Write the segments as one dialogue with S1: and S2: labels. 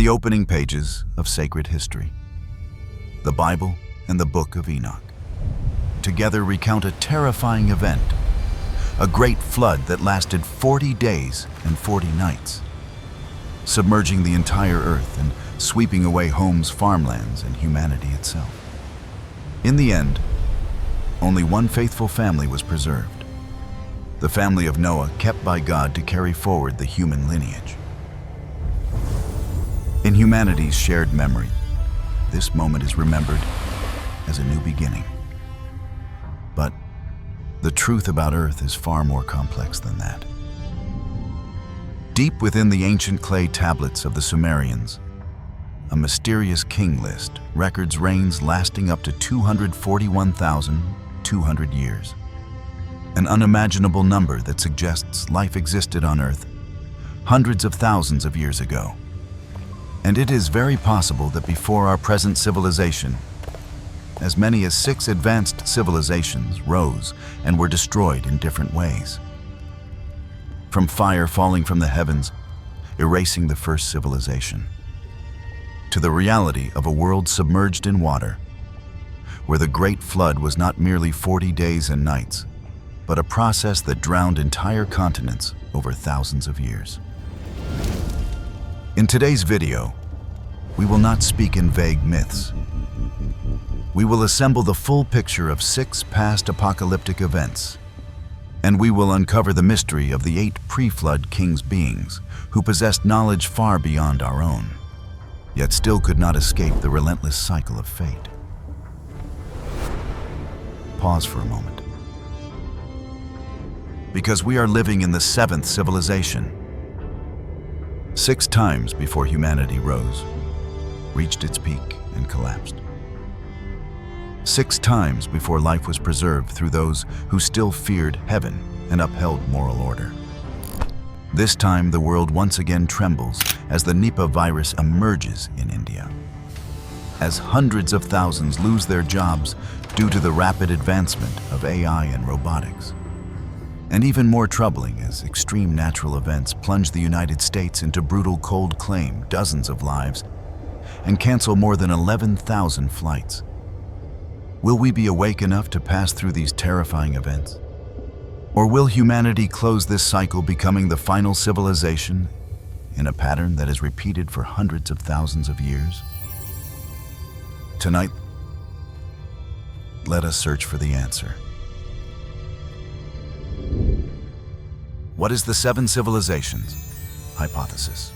S1: the opening pages of sacred history. The Bible and the Book of Enoch together recount a terrifying event, a great flood that lasted 40 days and 40 nights, submerging the entire earth and sweeping away homes, farmlands, and humanity itself. In the end, only one faithful family was preserved, the family of Noah, kept by God to carry forward the human lineage. In humanity's shared memory, this moment is remembered as a new beginning. But the truth about Earth is far more complex than that. Deep within the ancient clay tablets of the Sumerians, a mysterious king list records reigns lasting up to 241,200 years. An unimaginable number that suggests life existed on Earth hundreds of thousands of years ago. And it is very possible that before our present civilization, as many as 6 advanced civilizations rose and were destroyed in different ways. From fire falling from the heavens, erasing the first civilization, to the reality of a world submerged in water, where the Great Flood was not merely 40 days and nights, but a process that drowned entire continents over thousands of years. In today's video, we will not speak in vague myths. We will assemble the full picture of 6 past apocalyptic events, and we will uncover the mystery of the 8 pre-flood king's beings who possessed knowledge far beyond our own, yet still could not escape the relentless cycle of fate. Pause for a moment. Because we are living in the 7th civilization. 6 times before humanity rose, reached its peak, and collapsed. 6 times before life was preserved through those who still feared heaven and upheld moral order. This time, the world once again trembles as the Nipah virus emerges in India. As hundreds of thousands lose their jobs due to the rapid advancement of AI and robotics. And even more troubling as extreme natural events plunge the United States into brutal cold, claim dozens of lives, and cancel more than 11,000 flights. Will we be awake enough to pass through these terrifying events? Or will humanity close this cycle, becoming the final civilization in a pattern that is repeated for hundreds of thousands of years? Tonight, let us search for the answer. What is the 7 civilizations hypothesis?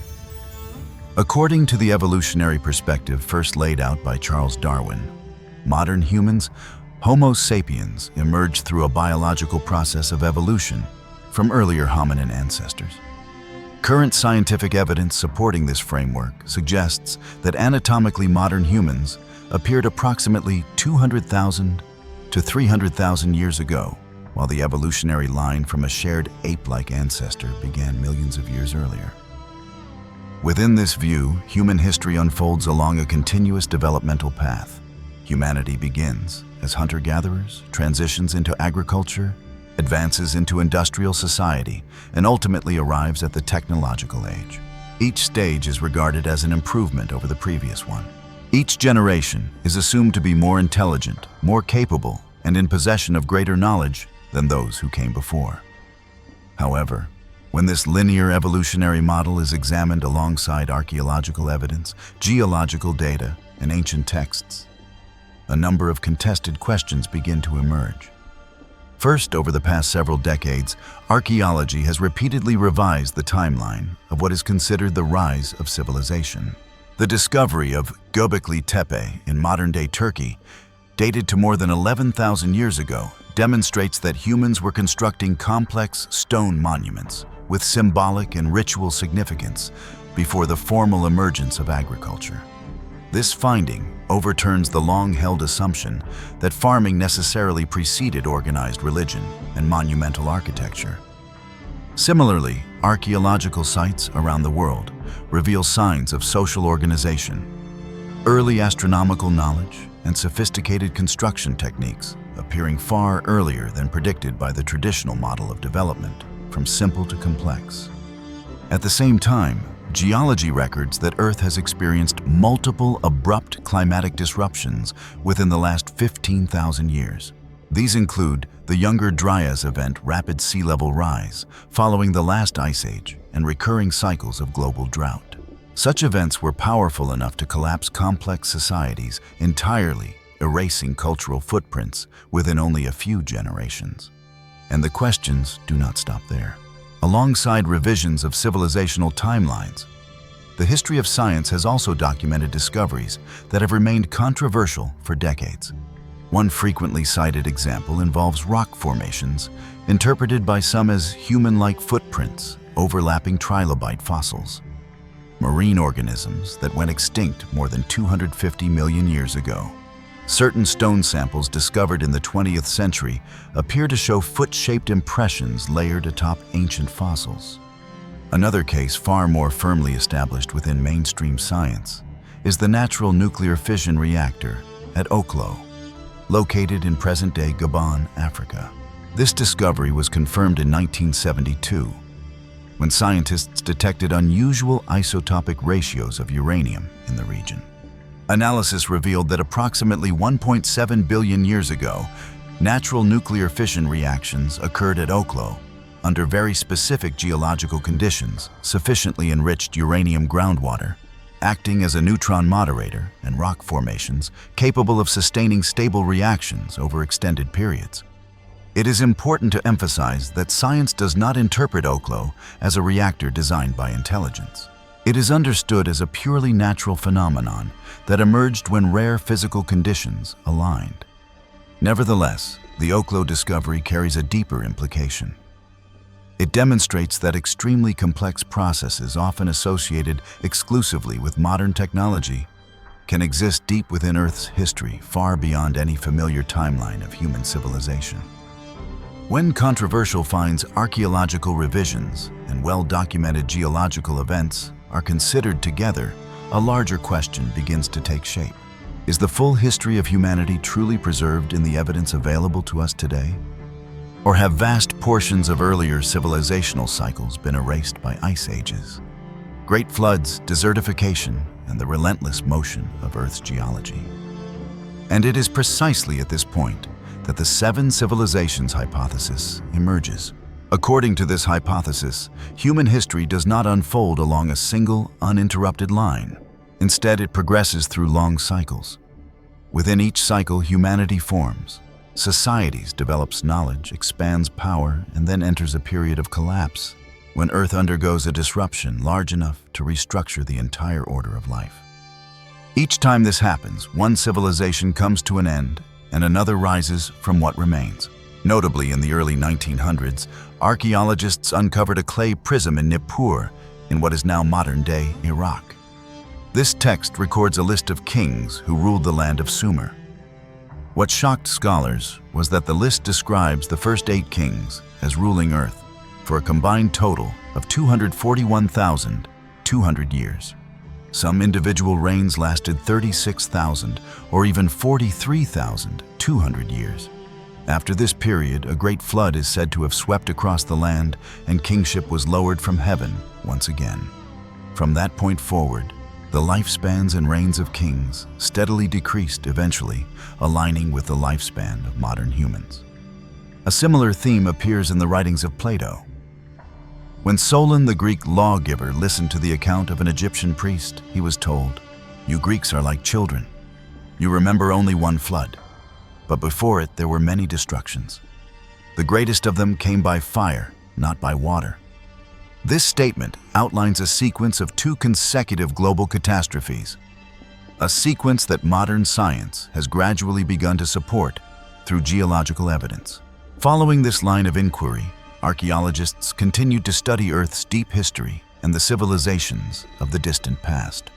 S1: According to the evolutionary perspective first laid out by Charles Darwin, modern humans, Homo sapiens, emerged through a biological process of evolution from earlier hominin ancestors. Current scientific evidence supporting this framework suggests that anatomically modern humans appeared approximately 200,000 to 300,000 years ago, while the evolutionary line from a shared ape-like ancestor began millions of years earlier. Within this view, human history unfolds along a continuous developmental path. Humanity begins as hunter-gatherers, transitions into agriculture, advances into industrial society, and ultimately arrives at the technological age. Each stage is regarded as an improvement over the previous one. Each generation is assumed to be more intelligent, more capable, and in possession of greater knowledge than those who came before. However, when this linear evolutionary model is examined alongside archaeological evidence, geological data, and ancient texts, a number of contested questions begin to emerge. First, over the past several decades, archaeology has repeatedly revised the timeline of what is considered the rise of civilization. The discovery of Göbekli Tepe in modern-day Turkey, dated to more than 11,000 years ago, demonstrates that humans were constructing complex stone monuments with symbolic and ritual significance before the formal emergence of agriculture. This finding overturns the long-held assumption that farming necessarily preceded organized religion and monumental architecture. Similarly, archaeological sites around the world reveal signs of social organization, early astronomical knowledge, and sophisticated construction techniques appearing far earlier than predicted by the traditional model of development, from simple to complex. At the same time, geology records that Earth has experienced multiple abrupt climatic disruptions within the last 15,000 years. These include the Younger Dryas event, rapid sea level rise, following the last ice age, and recurring cycles of global drought. Such events were powerful enough to collapse complex societies, entirely erasing cultural footprints within only a few generations. And the questions do not stop there. Alongside revisions of civilizational timelines, the history of science has also documented discoveries that have remained controversial for decades. One frequently cited example involves rock formations, interpreted by some as human-like footprints overlapping trilobite fossils, marine organisms that went extinct more than 250 million years ago. Certain stone samples discovered in the 20th century appear to show foot-shaped impressions layered atop ancient fossils. Another case far more firmly established within mainstream science is the natural nuclear fission reactor at Oklo, located in present-day Gabon, Africa. This discovery was confirmed in 1972, when scientists detected unusual isotopic ratios of uranium in the region. Analysis revealed that approximately 1.7 billion years ago, natural nuclear fission reactions occurred at Oklo under very specific geological conditions, sufficiently enriched uranium groundwater, acting as a neutron moderator, and rock formations capable of sustaining stable reactions over extended periods. It is important to emphasize that science does not interpret Oklo as a reactor designed by intelligence. It is understood as a purely natural phenomenon that emerged when rare physical conditions aligned. Nevertheless, the Oklo discovery carries a deeper implication. It demonstrates that extremely complex processes, often associated exclusively with modern technology, can exist deep within Earth's history, far beyond any familiar timeline of human civilization. When controversial finds, archaeological revisions, and well-documented geological events are considered together, a larger question begins to take shape. Is the full history of humanity truly preserved in the evidence available to us today? Or have vast portions of earlier civilizational cycles been erased by ice ages, great floods, desertification, and the relentless motion of Earth's geology? And it is precisely at this point that the seven civilizations hypothesis emerges. According to this hypothesis, human history does not unfold along a single, uninterrupted line. Instead, it progresses through long cycles. Within each cycle, humanity forms. Societies develops knowledge, expands power, and then enters a period of collapse, when Earth undergoes a disruption large enough to restructure the entire order of life. Each time this happens, one civilization comes to an end, and another rises from what remains. Notably, in the early 1900s, archaeologists uncovered a clay prism in Nippur, in what is now modern-day Iraq. This text records a list of kings who ruled the land of Sumer. What shocked scholars was that the list describes the first 8 kings as ruling Earth for a combined total of 241,200 years. Some individual reigns lasted 36,000 or even 43,200 years. After this period, a great flood is said to have swept across the land, and kingship was lowered from heaven once again. From that point forward, the lifespans and reigns of kings steadily decreased, eventually aligning with the lifespan of modern humans. A similar theme appears in the writings of Plato. When Solon, the Greek lawgiver, listened to the account of an Egyptian priest, he was told, "You Greeks are like children. You remember only one flood, but before it there were many destructions. The greatest of them came by fire, not by water." This statement outlines a sequence of 2 consecutive global catastrophes, a sequence that modern science has gradually begun to support through geological evidence. Following this line of inquiry, archaeologists continued to study Earth's deep history and the civilizations of the distant past.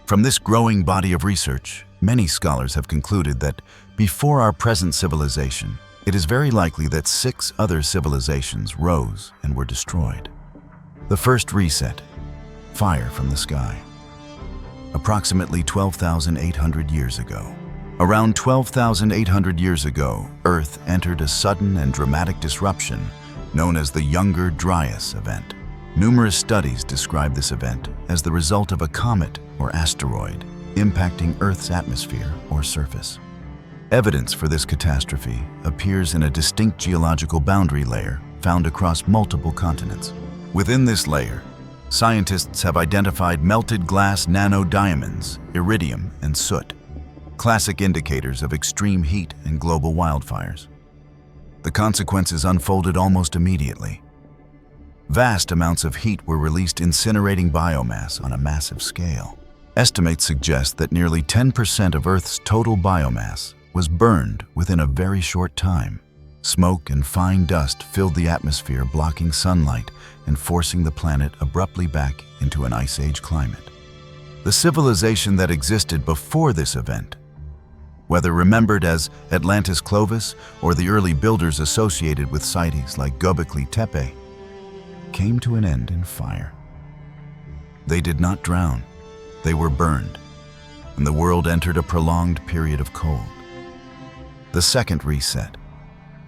S1: From this growing body of research, many scholars have concluded that before our present civilization, it is very likely that 6 other civilizations rose and were destroyed. The first reset, fire from the sky. Approximately 12,800 years ago. Around 12,800 years ago, Earth entered a sudden and dramatic disruption known as the Younger Dryas event. Numerous studies describe this event as the result of a comet or asteroid impacting Earth's atmosphere or surface. Evidence for this catastrophe appears in a distinct geological boundary layer found across multiple continents. Within this layer, scientists have identified melted glass nanodiamonds, iridium, and soot, classic indicators of extreme heat and global wildfires. The consequences unfolded almost immediately. Vast amounts of heat were released, incinerating biomass on a massive scale. Estimates suggest that nearly 10% of Earth's total biomass was burned within a very short time. Smoke and fine dust filled the atmosphere, blocking sunlight and forcing the planet abruptly back into an Ice Age climate. The civilization that existed before this event, whether remembered as Atlantis Clovis or the early builders associated with sites like Göbekli Tepe, came to an end in fire. They did not drown, they were burned, and the world entered a prolonged period of cold. The second reset,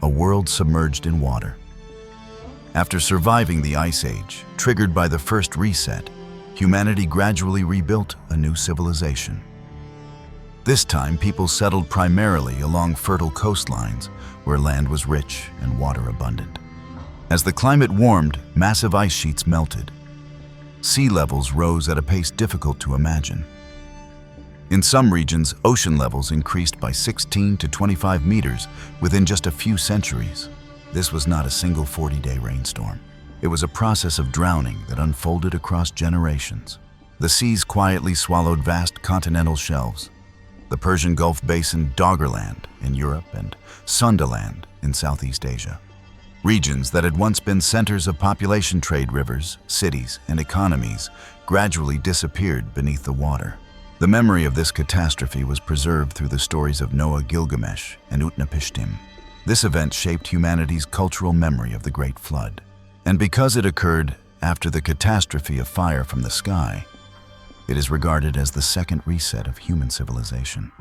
S1: a world submerged in water. After surviving the Ice Age, triggered by the first reset, humanity gradually rebuilt a new civilization. This time, people settled primarily along fertile coastlines where land was rich and water abundant. As the climate warmed, massive ice sheets melted. Sea levels rose at a pace difficult to imagine. In some regions, ocean levels increased by 16 to 25 meters within just a few centuries. This was not a single 40-day rainstorm. It was a process of drowning that unfolded across generations. The seas quietly swallowed vast continental shelves. The Persian Gulf Basin, Doggerland in Europe, and Sundaland in Southeast Asia. Regions that had once been centers of population, trade rivers, cities, and economies gradually disappeared beneath the water. The memory of this catastrophe was preserved through the stories of Noah, Gilgamesh, and Utnapishtim. This event shaped humanity's cultural memory of the Great Flood. And because it occurred after the catastrophe of fire from the sky, it is regarded as the second reset of human civilization.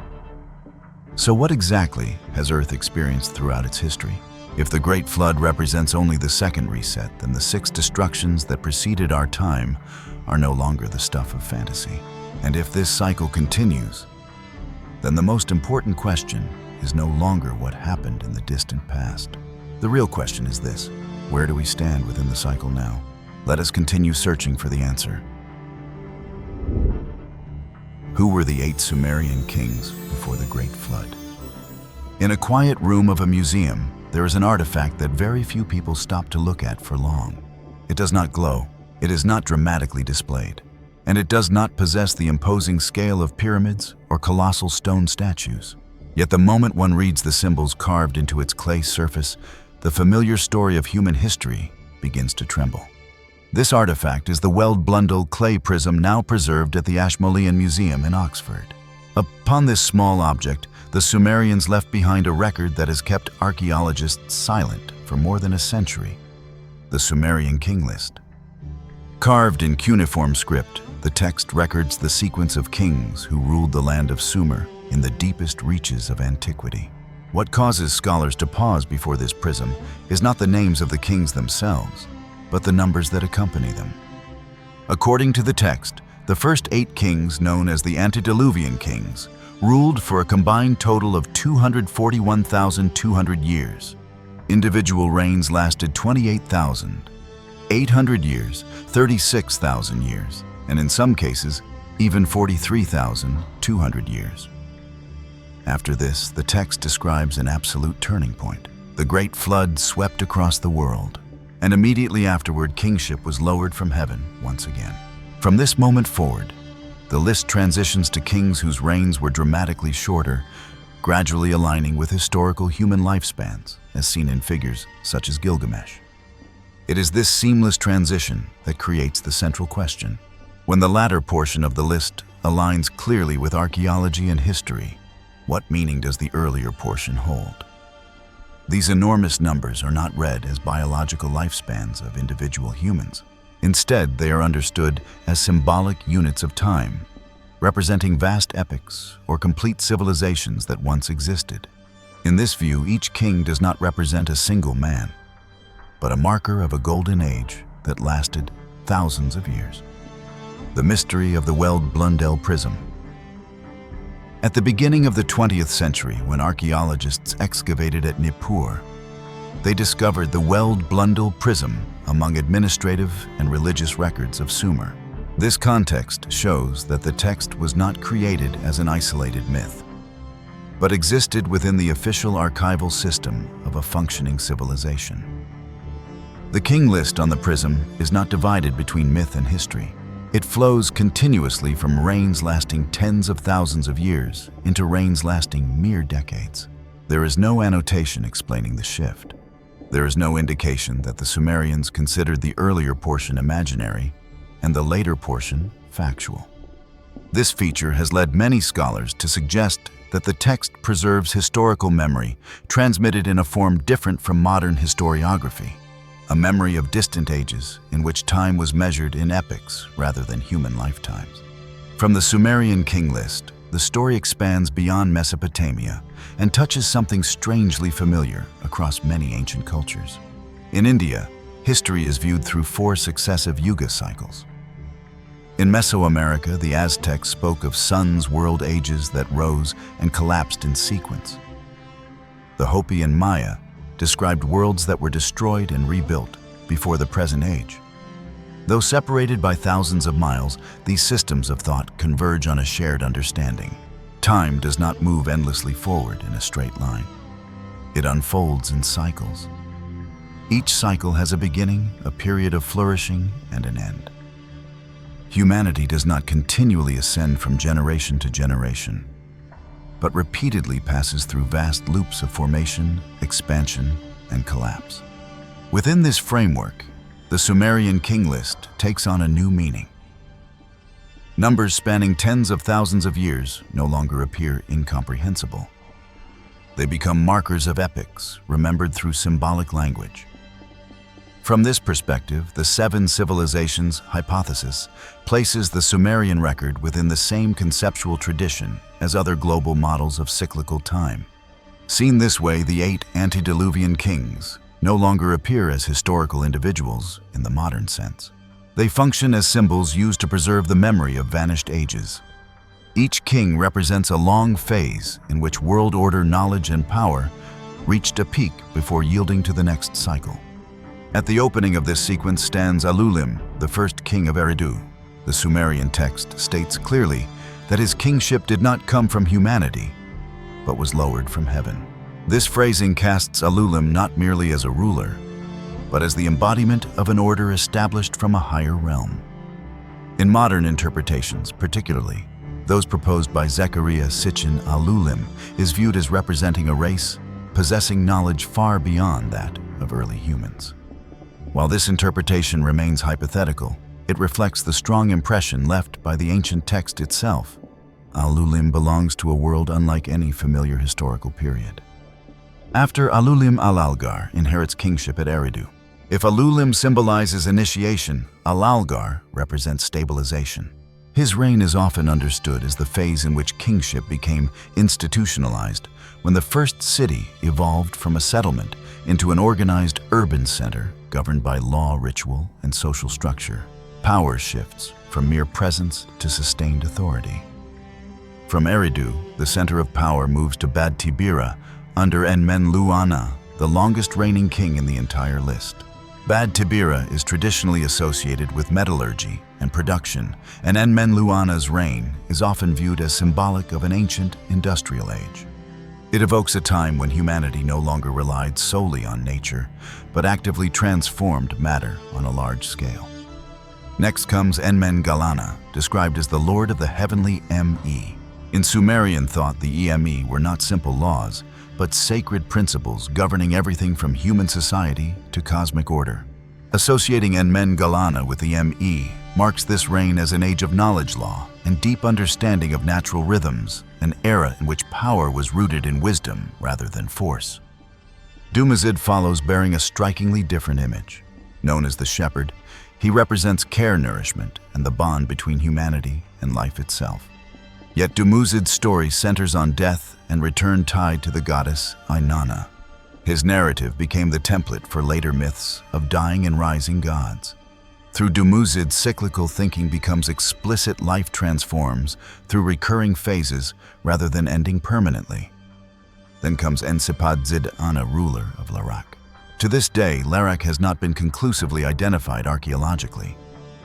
S1: So what exactly has Earth experienced throughout its history? If the Great Flood represents only the second reset, then the 6 destructions that preceded our time are no longer the stuff of fantasy. And if this cycle continues, then the most important question is no longer what happened in the distant past. The real question is this: where do we stand within the cycle now? Let us continue searching for the answer. Who were the 8 Sumerian kings before the Great Flood? In a quiet room of a museum, there is an artifact that very few people stop to look at for long. It does not glow, it is not dramatically displayed, and it does not possess the imposing scale of pyramids or colossal stone statues. Yet the moment one reads the symbols carved into its clay surface, the familiar story of human history begins to tremble. This artifact is the Weld-Blundell clay prism now preserved at the Ashmolean Museum in Oxford. Upon this small object, the Sumerians left behind a record that has kept archaeologists silent for more than a century: the Sumerian king list. Carved in cuneiform script, the text records the sequence of kings who ruled the land of Sumer in the deepest reaches of antiquity. What causes scholars to pause before this prism is not the names of the kings themselves, but the numbers that accompany them. According to the text, the first 8 kings, known as the Antediluvian kings, ruled for a combined total of 241,200 years. Individual reigns lasted 28,800 years, 36,000 years, and in some cases, even 43,200 years. After this, the text describes an absolute turning point. The Great Flood swept across the world, and immediately afterward, kingship was lowered from heaven once again. From this moment forward, the list transitions to kings whose reigns were dramatically shorter, gradually aligning with historical human lifespans, as seen in figures such as Gilgamesh. It is this seamless transition that creates the central question. When the latter portion of the list aligns clearly with archaeology and history, what meaning does the earlier portion hold? These enormous numbers are not read as biological lifespans of individual humans. Instead, they are understood as symbolic units of time, representing vast epochs or complete civilizations that once existed. In this view, each king does not represent a single man, but a marker of a golden age that lasted thousands of years. The mystery of the Weld Blundell Prism. At the beginning of the 20th century, when archaeologists excavated at Nippur, they discovered the Weld Blundell Prism among administrative and religious records of Sumer. This context shows that the text was not created as an isolated myth, but existed within the official archival system of a functioning civilization. The king list on the prism is not divided between myth and history. It flows continuously from reigns lasting tens of thousands of years into reigns lasting mere decades. There is no annotation explaining the shift. There is no indication that the Sumerians considered the earlier portion imaginary and the later portion factual. This feature has led many scholars to suggest that the text preserves historical memory transmitted in a form different from modern historiography, a memory of distant ages in which time was measured in epochs rather than human lifetimes. From the Sumerian king list, the story expands beyond Mesopotamia and touches something strangely familiar across many ancient cultures. In India, history is viewed through 4 successive yuga cycles. In Mesoamerica, the Aztecs spoke of suns' world ages that rose and collapsed in sequence. The Hopi and Maya described worlds that were destroyed and rebuilt before the present age. Though separated by thousands of miles, these systems of thought converge on a shared understanding. Time does not move endlessly forward in a straight line. It unfolds in cycles. Each cycle has a beginning, a period of flourishing, and an end. Humanity does not continually ascend from generation to generation, but repeatedly passes through vast loops of formation, expansion, and collapse. Within this framework, the Sumerian king list takes on a new meaning. Numbers spanning tens of thousands of years no longer appear incomprehensible. They become markers of epochs, remembered through symbolic language. From this perspective, the 7 civilizations hypothesis places the Sumerian record within the same conceptual tradition as other global models of cyclical time. Seen this way, the 8 antediluvian kings no longer appear as historical individuals in the modern sense. They function as symbols used to preserve the memory of vanished ages. Each king represents a long phase in which world order knowledge and power reached a peak before yielding to the next cycle. At the opening of this sequence stands Alulim, the first king of Eridu. The Sumerian text states clearly that his kingship did not come from humanity, but was lowered from heaven. This phrasing casts Alulim not merely as a ruler, but as the embodiment of an order established from a higher realm. In modern interpretations, particularly those proposed by Zechariah Sitchin, Alulim is viewed as representing a race possessing knowledge far beyond that of early humans. While this interpretation remains hypothetical, it reflects the strong impression left by the ancient text itself. Alulim belongs to a world unlike any familiar historical period. After Alulim, Alalgar inherits kingship at Eridu. If Alulim symbolizes initiation, Alalgar represents stabilization. His reign is often understood as the phase in which kingship became institutionalized, when the first city evolved from a settlement into an organized urban center governed by law, ritual, and social structure. Power shifts from mere presence to sustained authority. From Eridu, the center of power moves to Bad Tibira under Enmenluana, the longest reigning king in the entire list. Bad Tibira is traditionally associated with metallurgy and production, and Enmenluana's reign is often viewed as symbolic of an ancient industrial age. It evokes a time when humanity no longer relied solely on nature, but actively transformed matter on a large scale. Next comes Enmen-Galana, described as the Lord of the Heavenly Me. In Sumerian thought, the Eme were not simple laws, but sacred principles governing everything from human society to cosmic order. Associating Enmen-Galana with the Me marks this reign as an age of knowledge law and deep understanding of natural rhythms, an era in which power was rooted in wisdom rather than force. Dumazid follows, bearing a strikingly different image. Known as the shepherd, he represents care, nourishment, and the bond between humanity and life itself. Yet Dumuzid's story centers on death and return tied to the goddess Inanna. His narrative became the template for later myths of dying and rising gods. Through Dumuzid's cyclical thinking becomes explicit, life transforms through recurring phases rather than ending permanently. Then comes Antediluvian, ruler of Larak. To this day, Larak has not been conclusively identified archaeologically.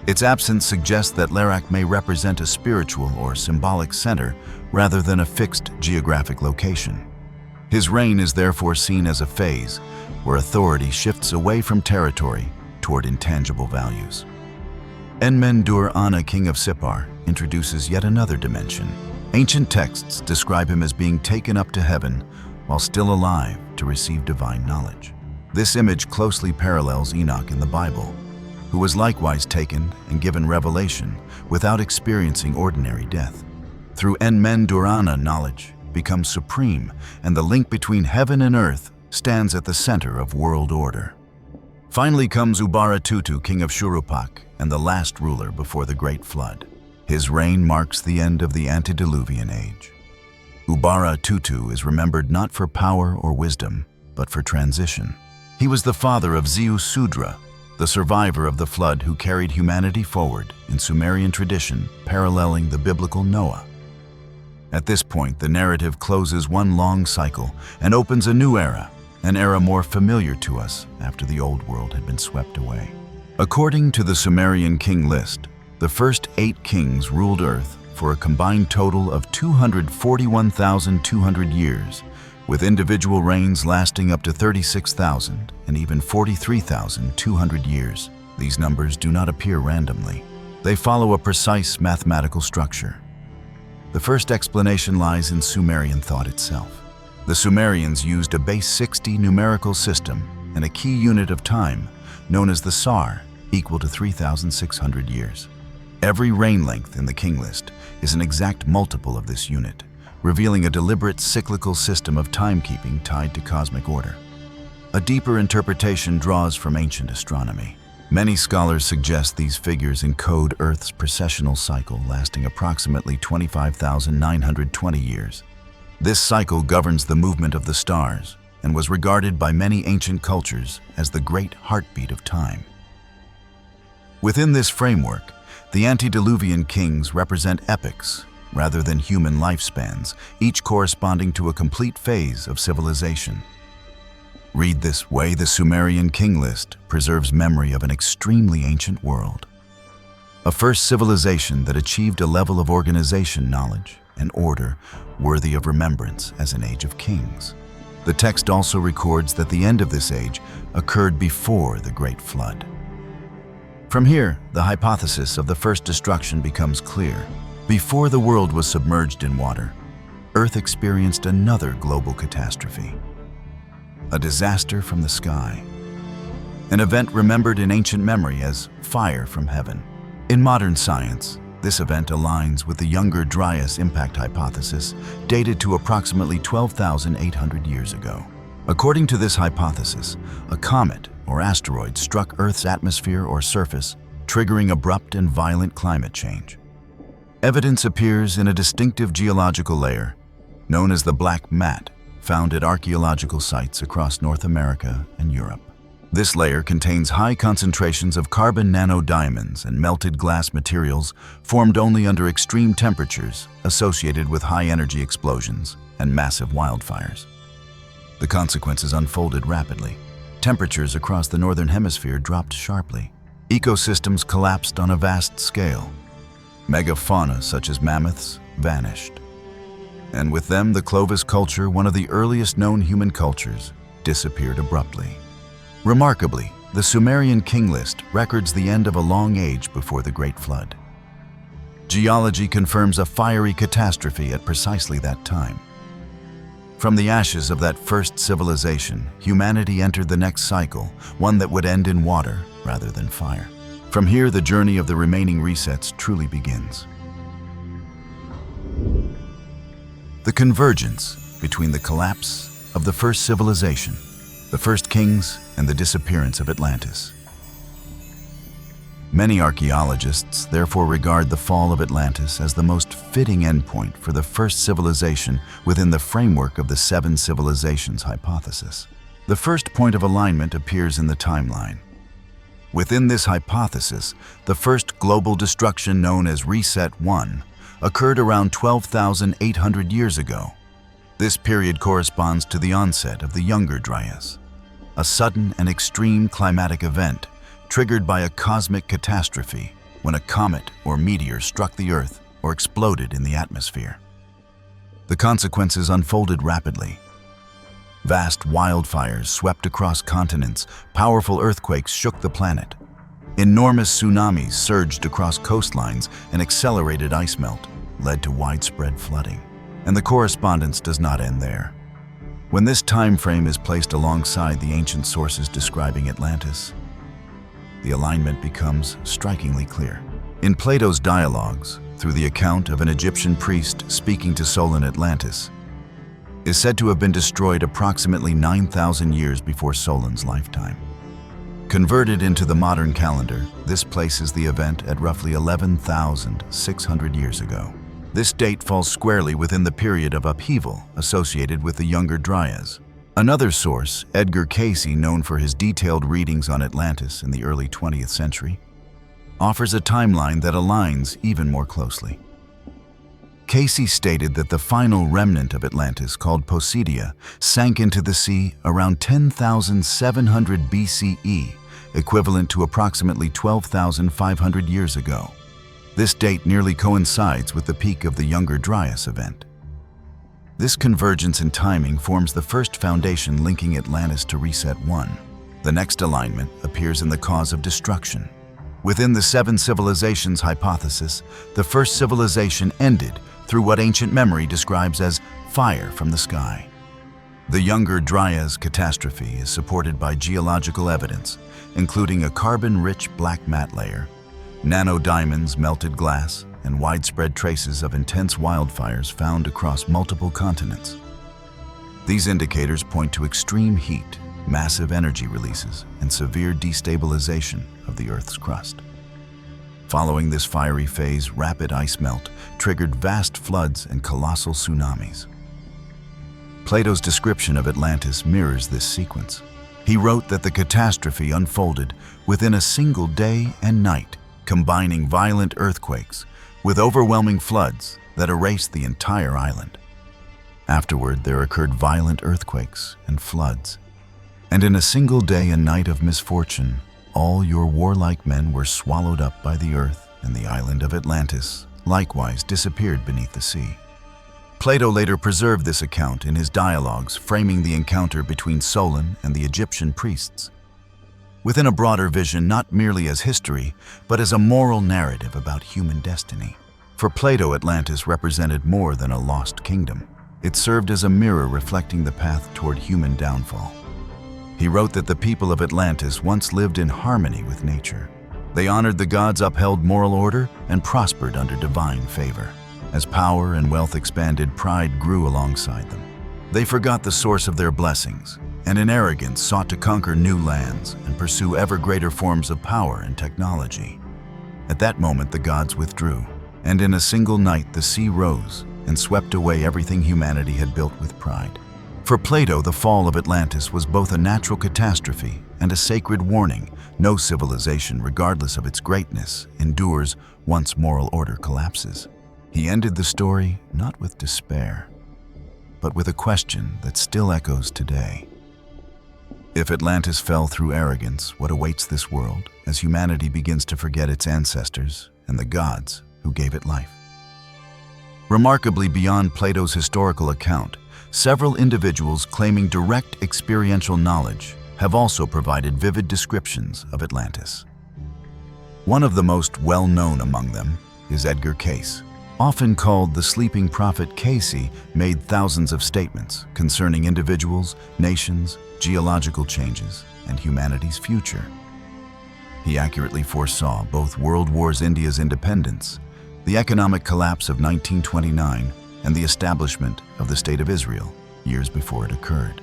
S1: Its absence suggests that Larak may represent a spiritual or symbolic center rather than a fixed geographic location. His reign is therefore seen as a phase where authority shifts away from territory toward intangible values. Enmen-dur-ana, king of Sippar, introduces yet another dimension. Ancient texts describe him as being taken up to heaven while still alive to receive divine knowledge. This image closely parallels Enoch in the Bible, who was likewise taken and given revelation without experiencing ordinary death. Through Enmen-dur-ana, knowledge becomes supreme, and the link between heaven and earth stands at the center of world order. Finally comes Ubara-Tutu, king of Shuruppak, and the last ruler before the Great Flood. His reign marks the end of the Antediluvian age. Ubara-Tutu is remembered not for power or wisdom, but for transition. He was the father of Ziusudra, the survivor of the flood who carried humanity forward in Sumerian tradition, paralleling the biblical Noah. At this point, the narrative closes one long cycle and opens a new era, an era more familiar to us after the old world had been swept away. According to the Sumerian king list, the first 8 kings ruled Earth for a combined total of 241,200 years, with individual reigns lasting up to 36,000 and even 43,200 years. These numbers do not appear randomly. They follow a precise mathematical structure. The first explanation lies in Sumerian thought itself. The Sumerians used a base 60 numerical system and a key unit of time known as the Sar, equal to 3,600 years. Every reign length in the king list is an exact multiple of this unit, revealing a deliberate cyclical system of timekeeping tied to cosmic order. A deeper interpretation draws from ancient astronomy. Many scholars suggest these figures encode Earth's precessional cycle lasting approximately 25,920 years. This cycle governs the movement of the stars and was regarded by many ancient cultures as the great heartbeat of time. Within this framework, the antediluvian kings represent epochs rather than human lifespans, each corresponding to a complete phase of civilization. Read this way, the Sumerian king list preserves memory of an extremely ancient world. A first civilization that achieved a level of organization, knowledge, and order worthy of remembrance as an age of kings. The text also records that the end of this age occurred before the Great Flood. From here, the hypothesis of the first destruction becomes clear. Before the world was submerged in water, Earth experienced another global catastrophe. A disaster from the sky. An event remembered in ancient memory as fire from heaven. In modern science, this event aligns with the Younger Dryas impact hypothesis, dated to approximately 12,800 years ago. According to this hypothesis, a comet or asteroid struck Earth's atmosphere or surface, triggering abrupt and violent climate change. Evidence appears in a distinctive geological layer, known as the black mat, found at archaeological sites across North America and Europe. This layer contains high concentrations of carbon nanodiamonds and melted glass materials formed only under extreme temperatures associated with high-energy explosions and massive wildfires. The consequences unfolded rapidly. Temperatures across the northern hemisphere dropped sharply. Ecosystems collapsed on a vast scale. Megafauna such as mammoths vanished. And with them, the Clovis culture, one of the earliest known human cultures, disappeared abruptly. Remarkably, the Sumerian king list records the end of a long age before the Great Flood. Geology confirms a fiery catastrophe at precisely that time. From the ashes of that first civilization, humanity entered the next cycle, one that would end in water rather than fire. From here, the journey of the remaining resets truly begins. The convergence between the collapse of the first civilization, the first kings, and the disappearance of Atlantis. Many archaeologists therefore regard the fall of Atlantis as the most fitting endpoint for the first civilization within the framework of the 7 civilizations hypothesis. The first point of alignment appears in the timeline. Within this hypothesis, the first global destruction, known as Reset 1, occurred around 12,800 years ago. This period corresponds to the onset of the Younger Dryas, a sudden and extreme climatic event triggered by a cosmic catastrophe when a comet or meteor struck the Earth or exploded in the atmosphere. The consequences unfolded rapidly. Vast wildfires swept across continents, powerful earthquakes shook the planet. Enormous tsunamis surged across coastlines, and accelerated ice melt led to widespread flooding. And the correspondence does not end there. When this time frame is placed alongside the ancient sources describing Atlantis, the alignment becomes strikingly clear. In Plato's dialogues, through the account of an Egyptian priest speaking to Solon, Atlantis is said to have been destroyed approximately 9,000 years before Solon's lifetime. Converted into the modern calendar, this places the event at roughly 11,600 years ago. This date falls squarely within the period of upheaval associated with the Younger Dryas. Another source, Edgar Cayce, known for his detailed readings on Atlantis in the early 20th century, offers a timeline that aligns even more closely. Cayce stated that the final remnant of Atlantis, called Poseidia, sank into the sea around 10,700 BCE, equivalent to approximately 12,500 years ago. This date nearly coincides with the peak of the Younger Dryas event. This convergence in timing forms the first foundation linking Atlantis to Reset 1. The next alignment appears in the cause of destruction. Within the seven civilizations hypothesis, the first civilization ended through what ancient memory describes as fire from the sky. The Younger Dryas catastrophe is supported by geological evidence, including a carbon-rich black mat layer, nanodiamonds, melted glass, and widespread traces of intense wildfires found across multiple continents. These indicators point to extreme heat, massive energy releases, and severe destabilization of the Earth's crust. Following this fiery phase, rapid ice melt triggered vast floods and colossal tsunamis. Plato's description of Atlantis mirrors this sequence. He wrote that the catastrophe unfolded within a single day and night, combining violent earthquakes with overwhelming floods that erased the entire island. Afterward, there occurred violent earthquakes and floods. And in a single day and night of misfortune, all your warlike men were swallowed up by the earth, and the island of Atlantis likewise disappeared beneath the sea. Plato later preserved this account in his dialogues, framing the encounter between Solon and the Egyptian priests within a broader vision, not merely as history, but as a moral narrative about human destiny. For Plato, Atlantis represented more than a lost kingdom. It served as a mirror reflecting the path toward human downfall. He wrote that the people of Atlantis once lived in harmony with nature. They honored the gods, upheld moral order, and prospered under divine favor. As power and wealth expanded, pride grew alongside them. They forgot the source of their blessings, and in arrogance sought to conquer new lands and pursue ever greater forms of power and technology. At that moment, the gods withdrew, and in a single night the sea rose and swept away everything humanity had built with pride. For Plato, the fall of Atlantis was both a natural catastrophe and a sacred warning. No civilization, regardless of its greatness, endures once moral order collapses. He ended the story not with despair, but with a question that still echoes today. If Atlantis fell through arrogance, what awaits this world as humanity begins to forget its ancestors and the gods who gave it life? Remarkably, beyond Plato's historical account, several individuals claiming direct experiential knowledge have also provided vivid descriptions of Atlantis. One of the most well-known among them is Edgar Cayce. Often called the sleeping prophet, Cayce made thousands of statements concerning individuals, nations, geological changes, and humanity's future. He accurately foresaw both World Wars, India's independence, the economic collapse of 1929, and the establishment of the State of Israel years before it occurred.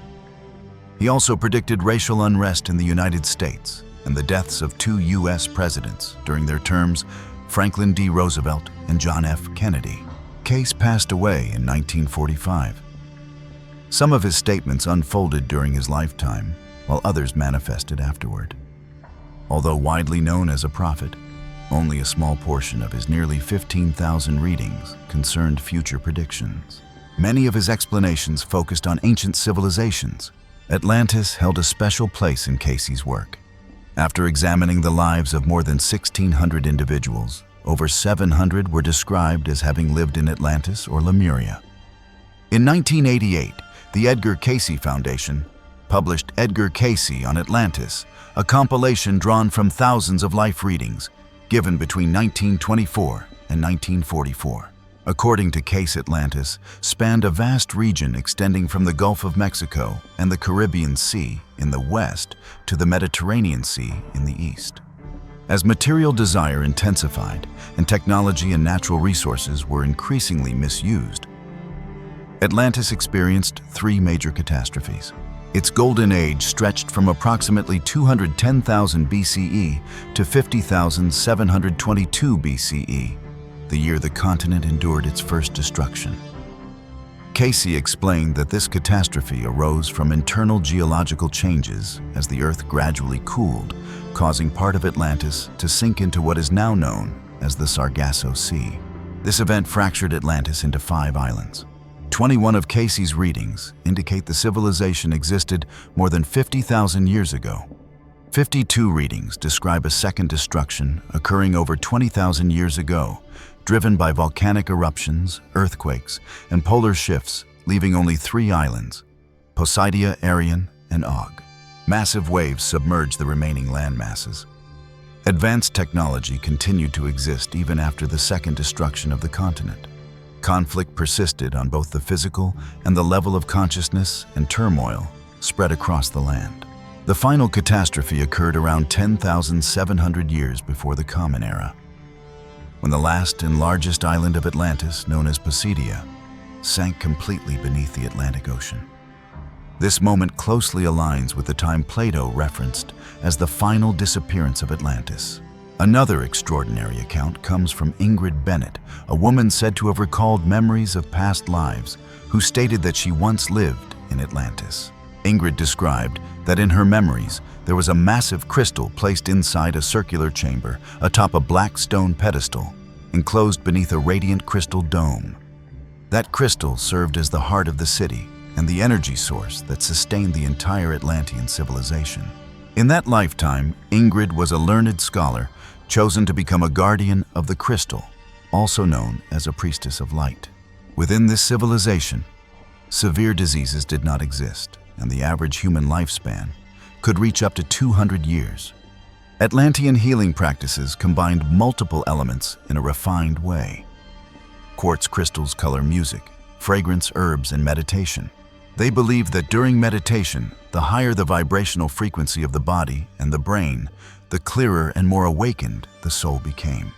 S1: He also predicted racial unrest in the United States and the deaths of two U.S. presidents during their terms, Franklin D. Roosevelt and John F. Kennedy. Cayce passed away in 1945. Some of his statements unfolded during his lifetime, while others manifested afterward. Although widely known as a prophet, only a small portion of his nearly 15,000 readings concerned future predictions. Many of his explanations focused on ancient civilizations. Atlantis held a special place in Casey's work. After examining the lives of more than 1,600 individuals, over 700 were described as having lived in Atlantis or Lemuria. In 1988, the Edgar Cayce Foundation published Edgar Cayce on Atlantis, a compilation drawn from thousands of life readings given between 1924 and 1944. According to Cayce, Atlantis spanned a vast region extending from the Gulf of Mexico and the Caribbean Sea in the west to the Mediterranean Sea in the east. As material desire intensified and technology and natural resources were increasingly misused, Atlantis experienced three major catastrophes. Its golden age stretched from approximately 210,000 BCE to 50,722 BCE, the year the continent endured its first destruction. Cayce explained that this catastrophe arose from internal geological changes as the Earth gradually cooled, causing part of Atlantis to sink into what is now known as the Sargasso Sea. This event fractured Atlantis into 5 islands. 21 of Cayce's readings indicate the civilization existed more than 50,000 years ago. 52 readings describe a second destruction occurring over 20,000 years ago, driven by volcanic eruptions, earthquakes, and polar shifts, leaving only 3 islands: Poseidia, Arion, and Og. Massive waves submerged the remaining land masses. Advanced technology continued to exist even after the second destruction of the continent. Conflict persisted on both the physical and the level of consciousness, and turmoil spread across the land. The final catastrophe occurred around 10,700 years before the Common Era, when the last and largest island of Atlantis, known as Poseidia, sank completely beneath the Atlantic Ocean. This moment closely aligns with the time Plato referenced as the final disappearance of Atlantis. Another extraordinary account comes from Ingrid Bennett, a woman said to have recalled memories of past lives, who stated that she once lived in Atlantis. Ingrid described that in her memories, there was a massive crystal placed inside a circular chamber atop a black stone pedestal, enclosed beneath a radiant crystal dome. That crystal served as the heart of the city and the energy source that sustained the entire Atlantean civilization. In that lifetime, Ingrid was a learned scholar chosen to become a guardian of the crystal, also known as a priestess of light. Within this civilization, severe diseases did not exist, and the average human lifespan could reach up to 200 years. Atlantean healing practices combined multiple elements in a refined way. Quartz crystals color music, fragrance, herbs, and meditation. They believed that during meditation, the higher the vibrational frequency of the body and the brain, the clearer and more awakened the soul became.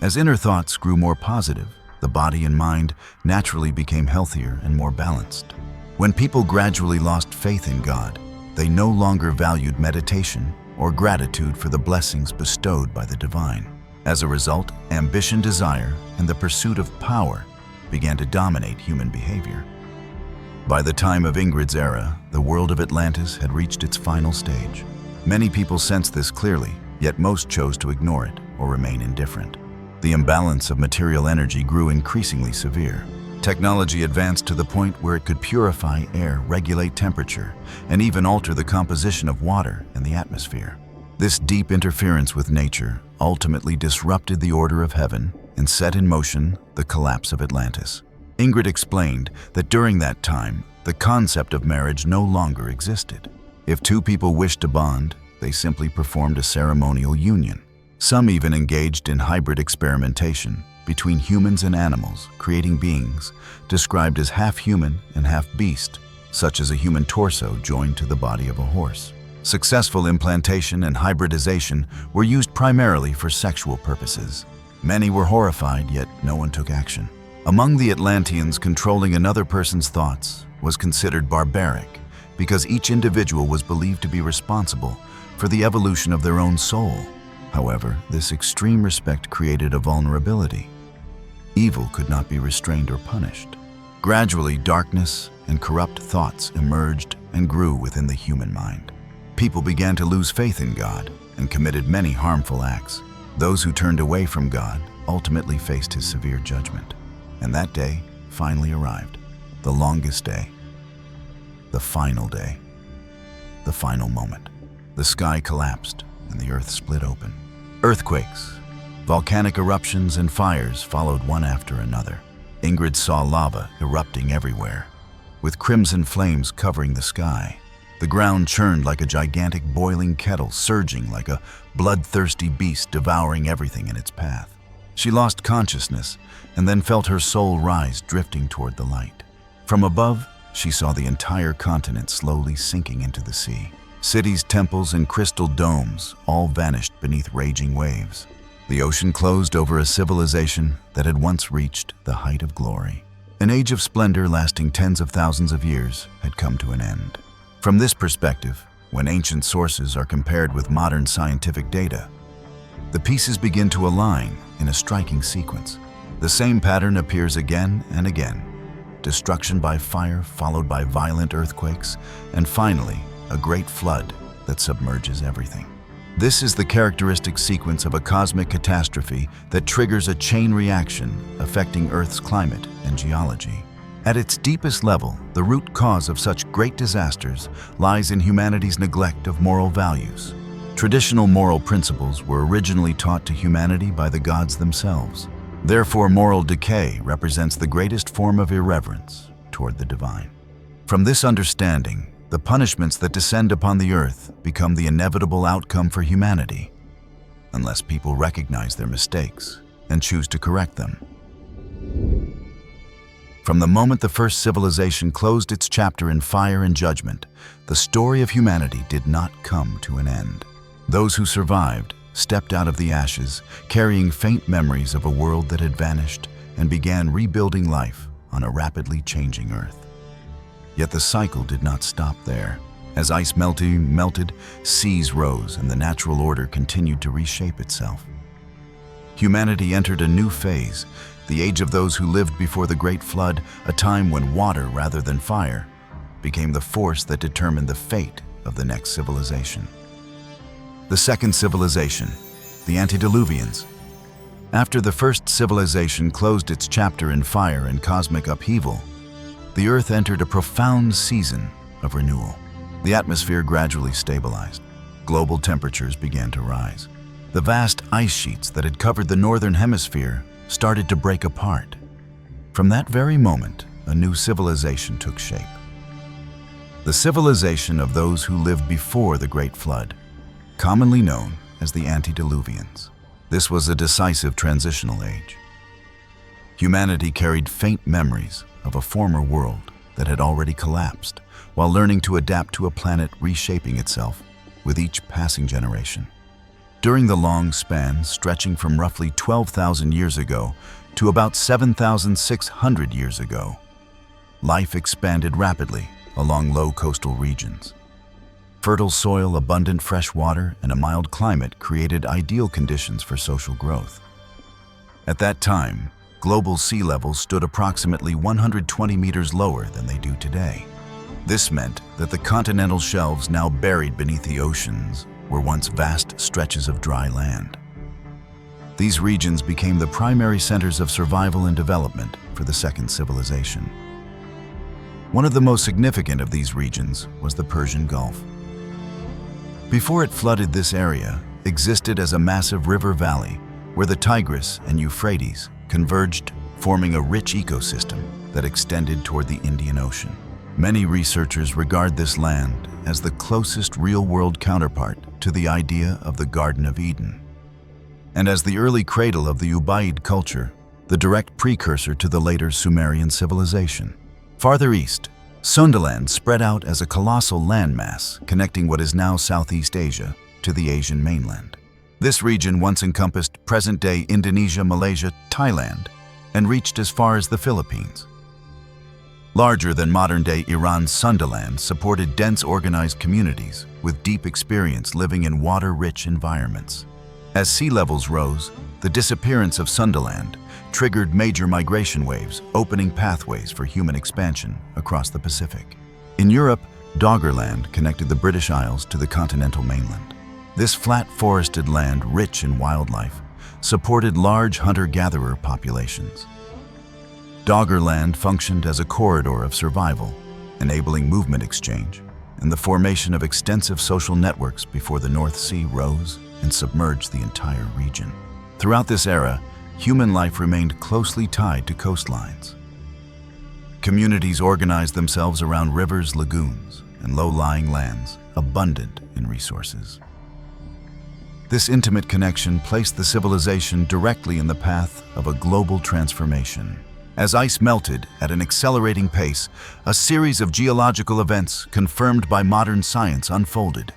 S1: As inner thoughts grew more positive, the body and mind naturally became healthier and more balanced. When people gradually lost faith in God, they no longer valued meditation or gratitude for the blessings bestowed by the divine. As a result, ambition, desire, and the pursuit of power began to dominate human behavior. By the time of Ingrid's era, the world of Atlantis had reached its final stage. Many people sensed this clearly, yet most chose to ignore it or remain indifferent. The imbalance of material energy grew increasingly severe. Technology advanced to the point where it could purify air, regulate temperature, and even alter the composition of water and the atmosphere. This deep interference with nature ultimately disrupted the order of heaven and set in motion the collapse of Atlantis. Ingrid explained that during that time, the concept of marriage no longer existed. If two people wished to bond, they simply performed a ceremonial union. Some even engaged in hybrid experimentation between humans and animals, creating beings described as half human and half beast, such as a human torso joined to the body of a horse. Successful implantation and hybridization were used primarily for sexual purposes. Many were horrified, yet no one took action. Among the Atlanteans, controlling another person's thoughts was considered barbaric because each individual was believed to be responsible for the evolution of their own soul. However, this extreme respect created a vulnerability. Evil could not be restrained or punished. Gradually, darkness and corrupt thoughts emerged and grew within the human mind. People began to lose faith in God and committed many harmful acts. Those who turned away from God ultimately faced his severe judgment. And that day finally arrived, the longest day, the final day, the final moment. The sky collapsed and the earth split open. Earthquakes, volcanic eruptions, and fires followed one after another. Ingrid saw lava erupting everywhere, with crimson flames covering the sky. The ground churned like a gigantic boiling kettle, surging like a bloodthirsty beast devouring everything in its path. She lost consciousness and then felt her soul rise, drifting toward the light. From above, she saw the entire continent slowly sinking into the sea. Cities, temples, and crystal domes all vanished beneath raging waves. The ocean closed over a civilization that had once reached the height of glory. An age of splendor lasting tens of thousands of years had come to an end. From this perspective, when ancient sources are compared with modern scientific data, the pieces begin to align in a striking sequence. The same pattern appears again and again: destruction by fire, followed by violent earthquakes, and finally, a great flood that submerges everything. This is the characteristic sequence of a cosmic catastrophe that triggers a chain reaction affecting Earth's climate and geology. At its deepest level, the root cause of such great disasters lies in humanity's neglect of moral values. Traditional moral principles were originally taught to humanity by the gods themselves. Therefore, moral decay represents the greatest form of irreverence toward the divine. From this understanding, the punishments that descend upon the earth become the inevitable outcome for humanity, unless people recognize their mistakes and choose to correct them. From the moment the first civilization closed its chapter in fire and judgment, the story of humanity did not come to an end. Those who survived stepped out of the ashes, carrying faint memories of a world that had vanished, and began rebuilding life on a rapidly changing earth. Yet the cycle did not stop there. As ice melted, seas rose, and the natural order continued to reshape itself. Humanity entered a new phase, the age of those who lived before the Great Flood, a time when water, rather than fire, became the force that determined the fate of the next civilization. The second civilization, the Antediluvians. After the first civilization closed its chapter in fire and cosmic upheaval, the Earth entered a profound season of renewal. The atmosphere gradually stabilized. Global temperatures began to rise. The vast ice sheets that had covered the northern hemisphere started to break apart. From that very moment, a new civilization took shape. The civilization of those who lived before the Great Flood, commonly known as the Antediluvians. This was a decisive transitional age. Humanity carried faint memories of a former world that had already collapsed, while learning to adapt to a planet reshaping itself with each passing generation. During the long span stretching from roughly 12,000 years ago to about 7,600 years ago, life expanded rapidly along low coastal regions. Fertile soil, abundant fresh water, and a mild climate created ideal conditions for social growth. At that time, global sea levels stood approximately 120 meters lower than they do today. This meant that the continental shelves now buried beneath the oceans were once vast stretches of dry land. These regions became the primary centers of survival and development for the second civilization. One of the most significant of these regions was the Persian Gulf. Before it flooded, this area existed as a massive river valley where the Tigris and Euphrates converged, forming a rich ecosystem that extended toward the Indian Ocean. Many researchers regard this land as the closest real-world counterpart to the idea of the Garden of Eden, and as the early cradle of the Ubaid culture, the direct precursor to the later Sumerian civilization. Farther east, Sundaland spread out as a colossal landmass connecting what is now Southeast Asia to the Asian mainland. This region once encompassed present-day Indonesia, Malaysia, Thailand, and reached as far as the Philippines. Larger than modern-day Iran's Sundaland supported dense organized communities with deep experience living in water-rich environments. As sea levels rose, the disappearance of Sundaland triggered major migration waves, opening pathways for human expansion across the Pacific. In Europe, Doggerland connected the British Isles to the continental mainland. This flat forested land, rich in wildlife, supported large hunter-gatherer populations. Doggerland functioned as a corridor of survival, enabling movement exchange and the formation of extensive social networks before the North Sea rose and submerged the entire region. Throughout this era, human life remained closely tied to coastlines. Communities organized themselves around rivers, lagoons, and low-lying lands, abundant in resources. This intimate connection placed the civilization directly in the path of a global transformation. As ice melted at an accelerating pace, a series of geological events confirmed by modern science unfolded.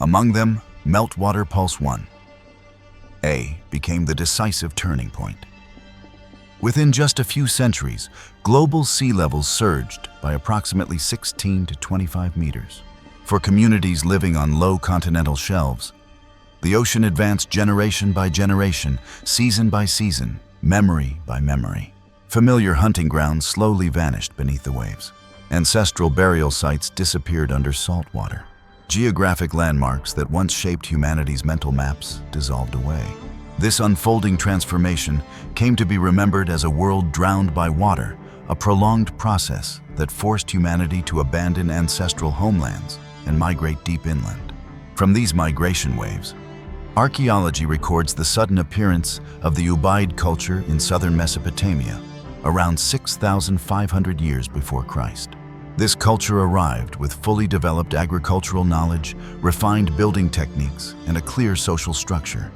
S1: Among them, Meltwater Pulse 1. A became the decisive turning point. Within just a few centuries, global sea levels surged by approximately 16 to 25 meters. For communities living on low continental shelves, the ocean advanced generation by generation, season by season, memory by memory. Familiar hunting grounds slowly vanished beneath the waves. Ancestral burial sites disappeared under salt water. Geographic landmarks that once shaped humanity's mental maps dissolved away. This unfolding transformation came to be remembered as a world drowned by water, a prolonged process that forced humanity to abandon ancestral homelands and migrate deep inland. From these migration waves, archaeology records the sudden appearance of the Ubaid culture in southern Mesopotamia, around 6,500 years before Christ. This culture arrived with fully developed agricultural knowledge, refined building techniques, and a clear social structure.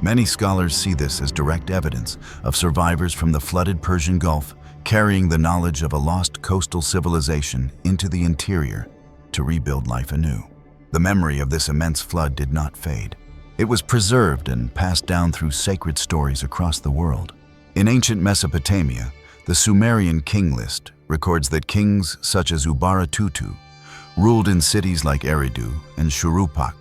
S1: Many scholars see this as direct evidence of survivors from the flooded Persian Gulf carrying the knowledge of a lost coastal civilization into the interior to rebuild life anew. The memory of this immense flood did not fade. It was preserved and passed down through sacred stories across the world. In ancient Mesopotamia, the Sumerian king list records that kings such as Ubaratutu ruled in cities like Eridu and Shuruppak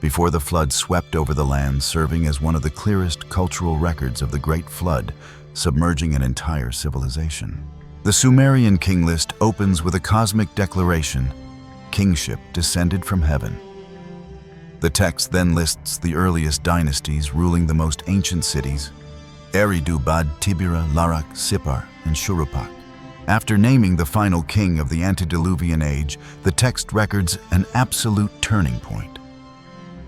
S1: before the flood swept over the land, serving as one of the clearest cultural records of the Great Flood, submerging an entire civilization. The Sumerian king list opens with a cosmic declaration: kingship descended from heaven. The text then lists the earliest dynasties ruling the most ancient cities: Eridu, Bad, Tibira, Larak, Sippar, and Shuruppak. After naming the final king of the Antediluvian age, the text records an absolute turning point.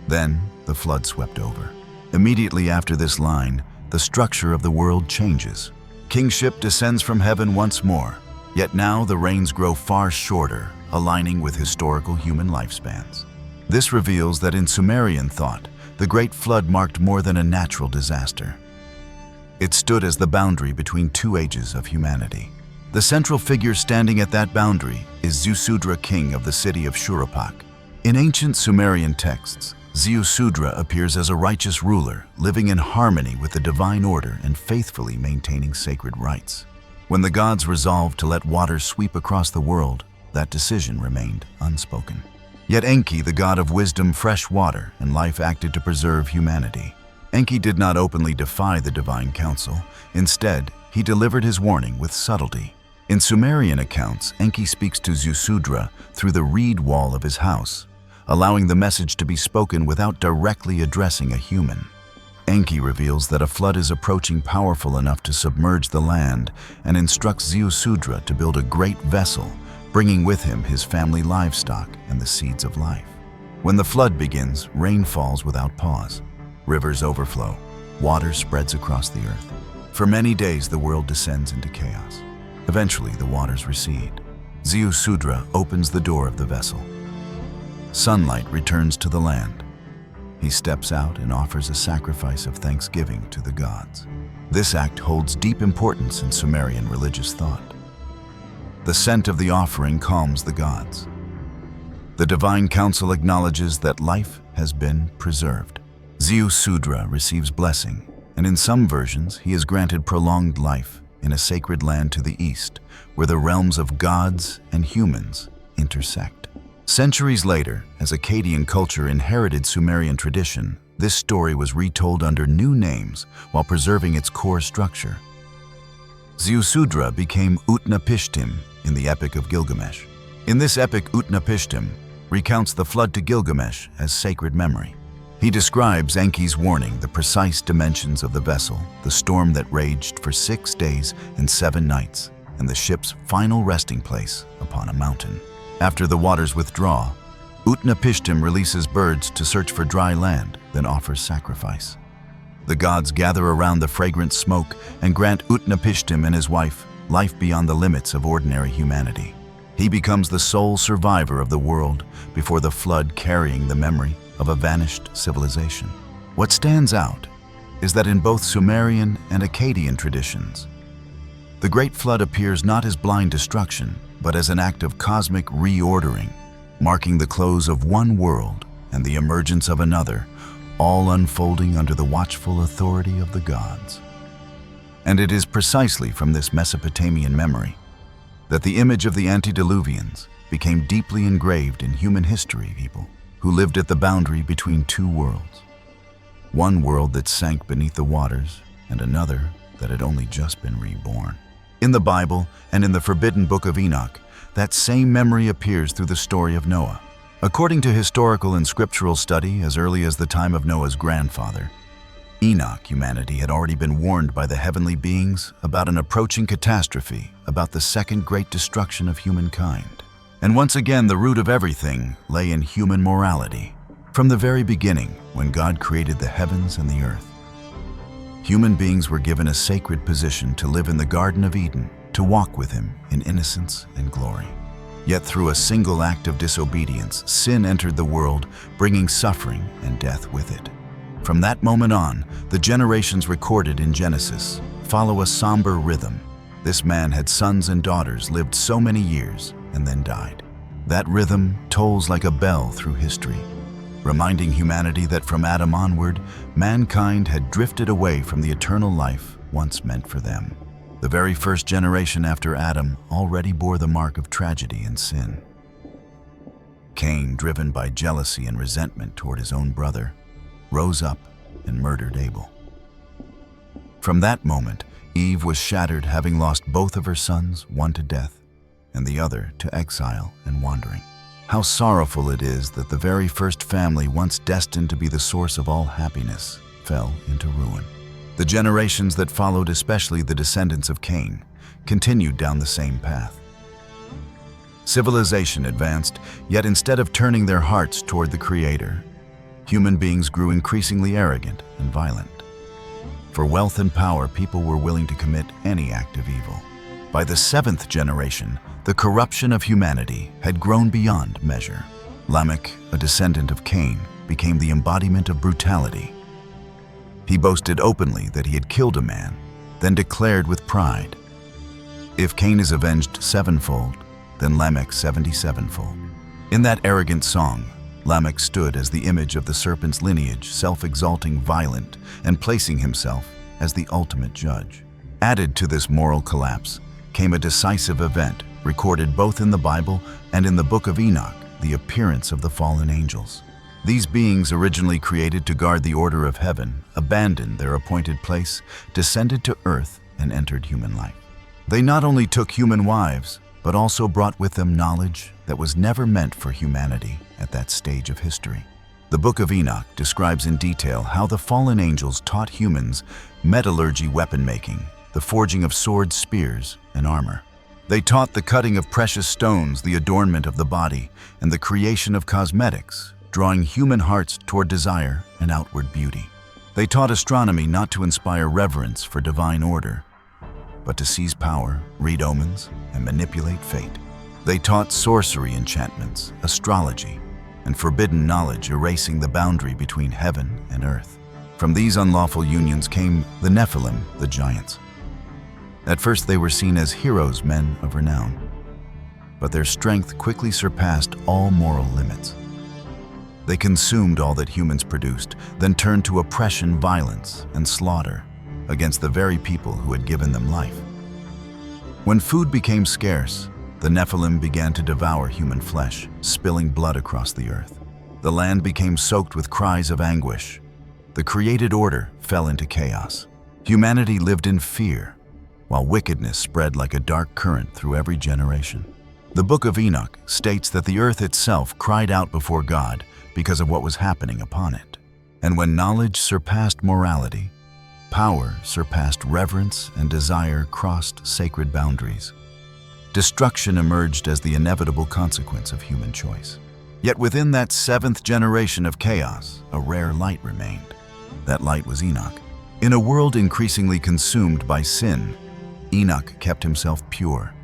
S1: Then, the flood swept over. Immediately after this line, the structure of the world changes. Kingship descends from heaven once more, yet now the reigns grow far shorter, aligning with historical human lifespans. This reveals that in Sumerian thought, the Great Flood marked more than a natural disaster. It stood as the boundary between two ages of humanity. The central figure standing at that boundary is Ziusudra, king of the city of Shuruppak. In ancient Sumerian texts, Ziusudra appears as a righteous ruler, living in harmony with the divine order and faithfully maintaining sacred rites. When the gods resolved to let water sweep across the world, that decision remained unspoken. Yet Enki, the god of wisdom, fresh water, and life, acted to preserve humanity. Enki did not openly defy the divine council. Instead, he delivered his warning with subtlety. In Sumerian accounts, Enki speaks to Ziusudra through the reed wall of his house, allowing the message to be spoken without directly addressing a human. Enki reveals that a flood is approaching, powerful enough to submerge the land, and instructs Ziusudra to build a great vessel, bringing with him his family livestock and the seeds of life. When the flood begins, rain falls without pause. Rivers overflow. Water spreads across the earth. For many days, the world descends into chaos. Eventually, the waters recede. Ziusudra opens the door of the vessel. Sunlight returns to the land. He steps out and offers a sacrifice of thanksgiving to the gods. This act holds deep importance in Sumerian religious thought. The scent of the offering calms the gods. The divine council acknowledges that life has been preserved. Ziusudra receives blessing, and in some versions he is granted prolonged life in a sacred land to the east, where the realms of gods and humans intersect. Centuries later, as Akkadian culture inherited Sumerian tradition, this story was retold under new names while preserving its core structure. Ziusudra became Utnapishtim in the Epic of Gilgamesh. In this epic, Utnapishtim recounts the flood to Gilgamesh as sacred memory. He describes Enki's warning, the precise dimensions of the vessel, the storm that raged for 6 days and 7 nights, and the ship's final resting place upon a mountain. After the waters withdraw, Utnapishtim releases birds to search for dry land, then offers sacrifice. The gods gather around the fragrant smoke and grant Utnapishtim and his wife life beyond the limits of ordinary humanity. He becomes the sole survivor of the world before the flood, carrying the memory of a vanished civilization. What stands out is that in both Sumerian and Akkadian traditions, the Great Flood appears not as blind destruction, but as an act of cosmic reordering, marking the close of one world and the emergence of another, all unfolding under the watchful authority of the gods. And it is precisely from this Mesopotamian memory that the image of the Antediluvians became deeply engraved in human history. People who lived at the boundary between two worlds. One world that sank beneath the waters, and another that had only just been reborn. In the Bible and in the forbidden Book of Enoch, that same memory appears through the story of Noah. According to historical and scriptural study, as early as the time of Noah's grandfather, Enoch, humanity had already been warned by the heavenly beings about an approaching catastrophe, about the second great destruction of humankind. And once again, the root of everything lay in human morality. From the very beginning, when God created the heavens and the earth, human beings were given a sacred position to live in the Garden of Eden, to walk with Him in innocence and glory. Yet through a single act of disobedience, sin entered the world, bringing suffering and death with it. From that moment on, the generations recorded in Genesis follow a somber rhythm. This man had sons and daughters, lived so many years, and then died. That rhythm tolls like a bell through history, reminding humanity that from Adam onward, mankind had drifted away from the eternal life once meant for them. The very first generation after Adam already bore the mark of tragedy and sin. Cain, driven by jealousy and resentment toward his own brother, rose up and murdered Abel. From that moment, Eve was shattered, having lost both of her sons, one to death and the other to exile and wandering. How sorrowful it is that the very first family, once destined to be the source of all happiness, fell into ruin. The generations that followed, especially the descendants of Cain, continued down the same path. Civilization advanced, yet instead of turning their hearts toward the Creator, human beings grew increasingly arrogant and violent. For wealth and power, people were willing to commit any act of evil. By the 7th generation, the corruption of humanity had grown beyond measure. Lamech, a descendant of Cain, became the embodiment of brutality. He boasted openly that he had killed a man, then declared with pride, "If Cain is avenged sevenfold, then Lamech 77-fold." In that arrogant song, Lamech stood as the image of the serpent's lineage, self-exalting, violent, and placing himself as the ultimate judge. Added to this moral collapse came a decisive event recorded both in the Bible and in the Book of Enoch, the appearance of the fallen angels. These beings, originally created to guard the order of heaven, abandoned their appointed place, descended to earth, and entered human life. They not only took human wives, but also brought with them knowledge that was never meant for humanity at that stage of history. The Book of Enoch describes in detail how the fallen angels taught humans metallurgy, weapon making, the forging of swords, spears, and armor. They taught the cutting of precious stones, the adornment of the body, and the creation of cosmetics, drawing human hearts toward desire and outward beauty. They taught astronomy not to inspire reverence for divine order, but to seize power, read omens, and manipulate fate. They taught sorcery, enchantments, astrology, and forbidden knowledge, erasing the boundary between heaven and earth. From these unlawful unions came the Nephilim, the giants. At first they were seen as heroes, men of renown, but their strength quickly surpassed all moral limits. They consumed all that humans produced, then turned to oppression, violence, and slaughter against the very people who had given them life. When food became scarce, the Nephilim began to devour human flesh, spilling blood across the earth. The land became soaked with cries of anguish. The created order fell into chaos. Humanity lived in fear, while wickedness spread like a dark current through every generation. The Book of Enoch states that the earth itself cried out before God because of what was happening upon it. And when knowledge surpassed morality, power surpassed reverence, and desire crossed sacred boundaries, destruction emerged as the inevitable consequence of human choice. Yet within that seventh generation of chaos, a rare light remained. That light was Enoch. In a world increasingly consumed by sin, Enoch kept himself pure.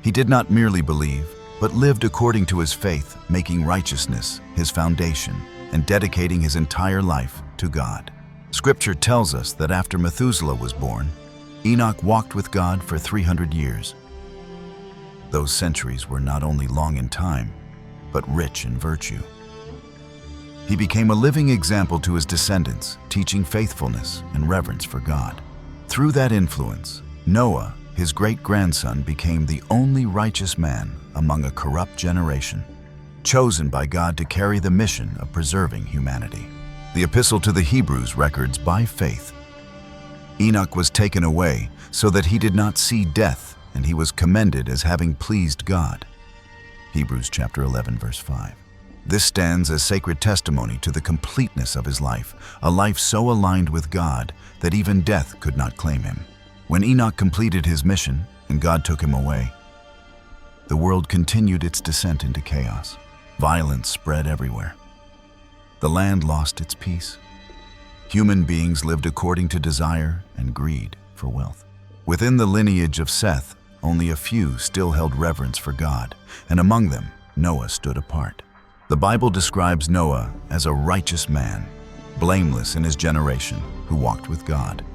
S1: He did not merely believe, but lived according to his faith, making righteousness his foundation and dedicating his entire life to God. Scripture tells us that after Methuselah was born, Enoch walked with God for 300 years. Those centuries were not only long in time, but rich in virtue. He became a living example to his descendants, teaching faithfulness and reverence for God. Through that influence, Noah, his great-grandson, became the only righteous man among a corrupt generation, chosen by God to carry the mission of preserving humanity. The Epistle to the Hebrews records, by faith, Enoch was taken away so that he did not see death, and he was commended as having pleased God. Hebrews chapter 11, verse 5. This stands as sacred testimony to the completeness of his life, a life so aligned with God that even death could not claim him. When Enoch completed his mission and God took him away, the world continued its descent into chaos. Violence spread everywhere. The land lost its peace. Human beings lived according to desire and greed for wealth. Within the lineage of Seth, only a few still held reverence for God, and among them, Noah stood apart. The Bible describes Noah as a righteous man, blameless in his generation, who walked with God.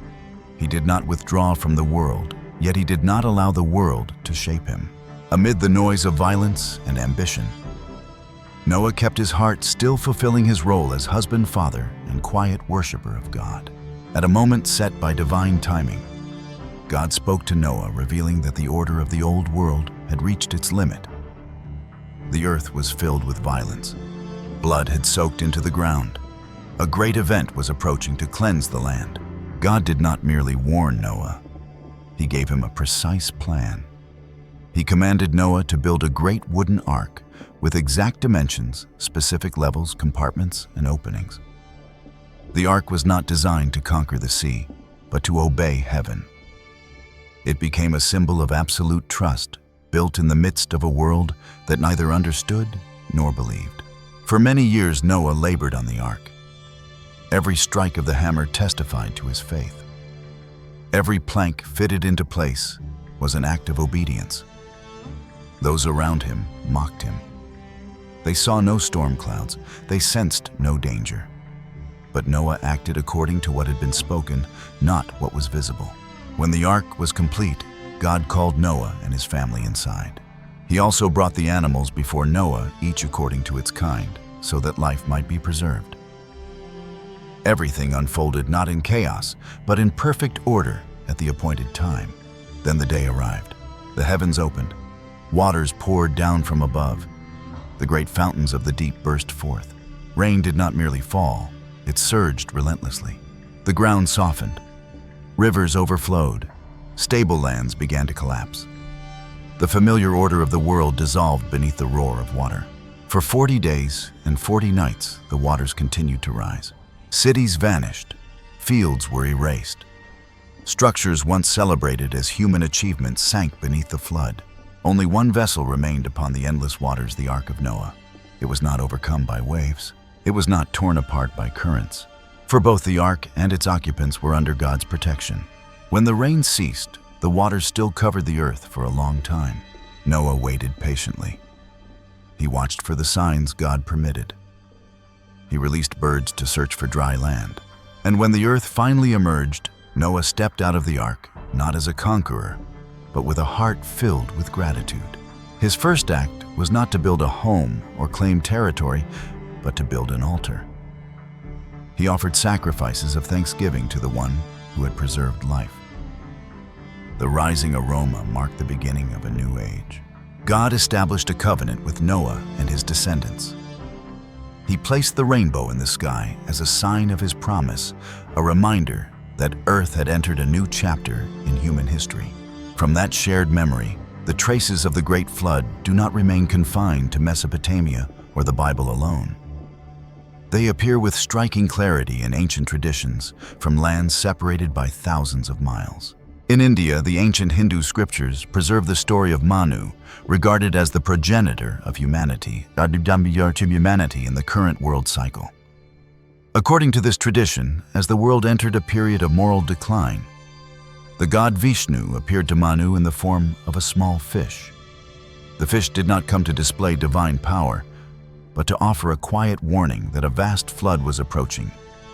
S1: He did not withdraw from the world, yet he did not allow the world to shape him. Amid the noise of violence and ambition, Noah kept his heart still fulfilling his role as husband, father, and quiet worshiper of God. At a moment set by divine timing, God spoke to Noah, revealing that the order of the old world had reached its limit. The earth was filled with violence. Blood had soaked into the ground. A great event was approaching to cleanse the land. God did not merely warn Noah. He gave him a precise plan. He commanded Noah to build a great wooden ark with exact dimensions, specific levels, compartments, and openings. The ark was not designed to conquer the sea, but to obey heaven. It became a symbol of absolute trust, built in the midst of a world that neither understood nor believed. For many years, Noah labored on the ark. Every strike of the hammer testified to his faith. Every plank fitted into place was an act of obedience. Those around him mocked him. They saw no storm clouds. They sensed no danger. But Noah acted according to what had been spoken, not what was visible. When the ark was complete, God called Noah and his family inside. He also brought the animals before Noah, each according to its kind, so that life might be preserved. Everything unfolded not in chaos, but in perfect order at the appointed time. Then the day arrived. The heavens opened. Waters poured down from above. The great fountains of the deep burst forth. Rain did not merely fall, it surged relentlessly. The ground softened. Rivers overflowed. Stable lands began to collapse. The familiar order of the world dissolved beneath the roar of water. For 40 days and 40 nights, the waters continued to rise. Cities vanished. Fields were erased. Structures once celebrated as human achievements sank beneath the flood. Only one vessel remained upon the endless waters, the Ark of Noah. It was not overcome by waves. It was not torn apart by currents. For both the ark and its occupants were under God's protection. When the rain ceased, the waters still covered the earth for a long time. Noah waited patiently. He watched for the signs God permitted. He released birds to search for dry land. And when the earth finally emerged, Noah stepped out of the ark, not as a conqueror, but with a heart filled with gratitude. His first act was not to build a home or claim territory, but to build an altar. He offered sacrifices of thanksgiving to the one who had preserved life. The rising aroma marked the beginning of a new age. God established a covenant with Noah and his descendants. He placed the rainbow in the sky as a sign of his promise, a reminder that Earth had entered a new chapter in human history. From that shared memory, The traces of the Great Flood do not remain confined to Mesopotamia or the Bible alone. They appear with striking clarity in ancient traditions from lands separated by thousands of miles. In India, the ancient Hindu scriptures preserve the story of Manu, regarded as the progenitor of humanity in the current world cycle. According to this tradition, as the world entered a period of moral decline, the god Vishnu appeared to Manu in the form of a small fish. The fish did not come to display divine power, but to offer a quiet warning that a vast flood was approaching,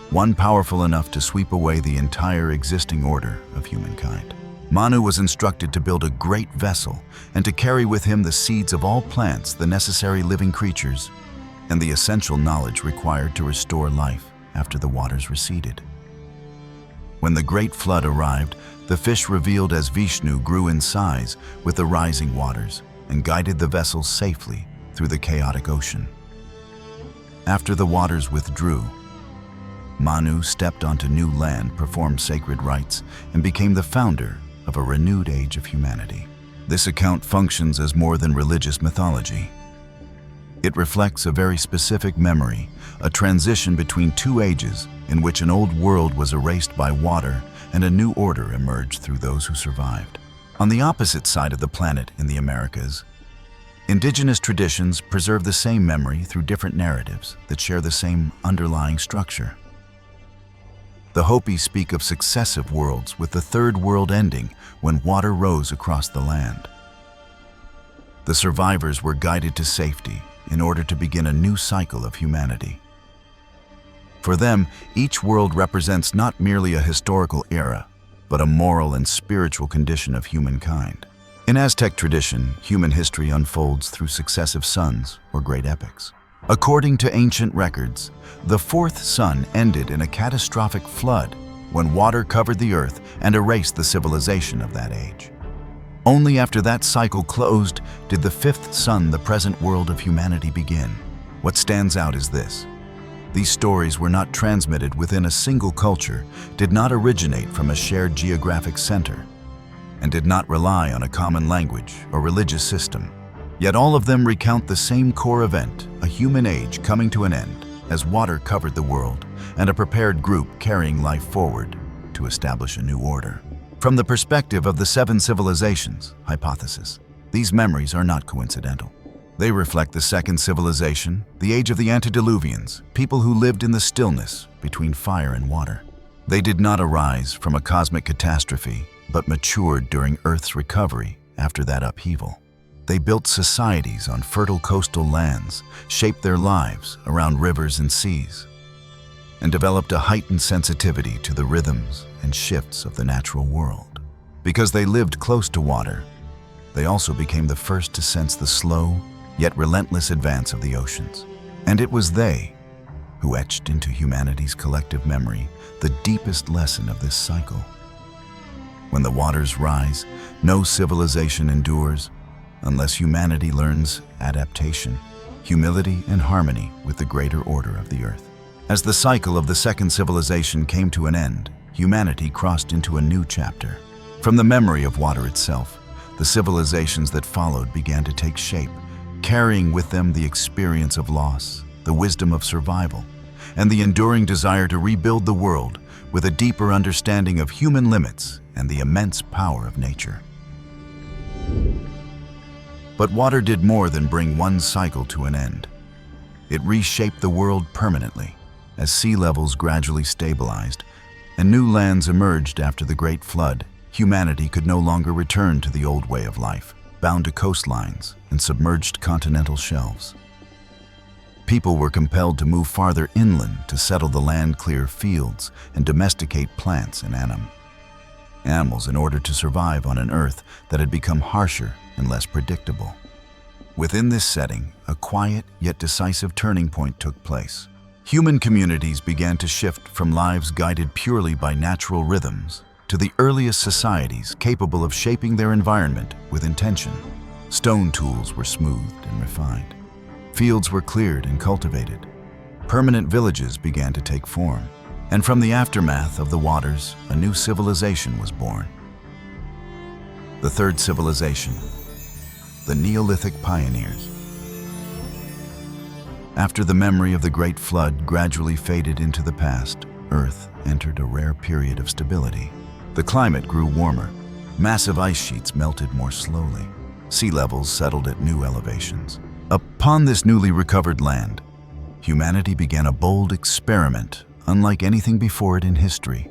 S1: one powerful enough to sweep away the entire existing order of humankind. Manu was instructed to build a great vessel and to carry with him the seeds of all plants, the necessary living creatures, and the essential knowledge required to restore life after the waters receded. When the Great Flood arrived, the fish revealed as Vishnu grew in size with the rising waters and guided the vessel safely through the chaotic ocean. After the waters withdrew, Manu stepped onto new land, performed sacred rites, and became the founder of a renewed age of humanity. This account functions as more than religious mythology. It reflects a very specific memory, a transition between two ages in which an old world was erased by water and a new order emerged through those who survived. On the opposite side of the planet in the Americas, indigenous traditions preserve the same memory through different narratives that share the same underlying structure. The Hopi speak of successive worlds, with the third world ending when water rose across the land. The survivors were guided to safety in order to begin a new cycle of humanity. For them, each world represents not merely a historical era, but a moral and spiritual condition of humankind. In Aztec tradition, human history unfolds through successive suns or great epics. According to ancient records, the fourth sun ended in a catastrophic flood when water covered the earth and erased the civilization of that age. Only after that cycle closed did the fifth sun, the present world of humanity, begin. What stands out is this: these stories were not transmitted within a single culture, did not originate from a shared geographic center, and did not rely on a common language or religious system. Yet all of them recount the same core event, a human age coming to an end as water covered the world, and a prepared group carrying life forward to establish a new order. From the perspective of the seven civilizations hypothesis, these memories are not coincidental. They reflect the second civilization, the age of the Antediluvians, people who lived in the stillness between fire and water. They did not arise from a cosmic catastrophe, but matured during Earth's recovery after that upheaval. They built societies on fertile coastal lands, shaped their lives around rivers and seas, and developed a heightened sensitivity to the rhythms and shifts of the natural world. Because they lived close to water, they also became the first to sense the slow, yet relentless advance of the oceans. And it was they who etched into humanity's collective memory the deepest lesson of this cycle. When the waters rise, no civilization endures unless humanity learns adaptation, humility, and harmony with the greater order of the earth. As the cycle of the second civilization came to an end, humanity crossed into a new chapter. From the memory of water itself, the civilizations that followed began to take shape, carrying with them the experience of loss, the wisdom of survival, and the enduring desire to rebuild the world with a deeper understanding of human limits and the immense power of nature. But water did more than bring one cycle to an end. It reshaped the world permanently as sea levels gradually stabilized and new lands emerged after the Great Flood. Humanity could no longer return to the old way of life, bound to coastlines and submerged continental shelves. People were compelled to move farther inland to settle the land-clear fields and domesticate plants and animals in order to survive on an earth that had become harsher and less predictable. Within this setting, a quiet yet decisive turning point took place. Human communities began to shift from lives guided purely by natural rhythms to the earliest societies capable of shaping their environment with intention. Stone tools were smoothed and refined. Fields were cleared and cultivated. Permanent villages began to take form. And from the aftermath of the waters, a new civilization was born. The third civilization, the Neolithic pioneers. After the memory of the Great Flood gradually faded into the past, Earth entered a rare period of stability. The climate grew warmer. Massive ice sheets melted more slowly. Sea levels settled at new elevations. Upon this newly recovered land, humanity began a bold experiment unlike anything before it in history.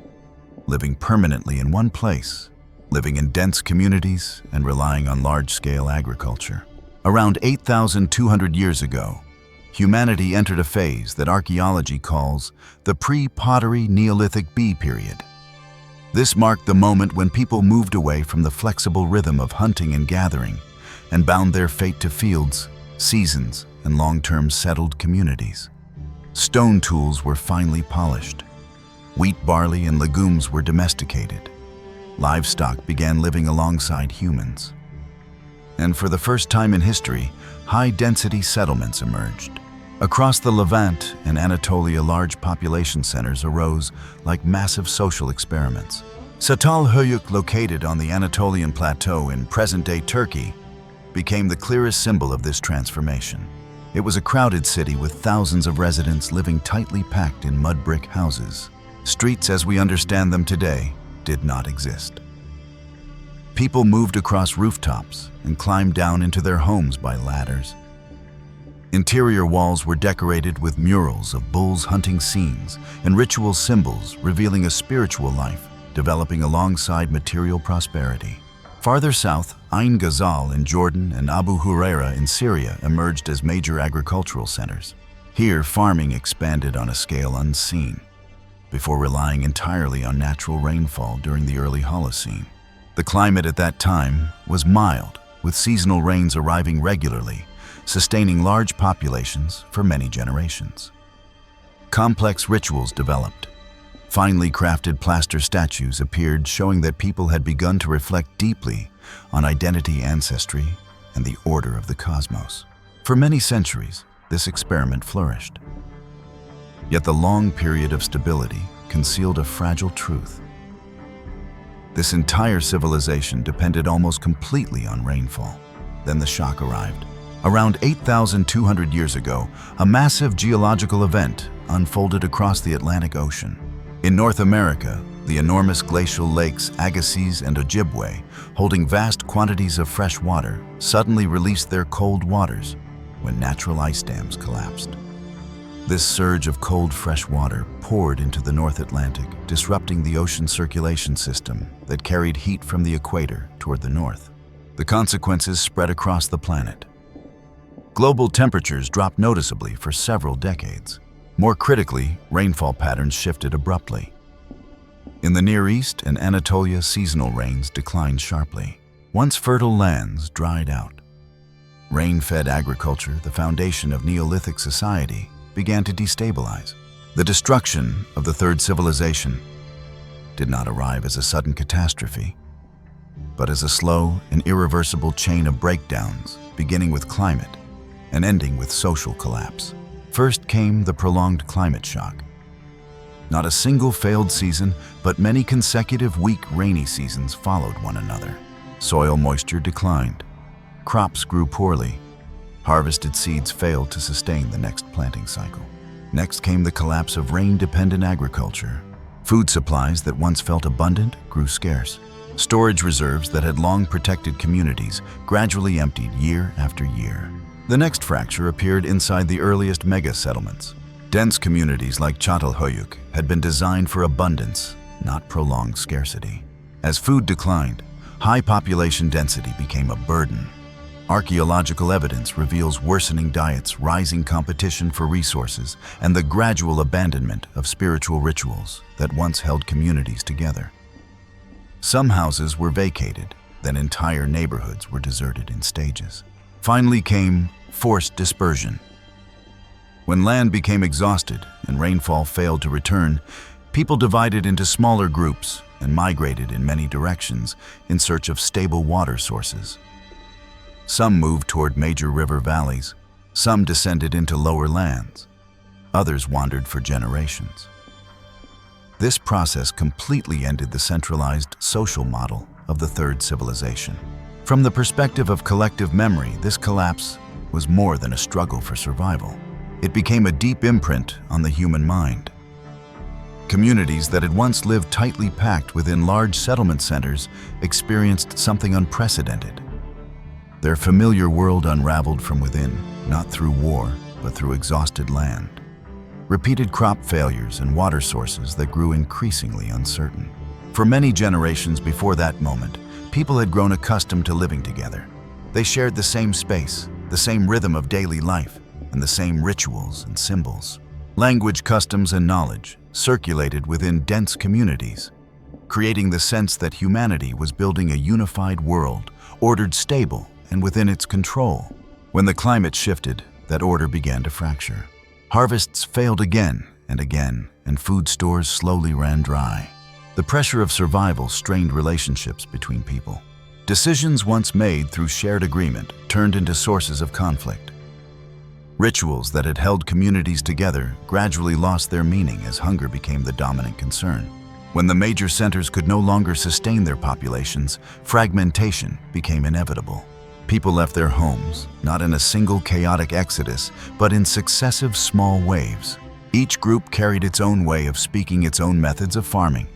S1: Living permanently in one place, living in dense communities, and relying on large-scale agriculture. Around 8,200 years ago, humanity entered a phase that archaeology calls the pre-pottery Neolithic B period. This marked the moment when people moved away from the flexible rhythm of hunting and gathering and bound their fate to fields, seasons, and long-term settled communities. Stone tools were finely polished. Wheat, barley, and legumes were domesticated. Livestock began living alongside humans. And for the first time in history, high-density settlements emerged. Across the Levant and Anatolia, large population centers arose like massive social experiments. Çatalhöyük, located on the Anatolian plateau in present-day Turkey, became the clearest symbol of this transformation. It was a crowded city with thousands of residents living tightly packed in mud brick houses. Streets as we understand them today did not exist. People moved across rooftops and climbed down into their homes by ladders. Interior walls were decorated with murals of bulls hunting scenes and ritual symbols revealing a spiritual life developing alongside material prosperity. Farther south, Ain Ghazal in Jordan and Abu Huraira in Syria emerged as major agricultural centers. Here, farming expanded on a scale unseen, before relying entirely on natural rainfall during the early Holocene. The climate at that time was mild, with seasonal rains arriving regularly, sustaining large populations for many generations. Complex rituals developed. Finely crafted plaster statues appeared, showing that people had begun to reflect deeply on identity, ancestry, and the order of the cosmos. For many centuries, this experiment flourished. Yet the long period of stability concealed a fragile truth. This entire civilization depended almost completely on rainfall. Then the shock arrived. Around 8,200 years ago, a massive geological event unfolded across the Atlantic Ocean. In North America, the enormous glacial lakes Agassiz and Ojibwe, holding vast quantities of fresh water, suddenly released their cold waters when natural ice dams collapsed. This surge of cold, fresh water poured into the North Atlantic, disrupting the ocean circulation system that carried heat from the equator toward the north. The consequences spread across the planet. Global temperatures dropped noticeably for several decades. More critically, rainfall patterns shifted abruptly. In the Near East and Anatolia, seasonal rains declined sharply. Once fertile lands dried out. Rain-fed agriculture, the foundation of Neolithic society, began to destabilize. The destruction of the third civilization did not arrive as a sudden catastrophe, but as a slow and irreversible chain of breakdowns, beginning with climate and ending with social collapse. First came the prolonged climate shock. Not a single failed season, but many consecutive weak rainy seasons followed one another. Soil moisture declined. Crops grew poorly. Harvested seeds failed to sustain the next planting cycle. Next came the collapse of rain-dependent agriculture. Food supplies that once felt abundant grew scarce. Storage reserves that had long protected communities gradually emptied year after year. The next fracture appeared inside the earliest mega-settlements. Dense communities like Çatalhöyük had been designed for abundance, not prolonged scarcity. As food declined, high population density became a burden. Archaeological evidence reveals worsening diets, rising competition for resources, and the gradual abandonment of spiritual rituals that once held communities together. Some houses were vacated, then entire neighborhoods were deserted in stages. Finally came forced dispersion. When land became exhausted and rainfall failed to return, people divided into smaller groups and migrated in many directions in search of stable water sources. Some moved toward major river valleys, some descended into lower lands, others wandered for generations. This process completely ended the centralized social model of the third civilization. From the perspective of collective memory, this collapse was more than a struggle for survival. It became a deep imprint on the human mind. Communities that had once lived tightly packed within large settlement centers experienced something unprecedented. Their familiar world unraveled from within, not through war, but through exhausted land. Repeated crop failures and water sources that grew increasingly uncertain. For many generations before that moment, people had grown accustomed to living together. They shared the same space, the same rhythm of daily life, and the same rituals and symbols. Language, customs, and knowledge circulated within dense communities, creating the sense that humanity was building a unified world, ordered, stable, and within its control. When the climate shifted, that order began to fracture. Harvests failed again, and food stores slowly ran dry. The pressure of survival strained relationships between people. Decisions once made through shared agreement turned into sources of conflict. Rituals that had held communities together gradually lost their meaning as hunger became the dominant concern. When the major centers could no longer sustain their populations, fragmentation became inevitable. People left their homes, not in a single chaotic exodus, but in successive small waves. Each group carried its own way of speaking, its own methods of farming,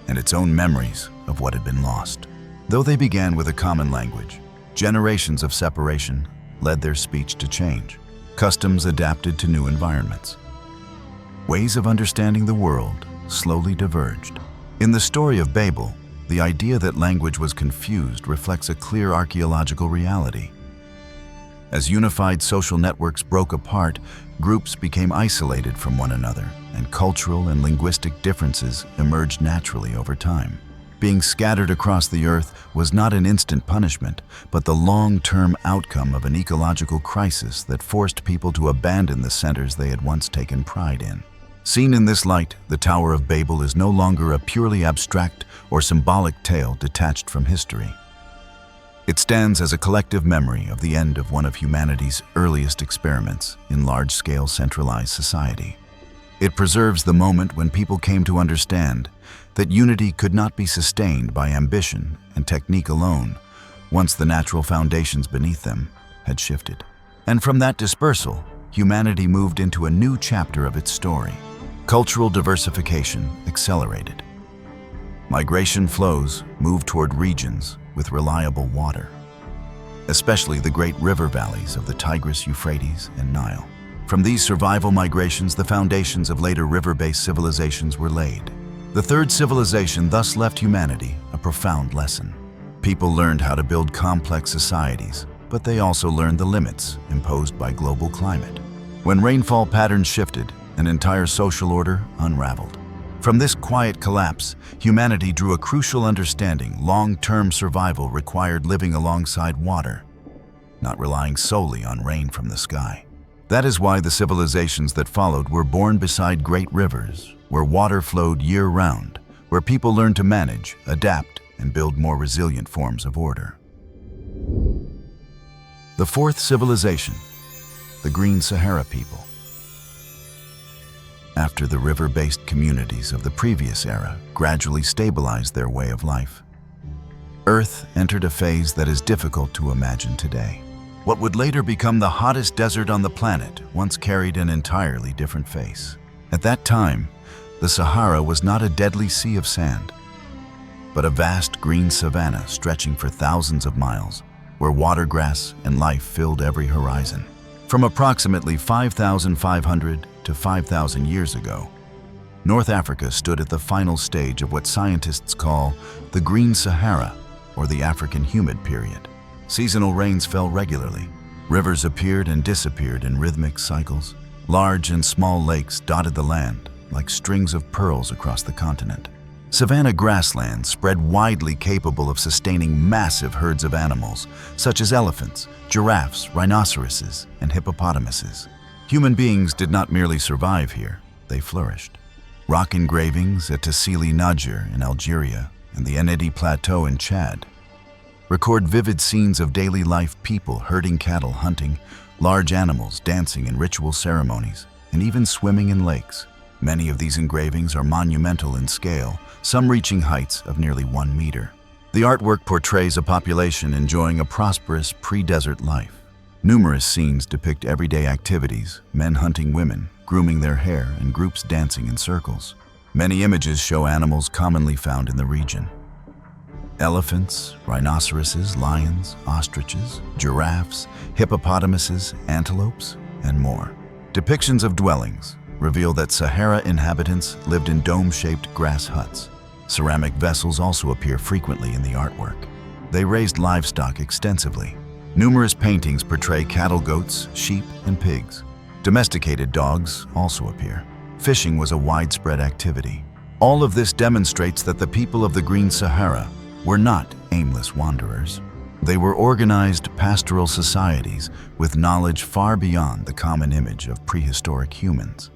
S1: and its own memories of what had been lost. Though they began with a common language, generations of separation led their speech to change. Customs adapted to new environments. Ways of understanding the world slowly diverged. In the story of Babel, the idea that language was confused reflects a clear archaeological reality. As unified social networks broke apart, groups became isolated from one another, and cultural and linguistic differences emerged naturally over time. Being scattered across the earth was not an instant punishment, but the long-term outcome of an ecological crisis that forced people to abandon the centers they had once taken pride in. Seen in this light, the Tower of Babel is no longer a purely abstract or symbolic tale detached from history. It stands as a collective memory of the end of one of humanity's earliest experiments in large-scale centralized society. It preserves the moment when people came to understand that unity could not be sustained by ambition and technique alone once the natural foundations beneath them had shifted. And from that dispersal, humanity moved into a new chapter of its story. Cultural diversification accelerated. Migration flows moved toward regions with reliable water, especially the great river valleys of the Tigris, Euphrates, and Nile. From these survival migrations, the foundations of later river-based civilizations were laid. The third civilization thus left humanity a profound lesson. People learned how to build complex societies, but they also learned the limits imposed by global climate. When rainfall patterns shifted, an entire social order unraveled. From this quiet collapse, humanity drew a crucial understanding: long-term survival required living alongside water, not relying solely on rain from the sky. That is why the civilizations that followed were born beside great rivers, where water flowed year-round, where people learned to manage, adapt, and build more resilient forms of order. The fourth civilization, the Green Sahara people. After the river-based communities of the previous era gradually stabilized their way of life, Earth entered a phase that is difficult to imagine today. What would later become the hottest desert on the planet once carried an entirely different face. At that time, the Sahara was not a deadly sea of sand, but a vast green savanna stretching for thousands of miles, where watergrass and life filled every horizon. From approximately 5,500 to 5,000 years ago, North Africa stood at the final stage of what scientists call the Green Sahara, or the African Humid Period. Seasonal rains fell regularly. Rivers appeared and disappeared in rhythmic cycles. Large and small lakes dotted the land like strings of pearls across the continent. Savanna grasslands spread widely, capable of sustaining massive herds of animals, such as elephants, giraffes, rhinoceroses, and hippopotamuses. Human beings did not merely survive here, they flourished. Rock engravings at Tassili Najjer in Algeria and the Ennedi Plateau in Chad record vivid scenes of daily life: people herding cattle, hunting large animals, dancing in ritual ceremonies, and even swimming in lakes. Many of these engravings are monumental in scale, some reaching heights of nearly 1 meter. The artwork portrays a population enjoying a prosperous pre-desert life. Numerous scenes depict everyday activities, men hunting women, grooming their hair, and groups dancing in circles. Many images show animals commonly found in the region. Elephants, rhinoceroses, lions, ostriches, giraffes, hippopotamuses, antelopes, and more. Depictions of dwellings reveal that Sahara inhabitants lived in dome-shaped grass huts. Ceramic vessels also appear frequently in the artwork. They raised livestock extensively. Numerous paintings portray cattle, goats, sheep, and pigs. Domesticated dogs also appear. Fishing was a widespread activity. All of this demonstrates that the people of the Green Sahara were not aimless wanderers. They were organized pastoral societies with knowledge far beyond the common image of prehistoric humans.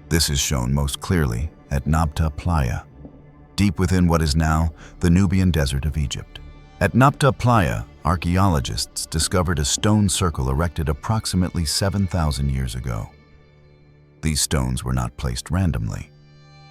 S1: This is shown most clearly at Nabta Playa, deep within what is now the Nubian desert of Egypt. At Nabta Playa, archaeologists discovered a stone circle erected approximately 7,000 years ago. These stones were not placed randomly.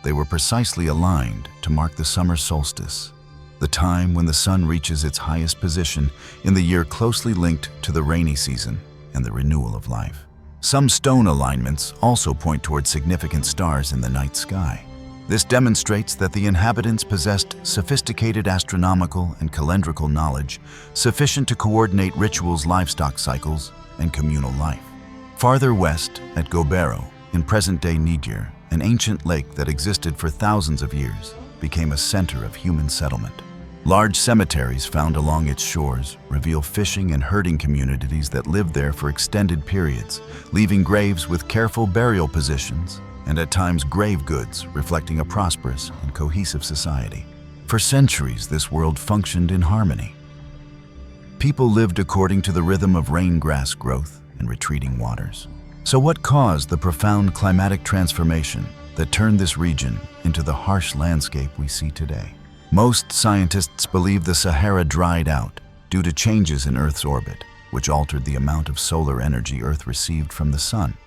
S1: They were precisely aligned to mark the summer solstice, the time when the sun reaches its highest position in the year, closely linked to the rainy season and the renewal of life. Some stone alignments also point toward significant stars in the night sky. This demonstrates that the inhabitants possessed sophisticated astronomical and calendrical knowledge sufficient to coordinate rituals, livestock cycles, and communal life. Farther west, at Gobero, in present-day Niger, an ancient lake that existed for thousands of years became a center of human settlement. Large cemeteries found along its shores reveal fishing and herding communities that lived there for extended periods, leaving graves with careful burial positions and at times grave goods reflecting a prosperous and cohesive society. For centuries, this world functioned in harmony. People lived according to the rhythm of rain grass growth and retreating waters. So what caused the profound climatic transformation that turned this region into the harsh landscape we see today? Most scientists believe the Sahara dried out due to changes in Earth's orbit, which altered the amount of solar energy Earth received from the sun.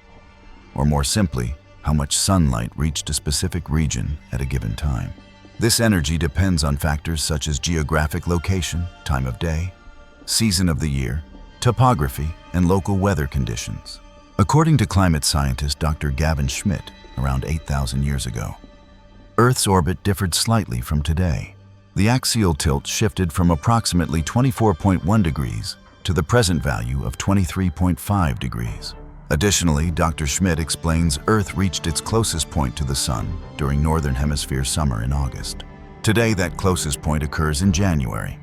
S1: Or more simply, how much sunlight reached a specific region at a given time. This energy depends on factors such as geographic location, time of day, season of the year, topography, and local weather conditions. According to climate scientist Dr. Gavin Schmidt, around 8,000 years ago, Earth's orbit differed slightly from today. The axial tilt shifted from approximately 24.1 degrees to the present value of 23.5 degrees. Additionally, Dr. Schmidt explains Earth reached its closest point to the Sun during Northern Hemisphere summer in August. Today, that closest point occurs in January.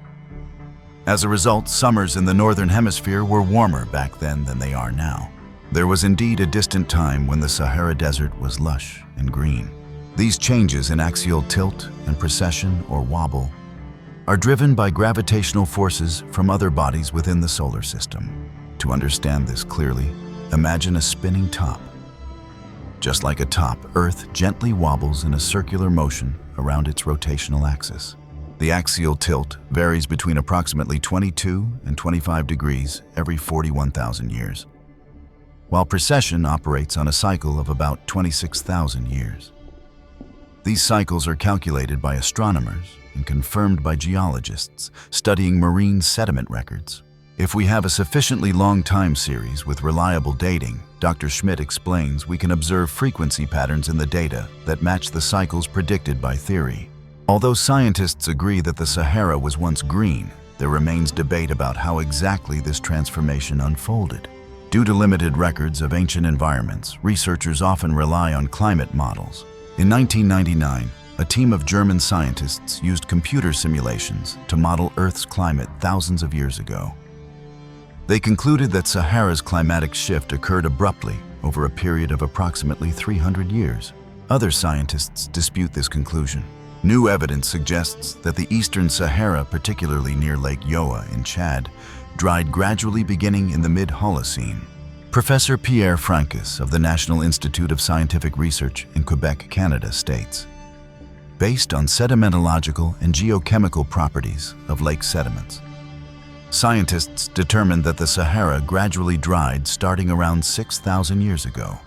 S1: As a result, summers in the Northern Hemisphere were warmer back then than they are now. There was indeed a distant time when the Sahara Desert was lush and green. These changes in axial tilt and precession, or wobble, are driven by gravitational forces from other bodies within the solar system. To understand this clearly, imagine a spinning top. Just like a top, Earth gently wobbles in a circular motion around its rotational axis. The axial tilt varies between approximately 22 and 25 degrees every 41,000 years, while precession operates on a cycle of about 26,000 years. These cycles are calculated by astronomers and confirmed by geologists studying marine sediment records. If we have a sufficiently long time series with reliable dating, Dr. Schmidt explains, we can observe frequency patterns in the data that match the cycles predicted by theory. Although scientists agree that the Sahara was once green, there remains debate about how exactly this transformation unfolded. Due to limited records of ancient environments, researchers often rely on climate models. In 1999, a team of German scientists used computer simulations to model Earth's climate thousands of years ago. They concluded that Sahara's climatic shift occurred abruptly over a period of approximately 300 years. Other scientists dispute this conclusion. New evidence suggests that the eastern Sahara, particularly near Lake Yoa in Chad, dried gradually beginning in the mid-Holocene. Professor Pierre Francus of the National Institute of Scientific Research in Quebec, Canada states, based on sedimentological and geochemical properties of lake sediments, scientists determined that the Sahara gradually dried starting around 6,000 years ago,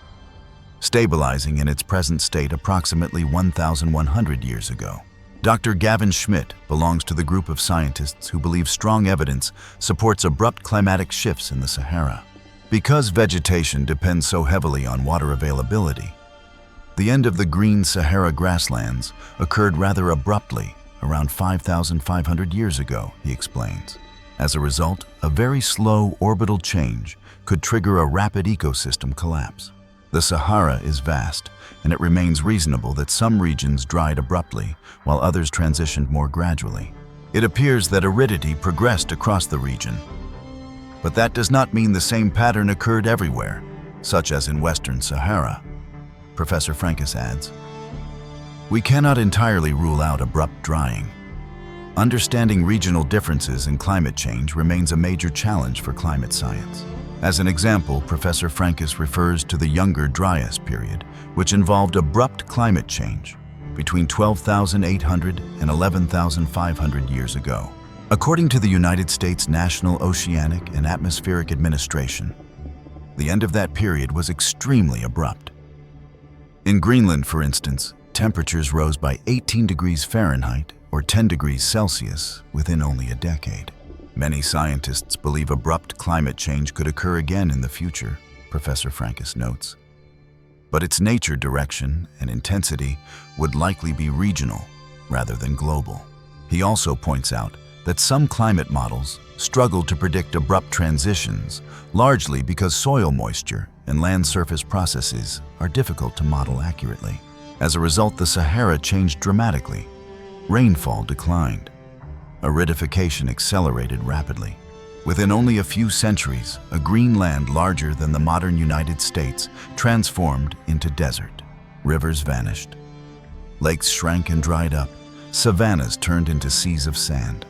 S1: stabilizing in its present state approximately 1,100 years ago. Dr. Gavin Schmidt belongs to the group of scientists who believe strong evidence supports abrupt climatic shifts in the Sahara. Because vegetation depends so heavily on water availability, the end of the green Sahara grasslands occurred rather abruptly around 5,500 years ago, he explains. As a result, a very slow orbital change could trigger a rapid ecosystem collapse. The Sahara is vast, and it remains reasonable that some regions dried abruptly while others transitioned more gradually. It appears that aridity progressed across the region, but that does not mean the same pattern occurred everywhere, such as in Western Sahara. Professor Francis adds, "We cannot entirely rule out abrupt drying. Understanding regional differences in climate change remains a major challenge for climate science." As an example, Professor Francis refers to the Younger Dryas period, which involved abrupt climate change between 12,800 and 11,500 years ago. According to the United States National Oceanic and Atmospheric Administration, the end of that period was extremely abrupt. In Greenland, for instance, temperatures rose by 18 degrees Fahrenheit or 10 degrees Celsius within only a decade. Many scientists believe abrupt climate change could occur again in the future, Professor Francis notes. But its nature, direction, and intensity would likely be regional rather than global. He also points out that some climate models struggle to predict abrupt transitions, largely because soil moisture and land surface processes are difficult to model accurately. As a result, the Sahara changed dramatically. Rainfall declined. Aridification accelerated rapidly. Within only a few centuries, a green land larger than the modern United States transformed into desert. Rivers vanished. Lakes shrank and dried up. Savannas turned into seas of sand.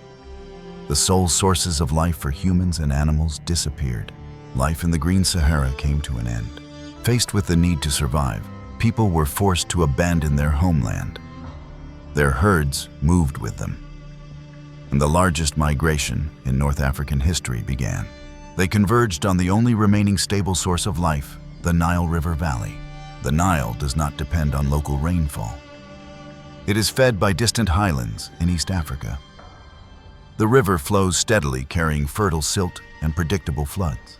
S1: The sole sources of life for humans and animals disappeared. Life in the green Sahara came to an end. Faced with the need to survive, people were forced to abandon their homeland. Their herds moved with them, and the largest migration in North African history began. They converged on the only remaining stable source of life, the Nile River Valley. The Nile does not depend on local rainfall. It is fed by distant highlands in East Africa. The river flows steadily, carrying fertile silt and predictable floods.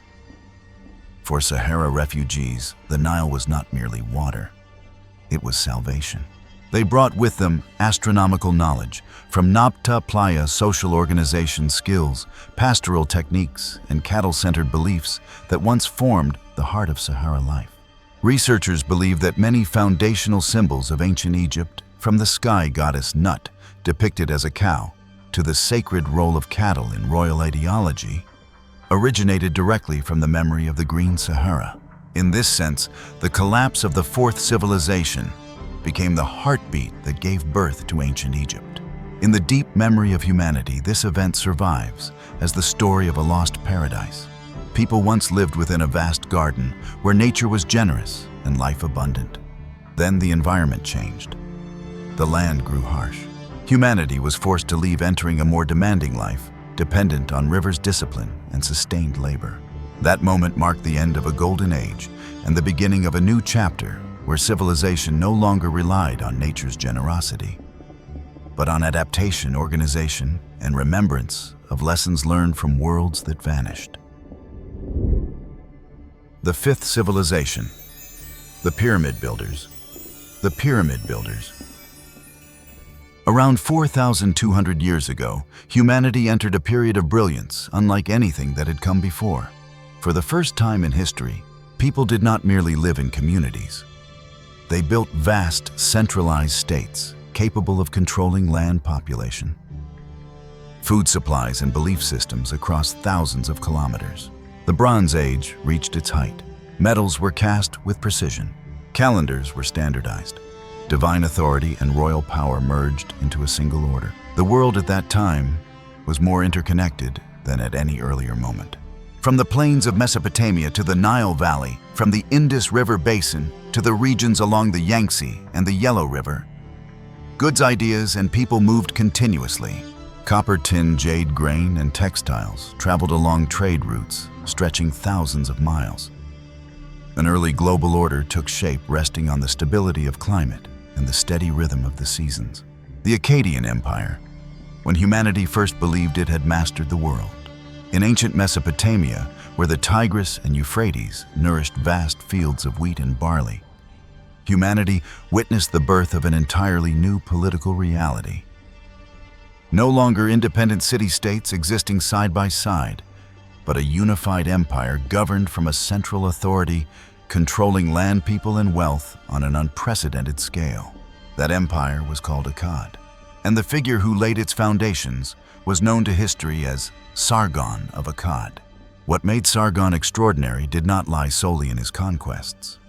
S1: For Sahara refugees, the Nile was not merely water. It was salvation. They brought with them astronomical knowledge, from Nabta Playa social organization skills, pastoral techniques, and cattle-centered beliefs that once formed the heart of Sahara life. Researchers believe that many foundational symbols of ancient Egypt, from the sky goddess Nut, depicted as a cow, to the sacred role of cattle in royal ideology, originated directly from the memory of the Green Sahara. In this sense, the collapse of the fourth civilization became the heartbeat that gave birth to ancient Egypt. In the deep memory of humanity, this event survives as the story of a lost paradise. People once lived within a vast garden where nature was generous and life abundant. Then the environment changed. The land grew harsh. Humanity was forced to leave, entering a more demanding life, dependent on rivers' discipline and sustained labor. That moment marked the end of a golden age and the beginning of a new chapter where civilization no longer relied on nature's generosity, but on adaptation, organization, and remembrance of lessons learned from worlds that vanished. The fifth civilization, the Pyramid Builders. The Pyramid Builders. Around 4,200 years ago, humanity entered a period of brilliance unlike anything that had come before. For the first time in history, people did not merely live in communities. They built vast, centralized states capable of controlling land population, food supplies, and belief systems across thousands of kilometers. The Bronze Age reached its height. Metals were cast with precision. Calendars were standardized. Divine authority and royal power merged into a single order. The world at that time was more interconnected than at any earlier moment. From the plains of Mesopotamia to the Nile Valley, from the Indus River Basin to the regions along the Yangtze and the Yellow River, goods, ideas, and people moved continuously. Copper, tin, jade, grain, and textiles traveled along trade routes, stretching thousands of miles. An early global order took shape, resting on the stability of climate and the steady rhythm of the seasons. The Akkadian Empire, when humanity first believed it had mastered the world. In ancient Mesopotamia, where the Tigris and Euphrates nourished vast fields of wheat and barley, humanity witnessed the birth of an entirely new political reality. No longer independent city-states existing side by side, but a unified empire governed from a central authority controlling land, people, and wealth on an unprecedented scale. That empire was called Akkad, and the figure who laid its foundations was known to history as Sargon of Akkad. What made Sargon extraordinary did not lie solely in his conquests.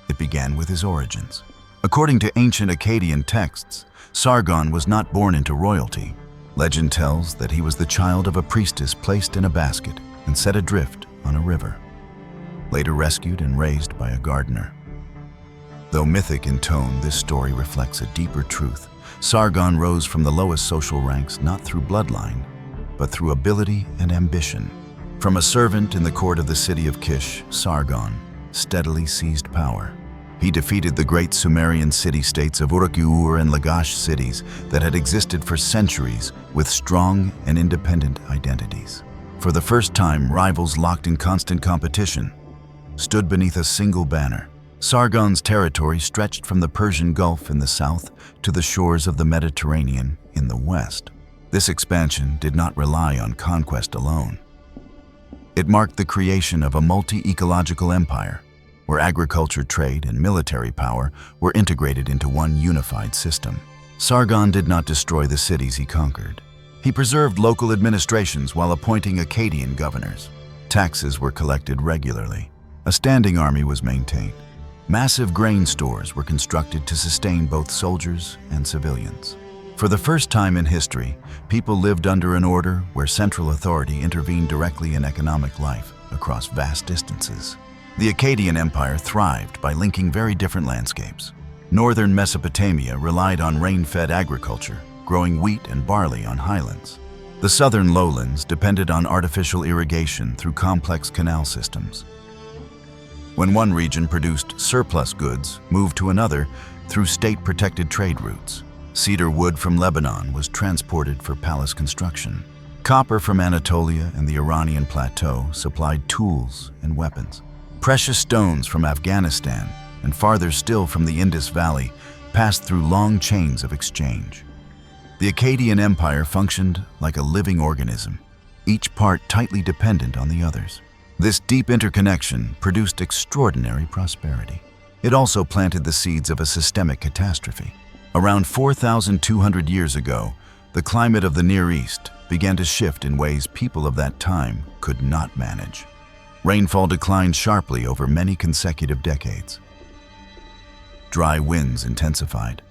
S1: It began with his origins. According to ancient Akkadian texts, Sargon was not born into royalty. Legend tells that he was the child of a priestess placed in a basket and set adrift on a river, later rescued and raised by a gardener. Though mythic in tone, this story reflects a deeper truth. Sargon rose from the lowest social ranks not through bloodline, but through ability and ambition. From a servant in the court of the city of Kish, Sargon steadily seized power. He defeated the great Sumerian city-states of Uruk-ur and Lagash cities that had existed for centuries with strong and independent identities. For the first time, rivals locked in constant competition stood beneath a single banner. Sargon's territory stretched from the Persian Gulf in the south to the shores of the Mediterranean in the west. This expansion did not rely on conquest alone. It marked the creation of a multi-ecological empire, where agriculture, trade, and military power were integrated into one unified system. Sargon did not destroy the cities he conquered. He preserved local administrations while appointing Akkadian governors. Taxes were collected regularly. A standing army was maintained. Massive grain stores were constructed to sustain both soldiers and civilians. For the first time in history, people lived under an order where central authority intervened directly in economic life across vast distances. The Akkadian Empire thrived by linking very different landscapes. Northern Mesopotamia relied on rain-fed agriculture, growing wheat and barley on highlands. The southern lowlands depended on artificial irrigation through complex canal systems. When one region produced surplus goods, moved to another through state-protected trade routes. Cedar wood from Lebanon was transported for palace construction. Copper from Anatolia and the Iranian plateau supplied tools and weapons. Precious stones from Afghanistan and farther still from the Indus Valley passed through long chains of exchange. The Akkadian Empire functioned like a living organism, each part tightly dependent on the others. This deep interconnection produced extraordinary prosperity. It also planted the seeds of a systemic catastrophe. Around 4,200 years ago, the climate of the Near East began to shift in ways people of that time could not manage. Rainfall declined sharply over many consecutive decades. Dry winds intensified.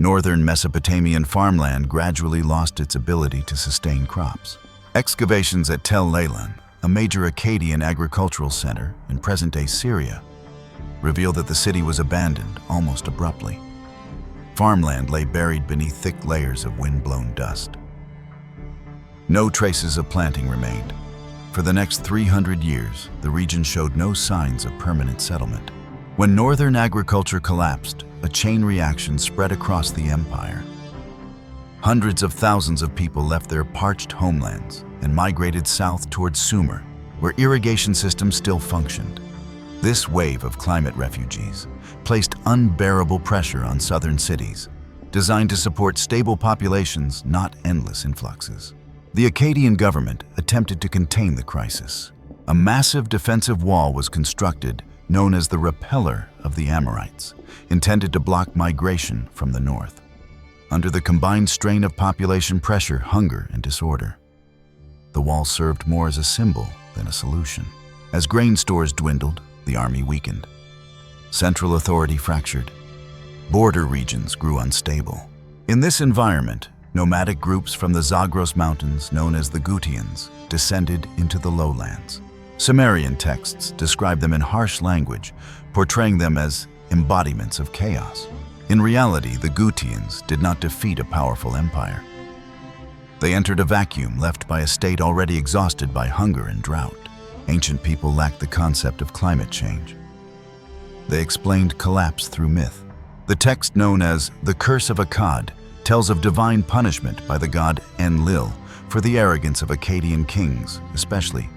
S1: Northern Mesopotamian farmland gradually lost its ability to sustain crops. Excavations at Tel Leilan, a major Akkadian agricultural center in present-day Syria, revealed that the city was abandoned almost abruptly. Farmland lay buried beneath thick layers of wind-blown dust. No traces of planting remained. For the next 300 years, the region showed no signs of permanent settlement. When northern agriculture collapsed, a chain reaction spread across the empire. Hundreds of thousands of people left their parched homelands and migrated south towards Sumer, where irrigation systems still functioned. This wave of climate refugees placed unbearable pressure on southern cities, designed to support stable populations, not endless influxes. The Akkadian government attempted to contain the crisis. A massive defensive wall was constructed, known as the Repeller of the Amorites, intended to block migration from the north. Under the combined strain of population pressure, hunger, and disorder, the wall served more as a symbol than a solution. As grain stores dwindled, the army weakened. Central authority fractured. Border regions grew unstable. In this environment, nomadic groups from the Zagros Mountains, known as the Gutians, descended into the lowlands. Sumerian texts describe them in harsh language, portraying them as embodiments of chaos. In reality, the Gutians did not defeat a powerful empire. They entered a vacuum left by a state already exhausted by hunger and drought. Ancient people lacked the concept of climate change. They explained collapse through myth. The text known as the Curse of Akkad tells of divine punishment by the god Enlil for the arrogance of Akkadian kings, especially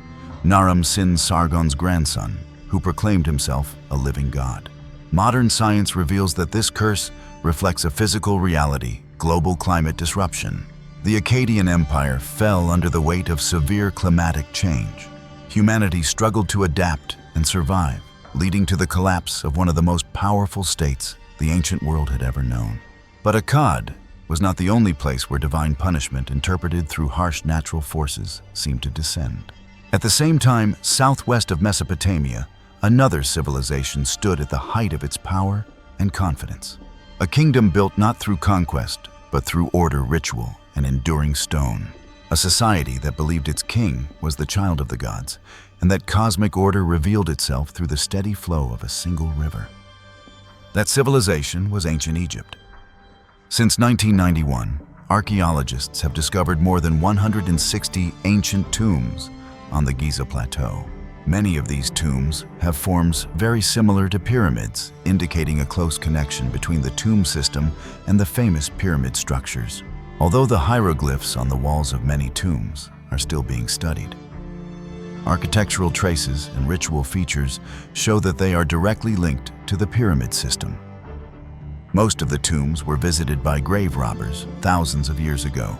S1: Naram-Sin Sargon's grandson, who proclaimed himself a living god. Modern science reveals that this curse reflects a physical reality, global climate disruption. The Akkadian Empire fell under the weight of severe climatic change. Humanity struggled to adapt and survive, leading to the collapse of one of the most powerful states the ancient world had ever known. But Akkad was not the only place where divine punishment interpreted through harsh natural forces seemed to descend. At the same time, southwest of Mesopotamia, another civilization stood at the height of its power and confidence. A kingdom built not through conquest, but through order, ritual, and enduring stone. A society that believed its king was the child of the gods, and that cosmic order revealed itself through the steady flow of a single river. That civilization was ancient Egypt. Since 1991, archaeologists have discovered more than 160 ancient tombs on the Giza Plateau. Many of these tombs have forms very similar to pyramids, indicating a close connection between the tomb system and the famous pyramid structures. Although the hieroglyphs on the walls of many tombs are still being studied, architectural traces and ritual features show that they are directly linked to the pyramid system. Most of the tombs were visited by grave robbers thousands of years ago,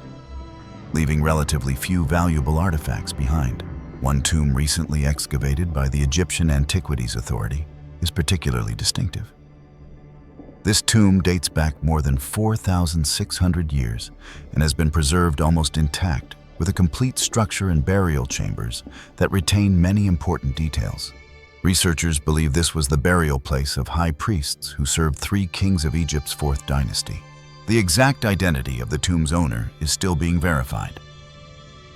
S1: leaving relatively few valuable artifacts behind. One tomb recently excavated by the Egyptian Antiquities Authority is particularly distinctive. This tomb dates back more than 4,600 years and has been preserved almost intact, with a complete structure and burial chambers that retain many important details. Researchers believe this was the burial place of high priests who served 3 kings of Egypt's 4th dynasty. The exact identity of the tomb's owner is still being verified.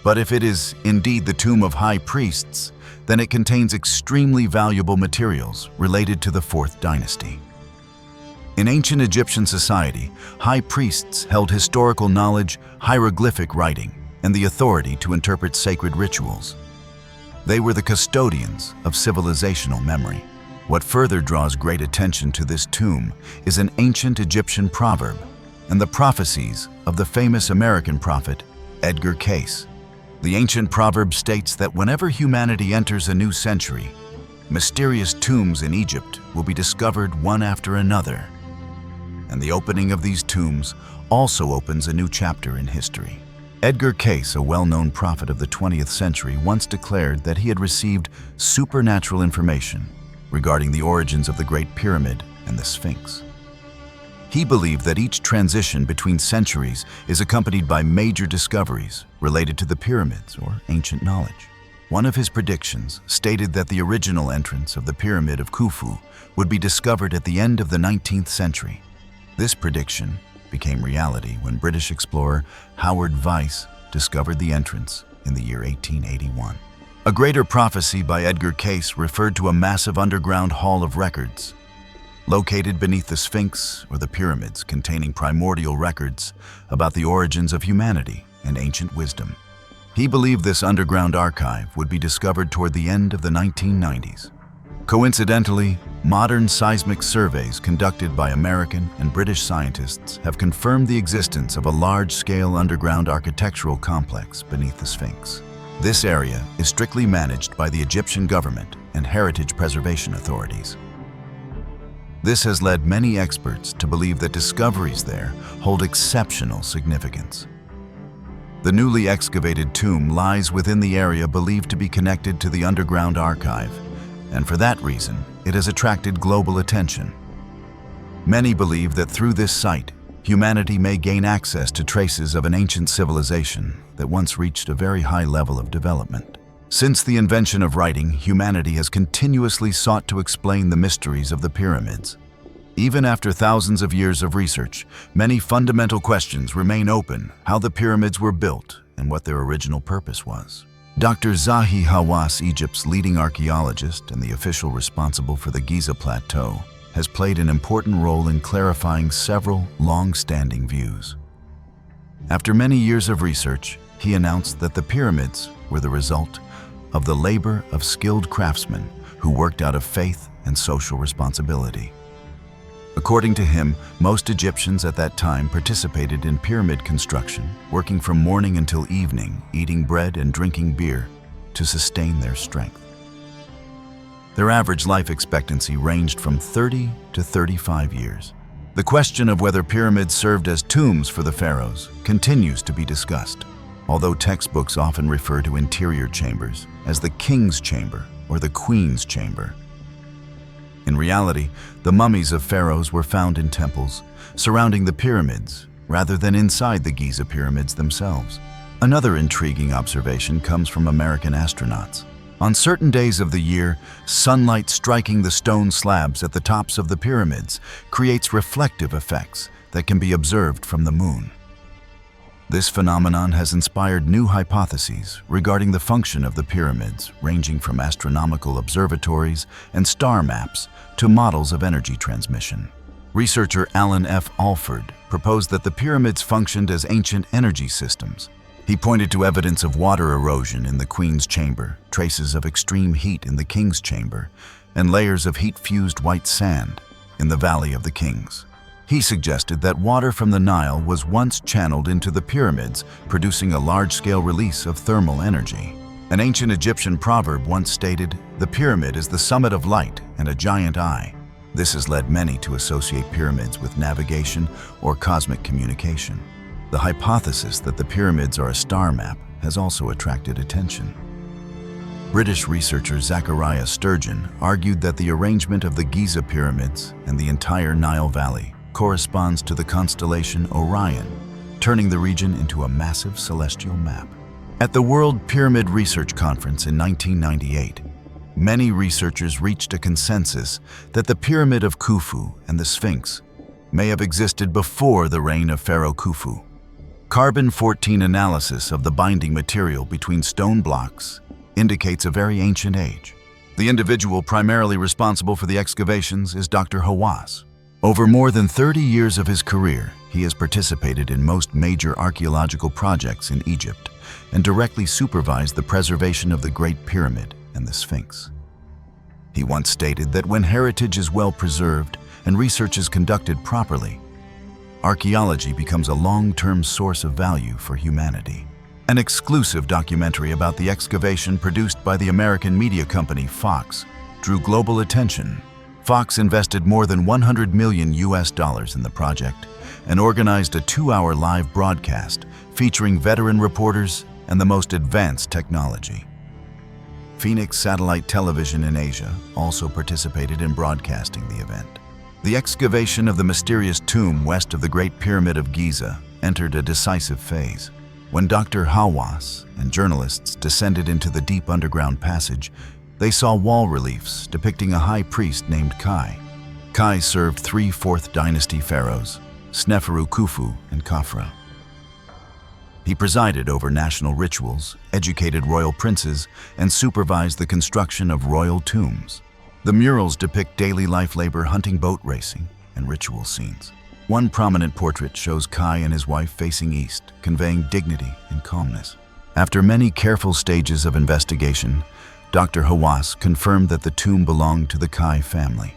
S1: But if it is indeed the tomb of high priests, then it contains extremely valuable materials related to the 4th dynasty. In ancient Egyptian society, high priests held historical knowledge, hieroglyphic writing, and the authority to interpret sacred rituals. They were the custodians of civilizational memory. What further draws great attention to this tomb is an ancient Egyptian proverb and the prophecies of the famous American prophet Edgar Cayce. The ancient proverb states that whenever humanity enters a new century, mysterious tombs in Egypt will be discovered one after another. And the opening of these tombs also opens a new chapter in history. Edgar Cayce, a well-known prophet of the 20th century, once declared that he had received supernatural information regarding the origins of the Great Pyramid and the Sphinx. He believed that each transition between centuries is accompanied by major discoveries related to the pyramids or ancient knowledge. One of his predictions stated that the original entrance of the Pyramid of Khufu would be discovered at the end of the 19th century. This prediction became reality when British explorer Howard Vyse discovered the entrance in the year 1881. A greater prophecy by Edgar Cayce referred to a massive underground hall of records located beneath the Sphinx or the pyramids, containing primordial records about the origins of humanity and ancient wisdom. He believed this underground archive would be discovered toward the end of the 1990s. Coincidentally, modern seismic surveys conducted by American and British scientists have confirmed the existence of a large-scale underground architectural complex beneath the Sphinx. This area is strictly managed by the Egyptian government and heritage preservation authorities. This has led many experts to believe that discoveries there hold exceptional significance. The newly excavated tomb lies within the area believed to be connected to the underground archive, and for that reason, it has attracted global attention. Many believe that through this site, humanity may gain access to traces of an ancient civilization that once reached a very high level of development. Since the invention of writing, humanity has continuously sought to explain the mysteries of the pyramids. Even after thousands of years of research, many fundamental questions remain open: how the pyramids were built and what their original purpose was. Dr. Zahi Hawass, Egypt's leading archaeologist and the official responsible for the Giza Plateau, has played an important role in clarifying several long-standing views. After many years of research, he announced that the pyramids were the result of the labor of skilled craftsmen who worked out of faith and social responsibility. According to him, most Egyptians at that time participated in pyramid construction, working from morning until evening, eating bread and drinking beer to sustain their strength. Their average life expectancy ranged from 30 to 35 years. The question of whether pyramids served as tombs for the pharaohs continues to be discussed, although textbooks often refer to interior chambers as the king's chamber or the queen's chamber. In reality, the mummies of pharaohs were found in temples surrounding the pyramids rather than inside the Giza pyramids themselves. Another intriguing observation comes from American astronauts. On certain days of the year, sunlight striking the stone slabs at the tops of the pyramids creates reflective effects that can be observed from the moon. This phenomenon has inspired new hypotheses regarding the function of the pyramids, ranging from astronomical observatories and star maps to models of energy transmission. Researcher Alan F. Alford proposed that the pyramids functioned as ancient energy systems. He pointed to evidence of water erosion in the Queen's chamber, traces of extreme heat in the King's chamber, and layers of heat-fused white sand in the Valley of the Kings. He suggested that water from the Nile was once channeled into the pyramids, producing a large-scale release of thermal energy. An ancient Egyptian proverb once stated, "The pyramid is the summit of light and a giant eye." This has led many to associate pyramids with navigation or cosmic communication. The hypothesis that the pyramids are a star map has also attracted attention. British researcher Zachariah Sturgeon argued that the arrangement of the Giza pyramids and the entire Nile Valley corresponds to the constellation Orion, turning the region into a massive celestial map. At the World Pyramid Research Conference in 1998, many researchers reached a consensus that the Pyramid of Khufu and the Sphinx may have existed before the reign of Pharaoh Khufu. Carbon-14 analysis of the binding material between stone blocks indicates a very ancient age. The individual primarily responsible for the excavations is Dr. Hawass. Over more than 30 years of his career, he has participated in most major archaeological projects in Egypt and directly supervised the preservation of the Great Pyramid and the Sphinx. He once stated that when heritage is well preserved and research is conducted properly, archaeology becomes a long-term source of value for humanity. An exclusive documentary about the excavation produced by the American media company Fox drew global attention. Fox invested more than $100 million in the project and organized a 2-hour live broadcast featuring veteran reporters and the most advanced technology. Phoenix Satellite Television in Asia also participated in broadcasting the event. The excavation of the mysterious tomb west of the Great Pyramid of Giza entered a decisive phase. When Dr. Hawass and journalists descended into the deep underground passage, they saw wall reliefs depicting a high priest named Kai. Kai served 3 4th dynasty pharaohs, Sneferu, Khufu, and Khafra. He presided over national rituals, educated royal princes, and supervised the construction of royal tombs. The murals depict daily life labor, hunting, boat racing, and ritual scenes. One prominent portrait shows Kai and his wife facing east, conveying dignity and calmness. After many careful stages of investigation, Dr. Hawass confirmed that the tomb belonged to the Kai family.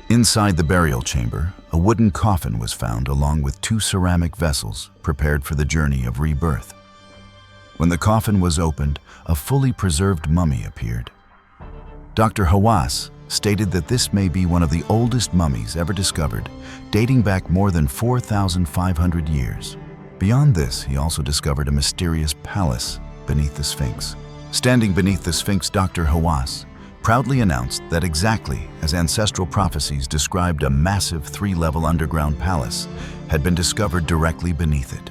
S1: Inside the burial chamber, a wooden coffin was found along with 2 ceramic vessels prepared for the journey of rebirth. When the coffin was opened, a fully preserved mummy appeared. Dr. Hawass stated that this may be one of the oldest mummies ever discovered, dating back more than 4,500 years. Beyond this, he also discovered a mysterious palace beneath the Sphinx. Standing beneath the Sphinx, Dr. Hawass proudly announced that exactly as ancestral prophecies described, a massive 3-level underground palace had been discovered directly beneath it.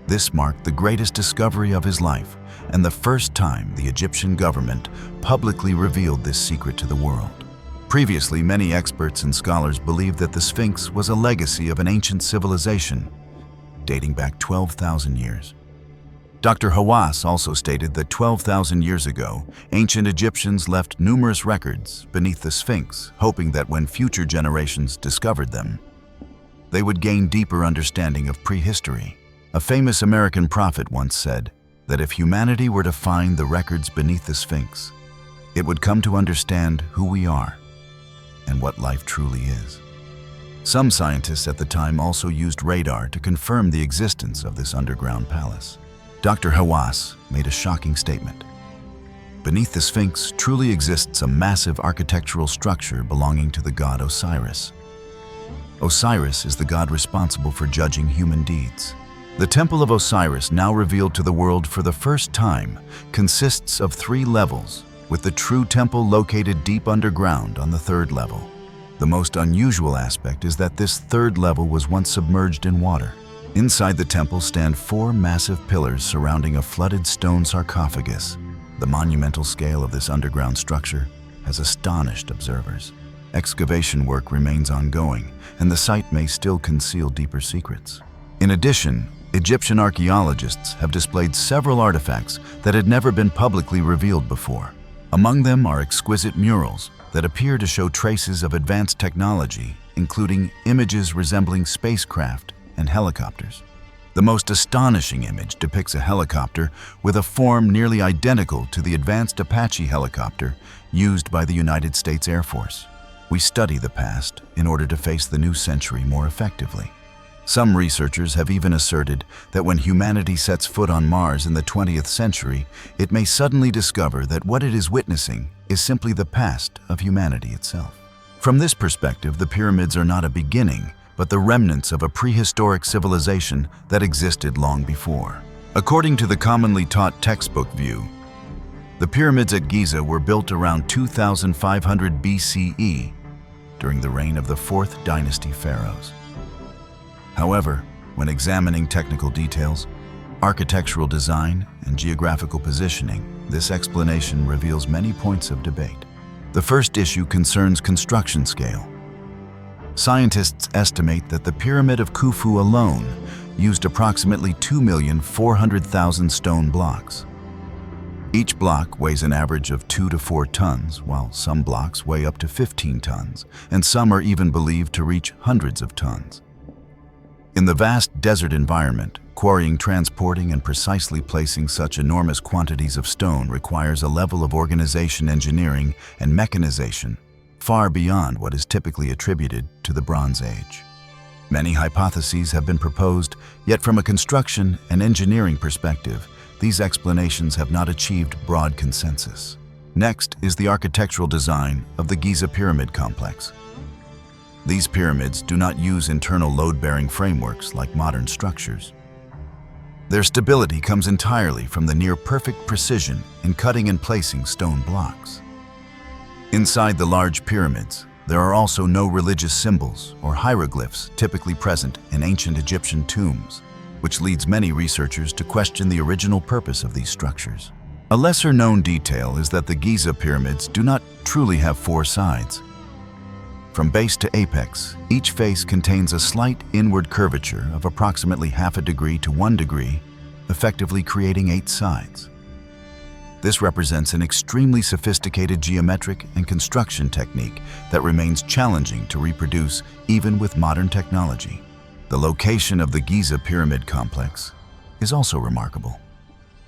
S1: This marked the greatest discovery of his life and the first time the Egyptian government publicly revealed this secret to the world. Previously, many experts and scholars believed that the Sphinx was a legacy of an ancient civilization dating back 12,000 years. Dr. Hawass also stated that 12,000 years ago, ancient Egyptians left numerous records beneath the Sphinx, hoping that when future generations discovered them, they would gain deeper understanding of prehistory. A famous American prophet once said that if humanity were to find the records beneath the Sphinx, it would come to understand who we are and what life truly is. Some scientists at the time also used radar to confirm the existence of this underground palace. Dr. Hawass made a shocking statement. Beneath the Sphinx truly exists a massive architectural structure belonging to the god Osiris. Osiris is the god responsible for judging human deeds. The Temple of Osiris, now revealed to the world for the first time, consists of 3 levels, with the true temple located deep underground on the 3rd level. The most unusual aspect is that this 3rd level was once submerged in water. Inside the temple stand 4 massive pillars surrounding a flooded stone sarcophagus. The monumental scale of this underground structure has astonished observers. Excavation work remains ongoing, and the site may still conceal deeper secrets. In addition, Egyptian archaeologists have displayed several artifacts that had never been publicly revealed before. Among them are exquisite murals that appear to show traces of advanced technology, including images resembling spacecraft and helicopters. The most astonishing image depicts a helicopter with a form nearly identical to the advanced Apache helicopter used by the United States Air Force. We study the past in order to face the new century more effectively. Some researchers have even asserted that when humanity sets foot on Mars in the 20th century, it may suddenly discover that what it is witnessing is simply the past of humanity itself. From this perspective, the pyramids are not a beginning, but the remnants of a prehistoric civilization that existed long before. According to the commonly taught textbook view, the pyramids at Giza were built around 2500 BCE during the reign of the 4th dynasty pharaohs. However, when examining technical details, architectural design, and geographical positioning, this explanation reveals many points of debate. The first issue concerns construction scale. Scientists estimate that the Pyramid of Khufu alone used approximately 2,400,000 stone blocks. Each block weighs an average of 2 to 4 tons, while some blocks weigh up to 15 tons, and some are even believed to reach hundreds of tons. In the vast desert environment, quarrying, transporting, and precisely placing such enormous quantities of stone requires a level of organization, engineering, and mechanization far beyond what is typically attributed to the Bronze Age. Many hypotheses have been proposed, yet from a construction and engineering perspective, these explanations have not achieved broad consensus. Next is the architectural design of the Giza Pyramid Complex. These pyramids do not use internal load-bearing frameworks like modern structures. Their stability comes entirely from the near-perfect precision in cutting and placing stone blocks. Inside the large pyramids, there are also no religious symbols or hieroglyphs typically present in ancient Egyptian tombs, which leads many researchers to question the original purpose of these structures. A lesser-known detail is that the Giza pyramids do not truly have 4 sides. From base to apex, each face contains a slight inward curvature of approximately half a degree to 1 degree, effectively creating 8 sides. This represents an extremely sophisticated geometric and construction technique that remains challenging to reproduce even with modern technology. The location of the Giza Pyramid Complex is also remarkable.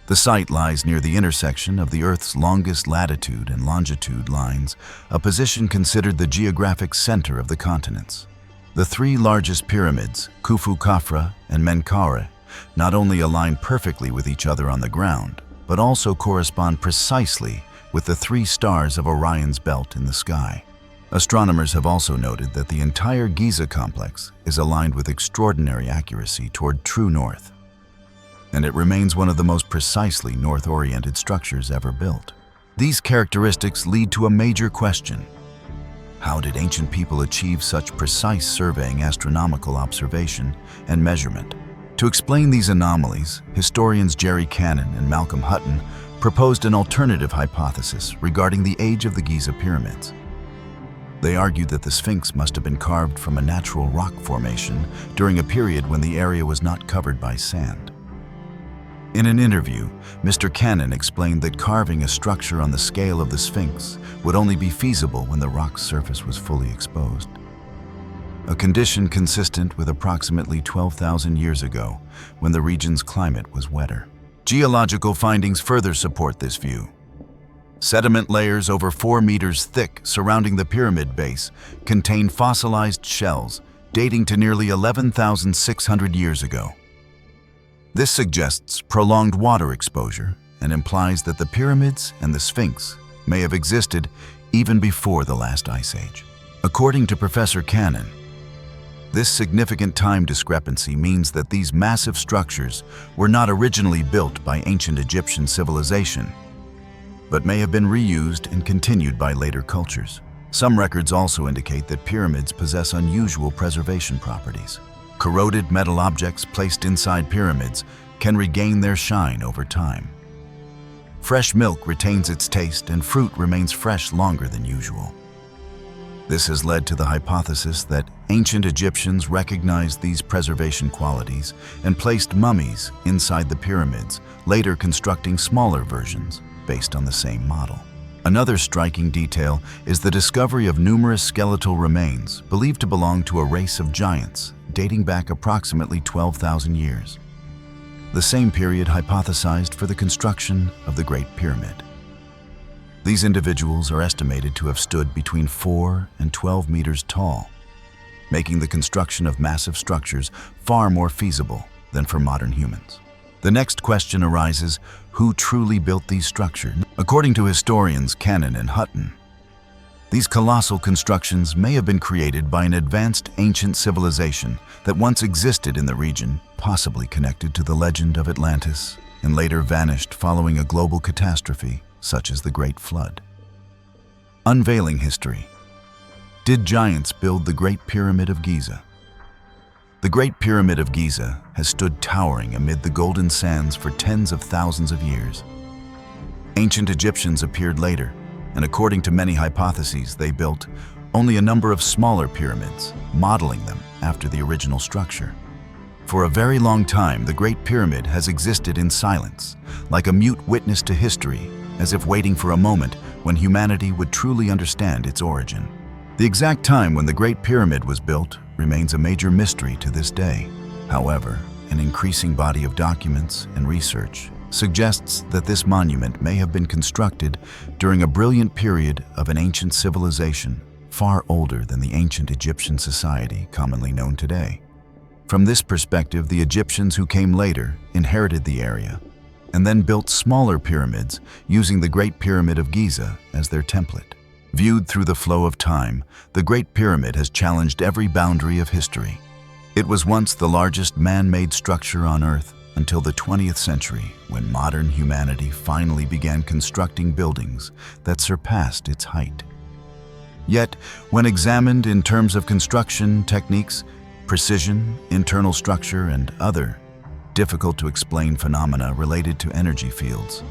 S1: The site lies near the intersection of the Earth's longest latitude and longitude lines, a position considered the geographic center of the continents. The 3 largest pyramids, Khufu, Khafra, and Menkaure, not only align perfectly with each other on the ground, but also correspond precisely with the 3 stars of Orion's belt in the sky. Astronomers have also noted that the entire Giza complex is aligned with extraordinary accuracy toward true north, and it remains one of the most precisely north-oriented structures ever built. These characteristics lead to a major question. How did ancient people achieve such precise surveying, astronomical observation, and measurement? To explain these anomalies, historians Jerry Cannon and Malcolm Hutton proposed an alternative hypothesis regarding the age of the Giza pyramids. They argued that the Sphinx must have been carved from a natural rock formation during a period when the area was not covered by sand. In an interview, Mr. Cannon explained that carving a structure on the scale of the Sphinx would only be feasible when the rock's surface was fully exposed, a condition consistent with approximately 12,000 years ago when the region's climate was wetter. Geological findings further support this view. Sediment layers over 4 meters thick surrounding the pyramid base contain fossilized shells dating to nearly 11,600 years ago. This suggests prolonged water exposure and implies that the pyramids and the Sphinx may have existed even before the last ice age. According to Professor Cannon, this significant time discrepancy means that these massive structures were not originally built by ancient Egyptian civilization, but may have been reused and continued by later cultures. Some records also indicate that pyramids possess unusual preservation properties. Corroded metal objects placed inside pyramids can regain their shine over time. Fresh milk retains its taste and fruit remains fresh longer than usual. This has led to the hypothesis that ancient Egyptians recognized these preservation qualities and placed mummies inside the pyramids, later constructing smaller versions based on the same model. Another striking detail is the discovery of numerous skeletal remains believed to belong to a race of giants dating back approximately 12,000 years. The same period hypothesized for the construction of the Great Pyramid. These individuals are estimated to have stood between 4 and 12 meters tall, making the construction of massive structures far more feasible than for modern humans. The next question arises, who truly built these structures? According to historians Cannon and Hutton, these colossal constructions may have been created by an advanced ancient civilization that once existed in the region, possibly connected to the legend of Atlantis, and later vanished following a global catastrophe such as the Great Flood. Unveiling history. Did giants build the Great Pyramid of Giza? The Great Pyramid of Giza has stood towering amid the golden sands for tens of thousands of years. Ancient Egyptians appeared later, and according to many hypotheses, they built only a number of smaller pyramids, modeling them after the original structure. For a very long time, the Great Pyramid has existed in silence, like a mute witness to history, as if waiting for a moment when humanity would truly understand its origin. The exact time when the Great Pyramid was built remains a major mystery to this day. However, an increasing body of documents and research suggests that this monument may have been constructed during a brilliant period of an ancient civilization far older than the ancient Egyptian society commonly known today. From this perspective, the Egyptians who came later inherited the area and then built smaller pyramids using the Great Pyramid of Giza as their template. Viewed through the flow of time, the Great Pyramid has challenged every boundary of history. It was once the largest man-made structure on Earth until the 20th century, when modern humanity finally began constructing buildings that surpassed its height. Yet, when examined in terms of construction techniques, precision, internal structure, and other difficult-to-explain phenomena related to energy fields,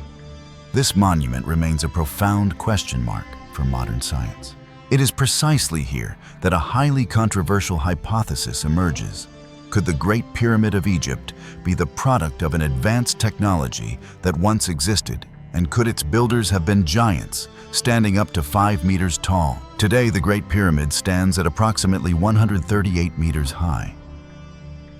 S1: this monument remains a profound question mark for modern science. It is precisely here that a highly controversial hypothesis emerges. Could the Great Pyramid of Egypt be the product of an advanced technology that once existed, and could its builders have been giants, standing up to 5 meters tall? Today, the Great Pyramid stands at approximately 138 meters high.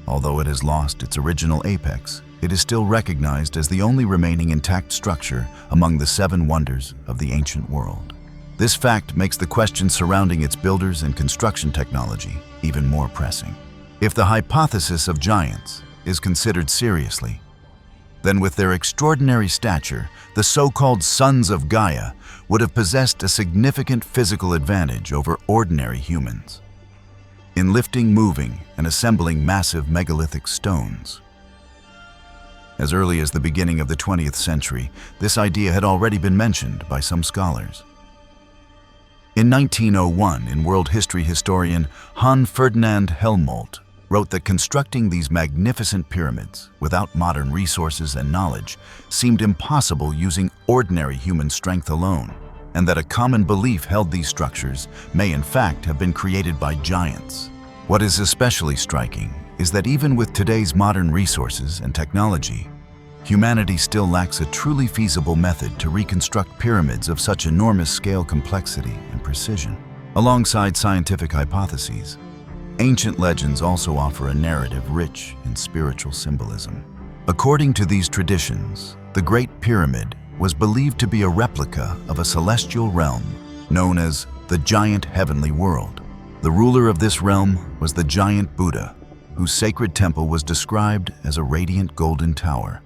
S1: Although it has lost its original apex, it is still recognized as the only remaining intact structure among the 7 wonders of the ancient world. This fact makes the questions surrounding its builders and construction technology even more pressing. If the hypothesis of giants is considered seriously, then with their extraordinary stature, the so-called sons of Gaia would have possessed a significant physical advantage over ordinary humans in lifting, moving, and assembling massive megalithic stones. As early as the beginning of the 20th century, this idea had already been mentioned by some scholars. In 1901, world history historian Hans Ferdinand Helmholtz wrote that constructing these magnificent pyramids without modern resources and knowledge seemed impossible using ordinary human strength alone, and that a common belief held these structures may in fact have been created by giants. What is especially striking is that even with today's modern resources and technology, humanity still lacks a truly feasible method to reconstruct pyramids of such enormous scale, complexity, and precision. Alongside scientific hypotheses, ancient legends also offer a narrative rich in spiritual symbolism. According to these traditions, the Great Pyramid was believed to be a replica of a celestial realm known as the Giant Heavenly World. The ruler of this realm was the giant Buddha, whose sacred temple was described as a radiant golden tower,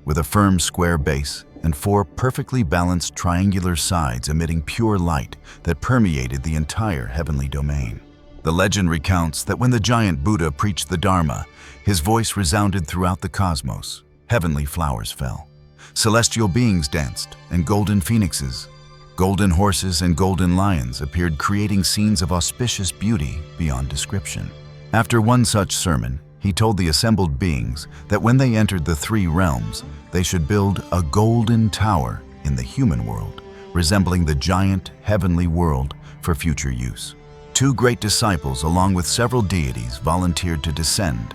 S1: with a firm square base and 4 perfectly balanced triangular sides emitting pure light that permeated the entire heavenly domain. The legend recounts that when the giant Buddha preached the Dharma, his voice resounded throughout the cosmos. Heavenly flowers fell, celestial beings danced, and golden phoenixes, golden horses and golden lions appeared, creating scenes of auspicious beauty beyond description. After one such sermon, he told the assembled beings that when they entered the 3 realms, they should build a golden tower in the human world, resembling the giant heavenly world for future use. 2 great disciples, along with several deities, volunteered to descend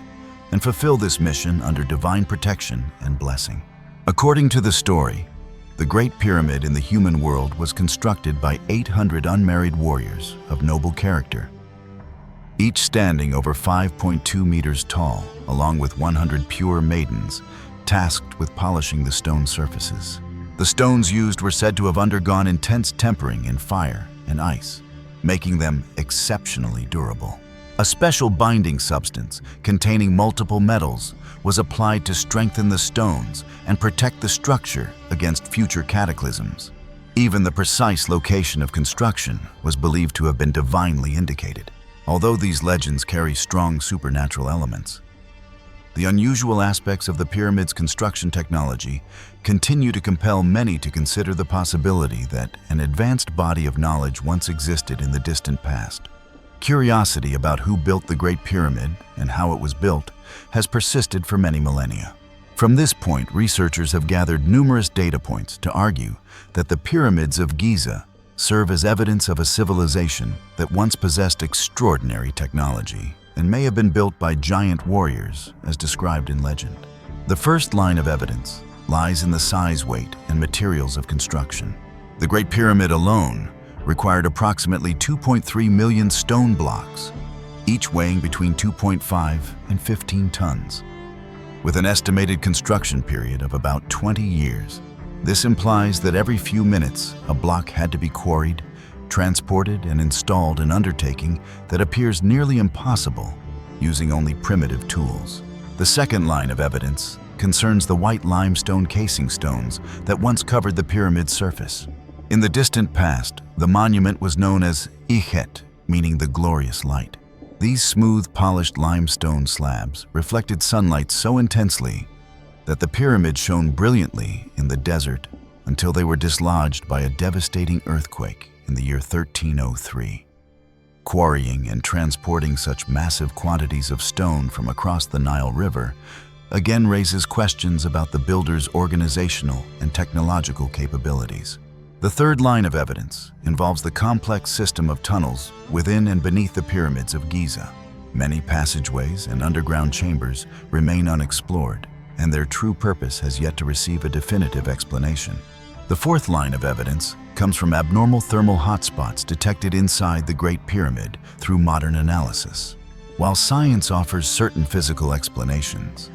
S1: and fulfill this mission under divine protection and blessing. According to the story, the Great Pyramid in the human world was constructed by 800 unmarried warriors of noble character, each standing over 5.2 meters tall, along with 100 pure maidens tasked with polishing the stone surfaces. The stones used were said to have undergone intense tempering in fire and ice, making them exceptionally durable. A special binding substance containing multiple metals was applied to strengthen the stones and protect the structure against future cataclysms. Even the precise location of construction was believed to have been divinely indicated. Although these legends carry strong supernatural elements, the unusual aspects of the pyramid's construction technology continue to compel many to consider the possibility that an advanced body of knowledge once existed in the distant past. Curiosity about who built the Great Pyramid and how it was built has persisted for many millennia. From this point, researchers have gathered numerous data points to argue that the pyramids of Giza serve as evidence of a civilization that once possessed extraordinary technology and may have been built by giant warriors, as described in legend. The first line of evidence lies in the size, weight, and materials of construction. The Great Pyramid alone required approximately 2.3 million stone blocks, each weighing between 2.5 and 15 tons. With an estimated construction period of about 20 years, this implies that every few minutes a block had to be quarried, transported, and installed, an undertaking that appears nearly impossible using only primitive tools. The second line of evidence concerns the white limestone casing stones that once covered the pyramid's surface. In the distant past, the monument was known as Ichet, meaning the glorious light. These smooth, polished limestone slabs reflected sunlight so intensely that the pyramid shone brilliantly in the desert until they were dislodged by a devastating earthquake in the year 1303. Quarrying and transporting such massive quantities of stone from across the Nile River again raises questions about the builder's organizational and technological capabilities. The third line of evidence involves the complex system of tunnels within and beneath the pyramids of Giza. Many passageways and underground chambers remain unexplored, and their true purpose has yet to receive a definitive explanation. The fourth line of evidence comes from abnormal thermal hotspots detected inside the Great Pyramid through modern analysis. While science offers certain physical explanations,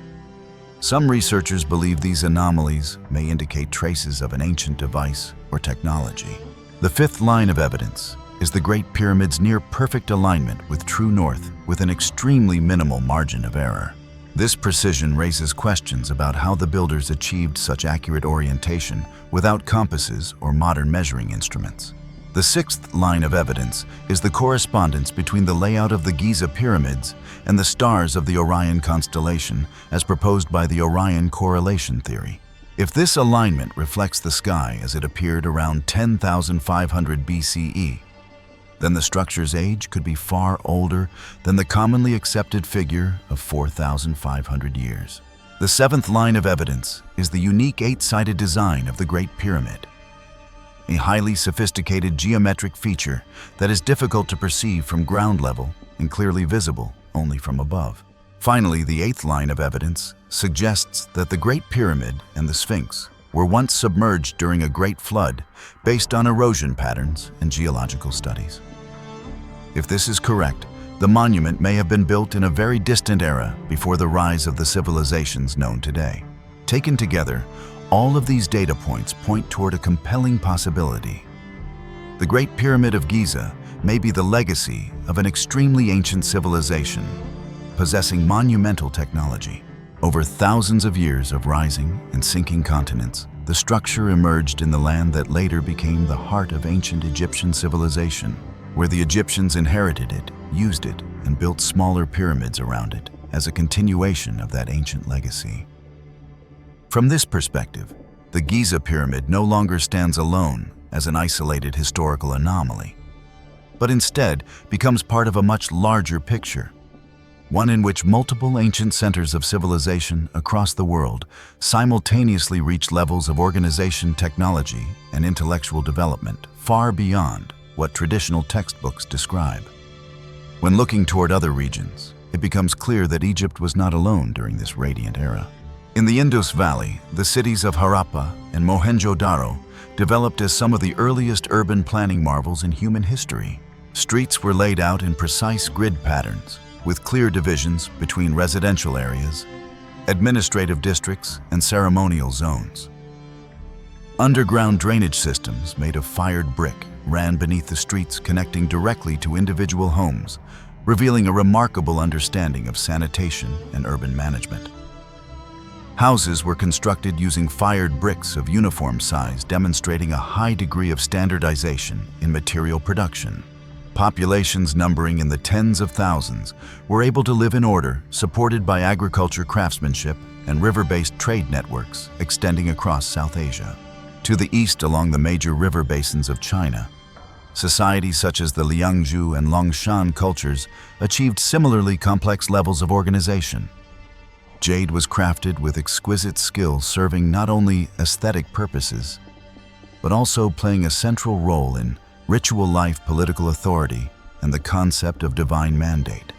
S1: some researchers believe these anomalies may indicate traces of an ancient device or technology. The fifth line of evidence is the Great Pyramid's near-perfect alignment with true north with an extremely minimal margin of error. This precision raises questions about how the builders achieved such accurate orientation without compasses or modern measuring instruments. The sixth line of evidence is the correspondence between the layout of the Giza pyramids and the stars of the Orion constellation as proposed by the Orion correlation theory. If this alignment reflects the sky as it appeared around 10,500 BCE, then the structure's age could be far older than the commonly accepted figure of 4,500 years. The seventh line of evidence is the unique 8-sided design of the Great Pyramid, a highly sophisticated geometric feature that is difficult to perceive from ground level and clearly visible only from above. Finally, the eighth line of evidence suggests that the Great Pyramid and the Sphinx were once submerged during a great flood based on erosion patterns and geological studies. If this is correct, the monument may have been built in a very distant era before the rise of the civilizations known today. Taken together, all of these data points point toward a compelling possibility. The Great Pyramid of Giza may be the legacy of an extremely ancient civilization, possessing monumental technology. Over thousands of years of rising and sinking continents, the structure emerged in the land that later became the heart of ancient Egyptian civilization, where the Egyptians inherited it, used it, and built smaller pyramids around it as a continuation of that ancient legacy. From this perspective, the Giza Pyramid no longer stands alone as an isolated historical anomaly, but instead becomes part of a much larger picture, one in which multiple ancient centers of civilization across the world simultaneously reach levels of organization, technology, and intellectual development far beyond what traditional textbooks describe. When looking toward other regions, it becomes clear that Egypt was not alone during this radiant era. In the Indus Valley, the cities of Harappa and Mohenjo-Daro developed as some of the earliest urban planning marvels in human history. Streets were laid out in precise grid patterns, with clear divisions between residential areas, administrative districts, and ceremonial zones. Underground drainage systems made of fired brick ran beneath the streets, connecting directly to individual homes, revealing a remarkable understanding of sanitation and urban management. Houses were constructed using fired bricks of uniform size, demonstrating a high degree of standardization in material production. Populations numbering in the tens of thousands were able to live in order, supported by agriculture craftsmanship and river-based trade networks extending across South Asia. To the east, along the major river basins of China, societies such as the Liangzhu and Longshan cultures achieved similarly complex levels of organization. Jade was crafted with exquisite skill, serving not only aesthetic purposes, but also playing a central role in ritual life, political authority, and the concept of divine mandate.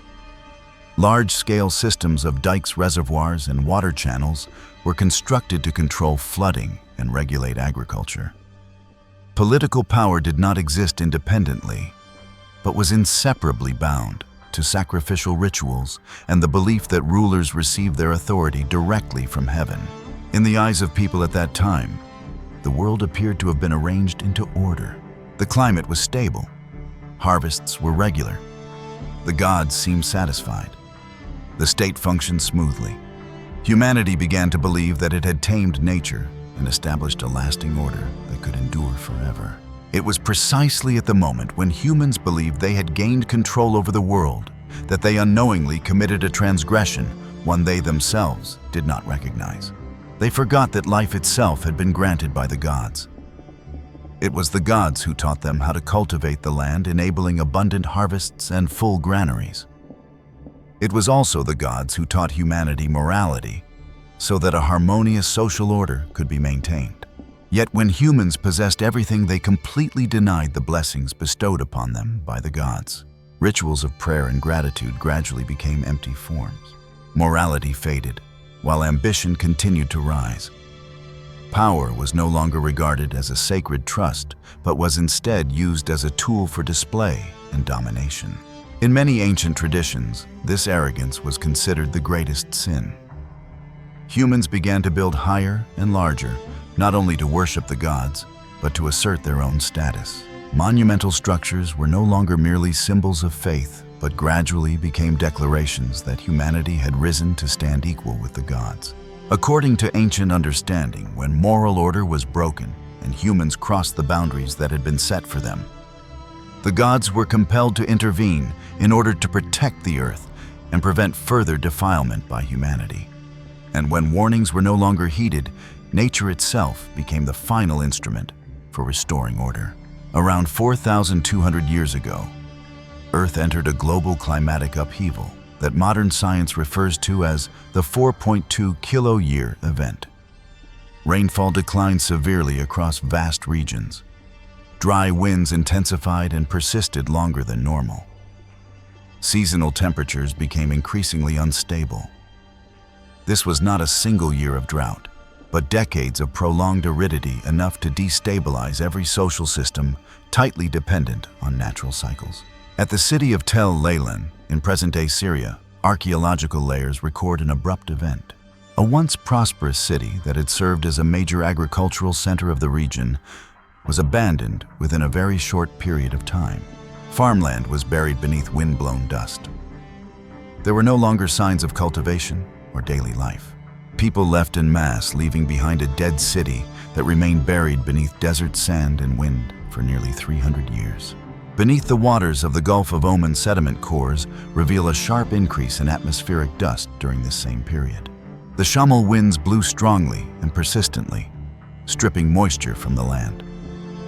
S1: Large-scale systems of dikes, reservoirs, and water channels were constructed to control flooding and regulate agriculture. Political power did not exist independently, but was inseparably bound to sacrificial rituals and the belief that rulers received their authority directly from heaven. In the eyes of people at that time, the world appeared to have been arranged into order. The climate was stable, harvests were regular, the gods seemed satisfied, the state functioned smoothly. Humanity began to believe that it had tamed nature and established a lasting order that could endure forever. It was precisely at the moment when humans believed they had gained control over the world that they unknowingly committed a transgression, one they themselves did not recognize. They forgot that life itself had been granted by the gods. It was the gods who taught them how to cultivate the land, enabling abundant harvests and full granaries. It was also the gods who taught humanity morality, so that a harmonious social order could be maintained. Yet when humans possessed everything, they completely denied the blessings bestowed upon them by the gods. Rituals of prayer and gratitude gradually became empty forms. Morality faded, while ambition continued to rise. Power was no longer regarded as a sacred trust, but was instead used as a tool for display and domination. In many ancient traditions, this arrogance was considered the greatest sin. Humans began to build higher and larger, not only to worship the gods, but to assert their own status. Monumental structures were no longer merely symbols of faith, but gradually became declarations that humanity had risen to stand equal with the gods. According to ancient understanding, when moral order was broken and humans crossed the boundaries that had been set for them, the gods were compelled to intervene in order to protect the earth and prevent further defilement by humanity. And when warnings were no longer heeded, nature itself became the final instrument for restoring order. Around 4,200 years ago, Earth entered a global climatic upheaval that modern science refers to as the 4.2 kilo-year event. Rainfall declined severely across vast regions. Dry winds intensified and persisted longer than normal. Seasonal temperatures became increasingly unstable. This was not a single year of drought, but decades of prolonged aridity, enough to destabilize every social system tightly dependent on natural cycles. At the city of Tel Leilan, in present-day Syria, archaeological layers record an abrupt event. A once prosperous city that had served as a major agricultural center of the region was abandoned within a very short period of time. Farmland was buried beneath wind-blown dust. There were no longer signs of cultivation or daily life. People left en masse, leaving behind a dead city that remained buried beneath desert sand and wind for nearly 300 years. Beneath the waters of the Gulf of Oman, sediment cores reveal a sharp increase in atmospheric dust during this same period. The Shamal winds blew strongly and persistently, stripping moisture from the land.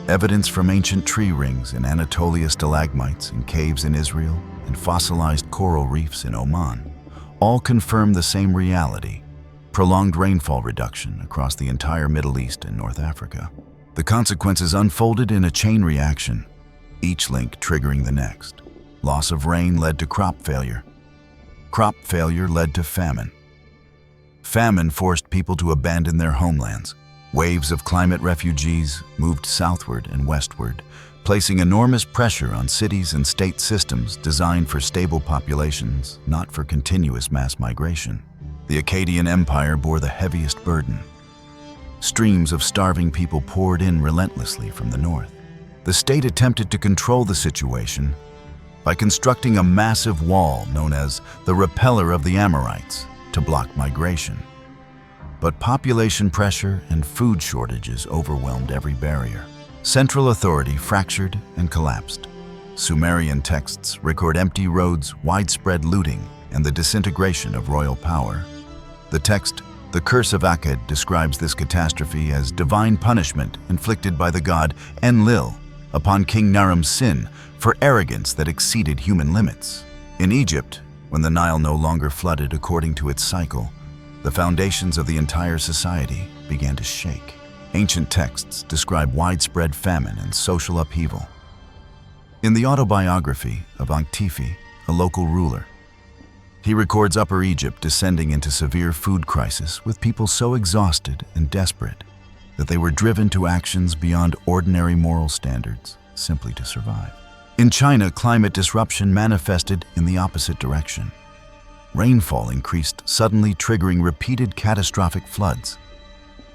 S1: Evidence from ancient tree rings in Anatolia, stalagmites in caves in Israel, and fossilized coral reefs in Oman all confirm the same reality: prolonged rainfall reduction across the entire Middle East and North Africa. The consequences unfolded in a chain reaction, each link triggering the next. Loss of rain led to crop failure. Crop failure led to famine. Famine forced people to abandon their homelands. Waves of climate refugees moved southward and westward, placing enormous pressure on cities and state systems designed for stable populations, not for continuous mass migration. The Akkadian Empire bore the heaviest burden. Streams of starving people poured in relentlessly from the north. The state attempted to control the situation by constructing a massive wall known as the Repeller of the Amorites to block migration. But population pressure and food shortages overwhelmed every barrier. Central authority fractured and collapsed. Sumerian texts record empty roads, widespread looting, and the disintegration of royal power. The text, The Curse of Akkad, describes this catastrophe as divine punishment inflicted by the god Enlil upon King Naram's sin for arrogance that exceeded human limits. In Egypt, when the Nile no longer flooded according to its cycle, the foundations of the entire society began to shake. Ancient texts describe widespread famine and social upheaval. In the autobiography of Antifi, a local ruler, he records Upper Egypt descending into severe food crisis with people so exhausted and desperate that they were driven to actions beyond ordinary moral standards simply to survive. In China, climate disruption manifested in the opposite direction. Rainfall increased, suddenly triggering repeated catastrophic floods.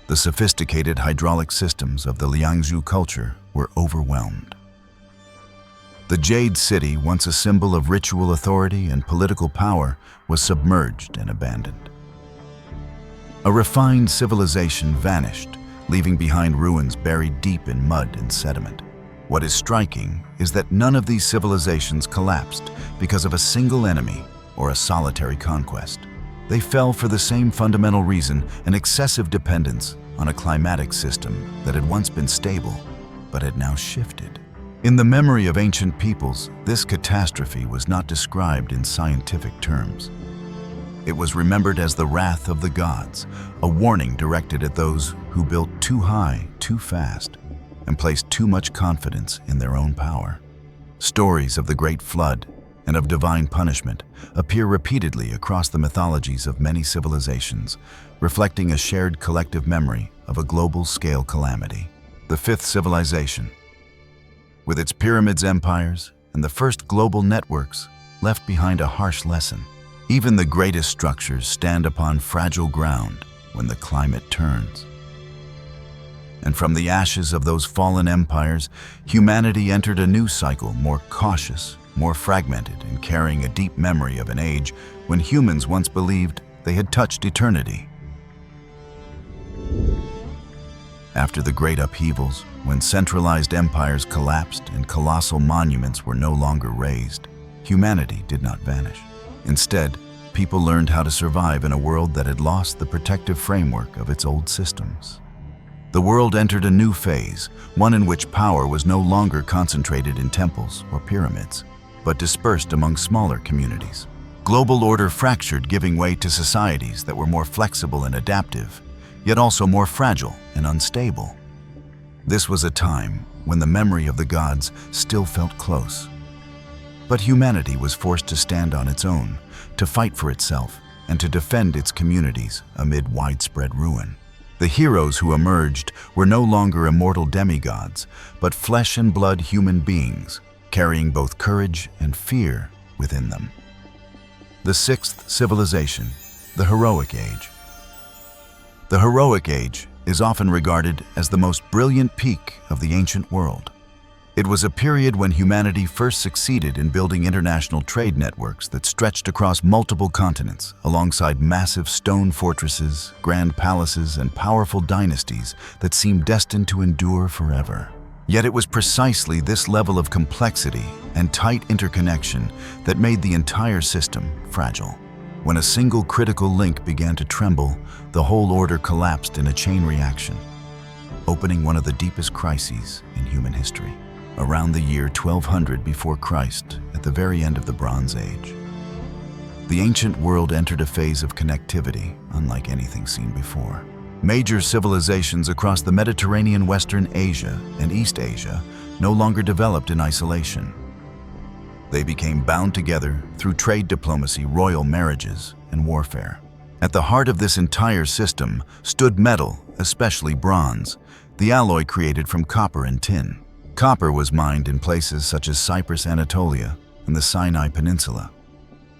S1: The sophisticated hydraulic systems of the Liangzhu culture were overwhelmed. The Jade City, once a symbol of ritual authority and political power, was submerged and abandoned. A refined civilization vanished, leaving behind ruins buried deep in mud and sediment. What is striking is that none of these civilizations collapsed because of a single enemy or a solitary conquest. They fell for the same fundamental reason: an excessive dependence on a climatic system that had once been stable, but had now shifted. In the memory of ancient peoples, this catastrophe was not described in scientific terms. It was remembered as the wrath of the gods, a warning directed at those who built too high, too fast, and placed too much confidence in their own power. Stories of the Great Flood and of divine punishment appear repeatedly across the mythologies of many civilizations, reflecting a shared collective memory of a global-scale calamity. The fifth civilization, with its pyramids, empires, and the first global networks, left behind a harsh lesson. Even the greatest structures stand upon fragile ground when the climate turns. And from the ashes of those fallen empires, humanity entered a new cycle, more cautious, more fragmented, and carrying a deep memory of an age when humans once believed they had touched eternity. After the great upheavals, when centralized empires collapsed and colossal monuments were no longer raised, humanity did not vanish. Instead, people learned how to survive in a world that had lost the protective framework of its old systems. The world entered a new phase, one in which power was no longer concentrated in temples or pyramids, but dispersed among smaller communities. Global order fractured, giving way to societies that were more flexible and adaptive, yet also more fragile and unstable. This was a time when the memory of the gods still felt close. But humanity was forced to stand on its own, to fight for itself, and to defend its communities amid widespread ruin. The heroes who emerged were no longer immortal demigods, but flesh and blood human beings, carrying both courage and fear within them. The sixth civilization, the Heroic Age. The Heroic Age is often regarded as the most brilliant peak of the ancient world. It was a period when humanity first succeeded in building international trade networks that stretched across multiple continents, alongside massive stone fortresses, grand palaces, and powerful dynasties that seemed destined to endure forever. Yet it was precisely this level of complexity and tight interconnection that made the entire system fragile. When a single critical link began to tremble, the whole order collapsed in a chain reaction, opening one of the deepest crises in human history. Around the year 1200 before Christ, at the very end of the Bronze Age, the ancient world entered a phase of connectivity unlike anything seen before. Major civilizations across the Mediterranean, Western Asia, and East Asia no longer developed in isolation. They became bound together through trade diplomacy, royal marriages, and warfare. At the heart of this entire system stood metal, especially bronze, the alloy created from copper and tin. Copper was mined in places such as Cyprus, Anatolia, and the Sinai Peninsula,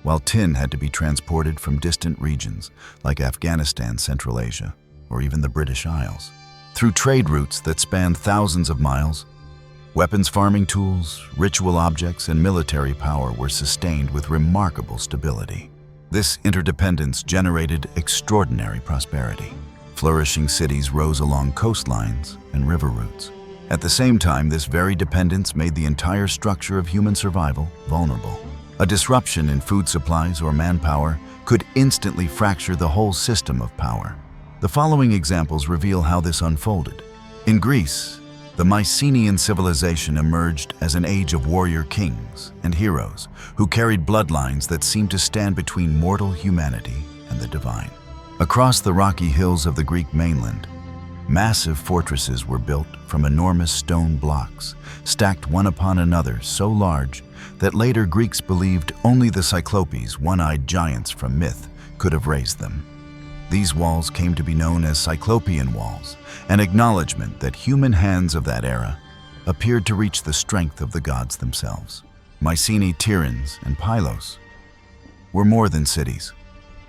S1: while tin had to be transported from distant regions like Afghanistan, Central Asia, or even the British Isles. Through trade routes that spanned thousands of miles, weapons, farming tools, ritual objects, and military power were sustained with remarkable stability. This interdependence generated extraordinary prosperity. Flourishing cities rose along coastlines and river routes. At the same time, this very dependence made the entire structure of human survival vulnerable. A disruption in food supplies or manpower could instantly fracture the whole system of power. The following examples reveal how this unfolded. In Greece, the Mycenaean civilization emerged as an age of warrior kings and heroes who carried bloodlines that seemed to stand between mortal humanity and the divine. Across the rocky hills of the Greek mainland, massive fortresses were built from enormous stone blocks, stacked one upon another so large that later Greeks believed only the Cyclopes, one-eyed giants from myth, could have raised them. These walls came to be known as Cyclopean walls, an acknowledgement that human hands of that era appeared to reach the strength of the gods themselves. Mycenae, Tiryns, and Pylos were more than cities.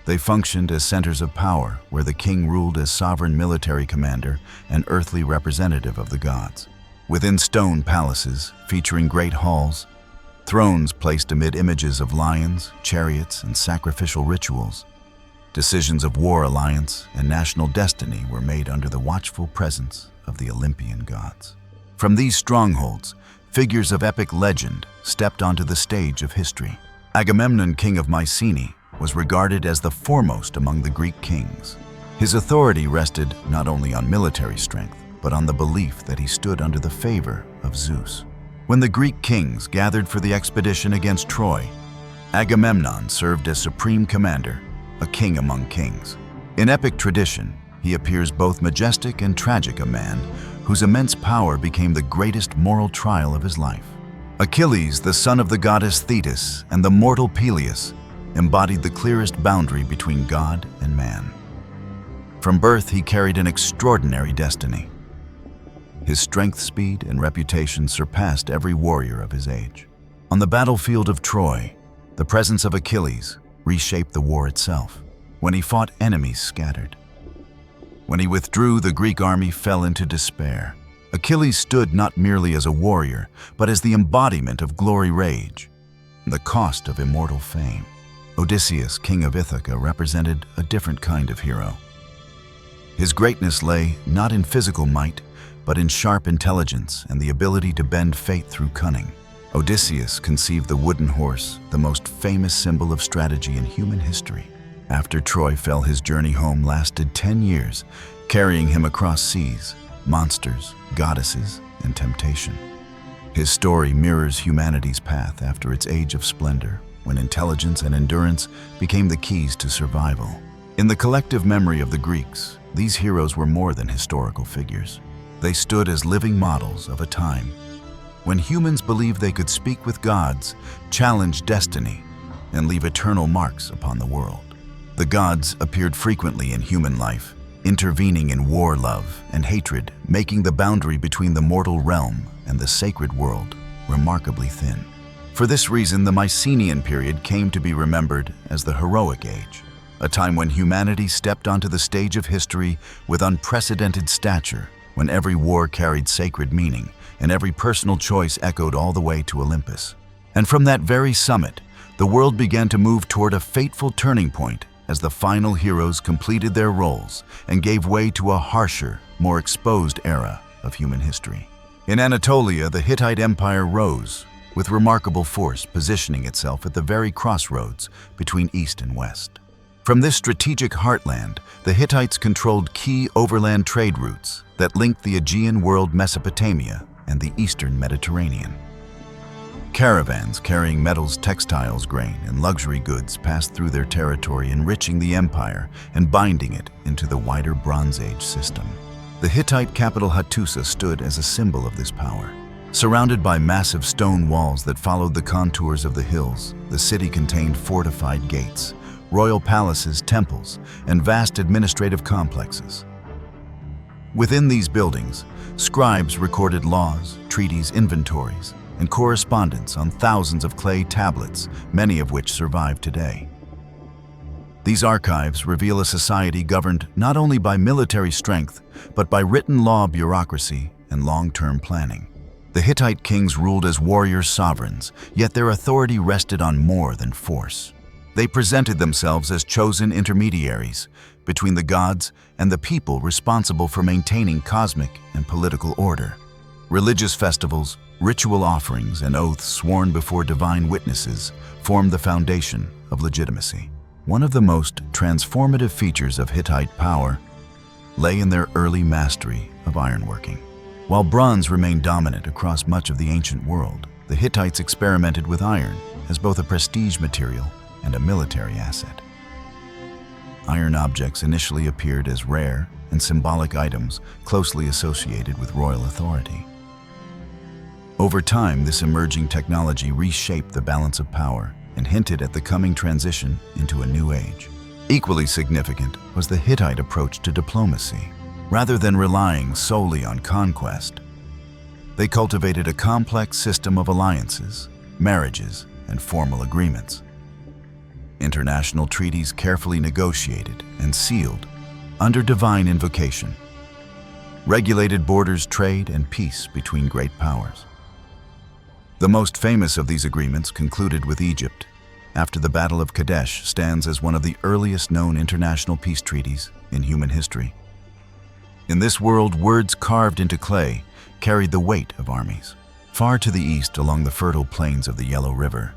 S1: They functioned as centers of power where the king ruled as sovereign military commander and earthly representative of the gods. Within stone palaces featuring great halls, thrones placed amid images of lions, chariots, and sacrificial rituals, decisions of war alliance and national destiny were made under the watchful presence of the Olympian gods. From these strongholds, figures of epic legend stepped onto the stage of history. Agamemnon, king of Mycenae, was regarded as the foremost among the Greek kings. His authority rested not only on military strength, but on the belief that he stood under the favor of Zeus. When the Greek kings gathered for the expedition against Troy, Agamemnon served as supreme commander, a king among kings. In epic tradition, he appears both majestic and tragic, a man whose immense power became the greatest moral trial of his life. Achilles, the son of the goddess Thetis and the mortal Peleus, embodied the clearest boundary between God and man. From birth, he carried an extraordinary destiny. His strength, speed, and reputation surpassed every warrior of his age. On the battlefield of Troy, the presence of Achilles reshaped the war itself. When he fought, enemies scattered. When he withdrew, the Greek army fell into despair. Achilles stood not merely as a warrior, but as the embodiment of glory, rage, and the cost of immortal fame. Odysseus, king of Ithaca, represented a different kind of hero. His greatness lay not in physical might, but in sharp intelligence and the ability to bend fate through cunning. Odysseus conceived the wooden horse, the most famous symbol of strategy in human history. After Troy fell, his journey home lasted 10 years, carrying him across seas, monsters, goddesses, and temptation. His story mirrors humanity's path after its age of splendor, when intelligence and endurance became the keys to survival. In the collective memory of the Greeks, these heroes were more than historical figures. They stood as living models of a time when humans believed they could speak with gods, challenge destiny, and leave eternal marks upon the world. The gods appeared frequently in human life, intervening in war, love, and hatred, making the boundary between the mortal realm and the sacred world remarkably thin. For this reason, the Mycenaean period came to be remembered as the heroic age, a time when humanity stepped onto the stage of history with unprecedented stature when every war carried sacred meaning and every personal choice echoed all the way to Olympus. And from that very summit, the world began to move toward a fateful turning point as the final heroes completed their roles and gave way to a harsher, more exposed era of human history. In Anatolia, the Hittite Empire rose, with remarkable force positioning itself at the very crossroads between East and West. From this strategic heartland, the Hittites controlled key overland trade routes that linked the Aegean world, Mesopotamia, and the Eastern Mediterranean. Caravans carrying metals, textiles, grain, and luxury goods passed through their territory, enriching the empire and binding it into the wider Bronze Age system. The Hittite capital Hattusa stood as a symbol of this power. Surrounded by massive stone walls that followed the contours of the hills, the city contained fortified gates, royal palaces, temples, and vast administrative complexes. Within these buildings, scribes recorded laws, treaties, inventories, and correspondence on thousands of clay tablets, many of which survive today. These archives reveal a society governed not only by military strength, but by written law, bureaucracy, and long-term planning. The Hittite kings ruled as warrior sovereigns, yet their authority rested on more than force. They presented themselves as chosen intermediaries between the gods and the people responsible for maintaining cosmic and political order. Religious festivals, ritual offerings, and oaths sworn before divine witnesses formed the foundation of legitimacy. One of the most transformative features of Hittite power lay in their early mastery of ironworking. While bronze remained dominant across much of the ancient world, the Hittites experimented with iron as both a prestige material and a military asset. Iron objects initially appeared as rare and symbolic items closely associated with royal authority. Over time, this emerging technology reshaped the balance of power and hinted at the coming transition into a new age. Equally significant was the Hittite approach to diplomacy. Rather than relying solely on conquest, they cultivated a complex system of alliances, marriages, and formal agreements. International treaties carefully negotiated and sealed under divine invocation regulated borders, trade, and peace between great powers. The most famous of these agreements, concluded with Egypt after the Battle of Kadesh, stands as one of the earliest known international peace treaties in human history. In this world, words carved into clay carried the weight of armies. Far to the east, along the fertile plains of the Yellow River,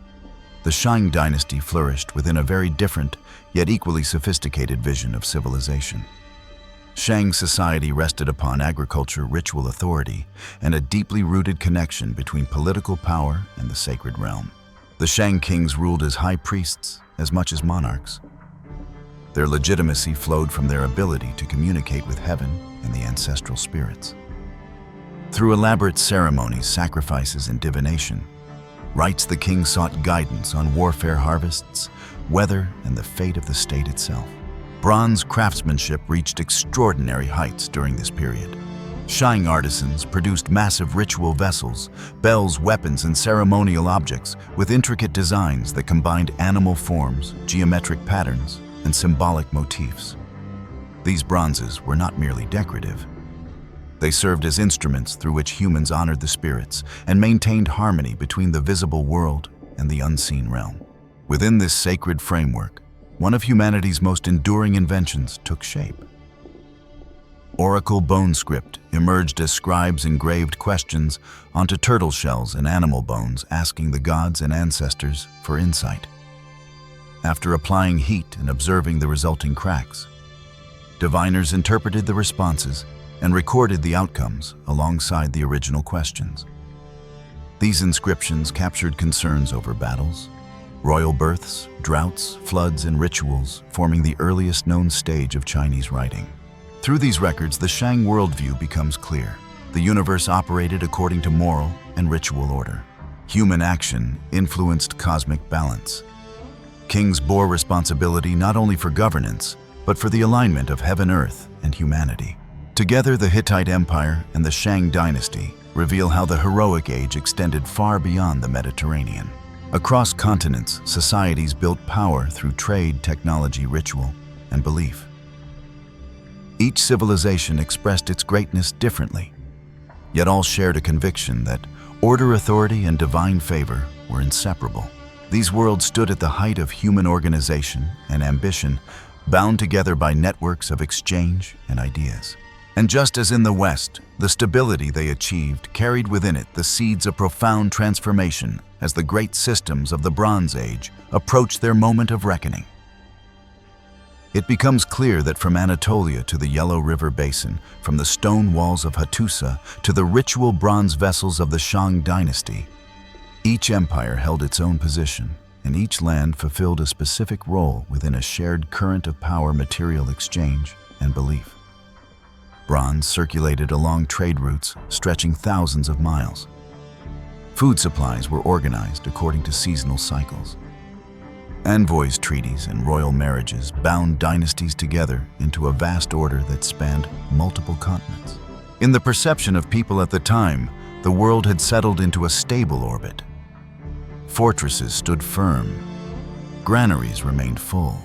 S1: the Shang dynasty flourished within a very different yet equally sophisticated vision of civilization. Shang society rested upon agriculture, ritual authority, and a deeply rooted connection between political power and the sacred realm. The Shang kings ruled as high priests as much as monarchs. Their legitimacy flowed from their ability to communicate with heaven and the ancestral spirits. Through elaborate ceremonies, sacrifices, and divination, rites, the king sought guidance on warfare, harvests, weather, and the fate of the state itself. Bronze craftsmanship reached extraordinary heights during this period. Shang artisans produced massive ritual vessels, bells, weapons, and ceremonial objects with intricate designs that combined animal forms, geometric patterns, and symbolic motifs. These bronzes were not merely decorative. They served as instruments through which humans honored the spirits and maintained harmony between the visible world and the unseen realm. Within this sacred framework, one of humanity's most enduring inventions took shape. Oracle bone script emerged as scribes engraved questions onto turtle shells and animal bones, asking the gods and ancestors for insight. After applying heat and observing the resulting cracks, diviners interpreted the responses and recorded the outcomes alongside the original questions. These inscriptions captured concerns over battles, royal births, droughts, floods, and rituals, forming the earliest known stage of Chinese writing. Through these records, the Shang worldview becomes clear. The universe operated according to moral and ritual order. Human action influenced cosmic balance. Kings bore responsibility not only for governance, but for the alignment of heaven, earth, and humanity. Together, the Hittite Empire and the Shang dynasty reveal how the heroic age extended far beyond the Mediterranean. Across continents, societies built power through trade, technology, ritual, and belief. Each civilization expressed its greatness differently, yet all shared a conviction that order, authority, and divine favor were inseparable. These worlds stood at the height of human organization and ambition, bound together by networks of exchange and ideas. And just as in the West, the stability they achieved carried within it the seeds of profound transformation as the great systems of the Bronze Age approached their moment of reckoning. It becomes clear that from Anatolia to the Yellow River Basin, from the stone walls of Hattusa to the ritual bronze vessels of the Shang dynasty, each empire held its own position, and each land fulfilled a specific role within a shared current of power, material exchange, and belief. Bronze circulated along trade routes stretching thousands of miles. Food supplies were organized according to seasonal cycles. Envoys' treaties and royal marriages bound dynasties together into a vast order that spanned multiple continents. In the perception of people at the time, the world had settled into a stable orbit. Fortresses stood firm. Granaries remained full.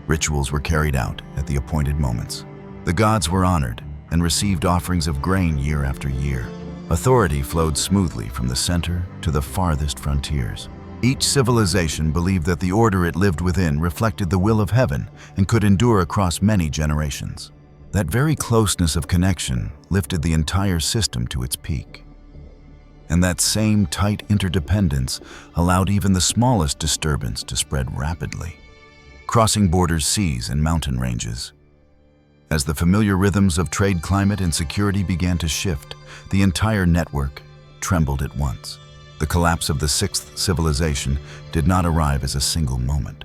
S1: Rituals were carried out at the appointed moments. The gods were honored and received offerings of grain year after year. Authority flowed smoothly from the center to the farthest frontiers. Each civilization believed that the order it lived within reflected the will of heaven and could endure across many generations. That very closeness of connection lifted the entire system to its peak. And that same tight interdependence allowed even the smallest disturbance to spread rapidly, crossing borders, seas, and mountain ranges. As the familiar rhythms of trade, climate, and security began to shift, the entire network trembled at once. The collapse of the sixth civilization did not arrive as a single moment.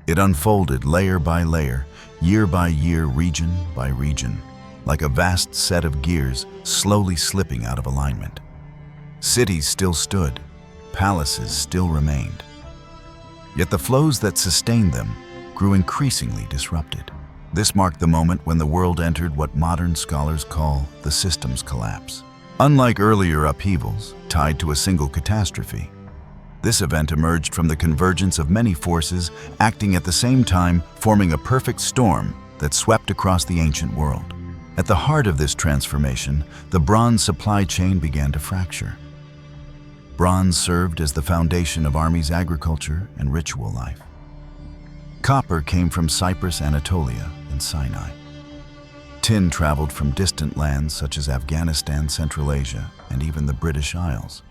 S1: It unfolded layer by layer, year by year, region by region, like a vast set of gears slowly slipping out of alignment. Cities still stood, palaces still remained. Yet the flows that sustained them grew increasingly disrupted. This marked the moment when the world entered what modern scholars call the systems collapse. Unlike earlier upheavals tied to a single catastrophe, this event emerged from the convergence of many forces acting at the same time, forming a perfect storm that swept across the ancient world. At the heart of this transformation, the bronze supply chain began to fracture. Bronze served as the foundation of armies, agriculture, and ritual life. Copper came from Cyprus, Anatolia, and Sinai. Tin traveled from distant lands such as Afghanistan, Central Asia, and even the British Isles.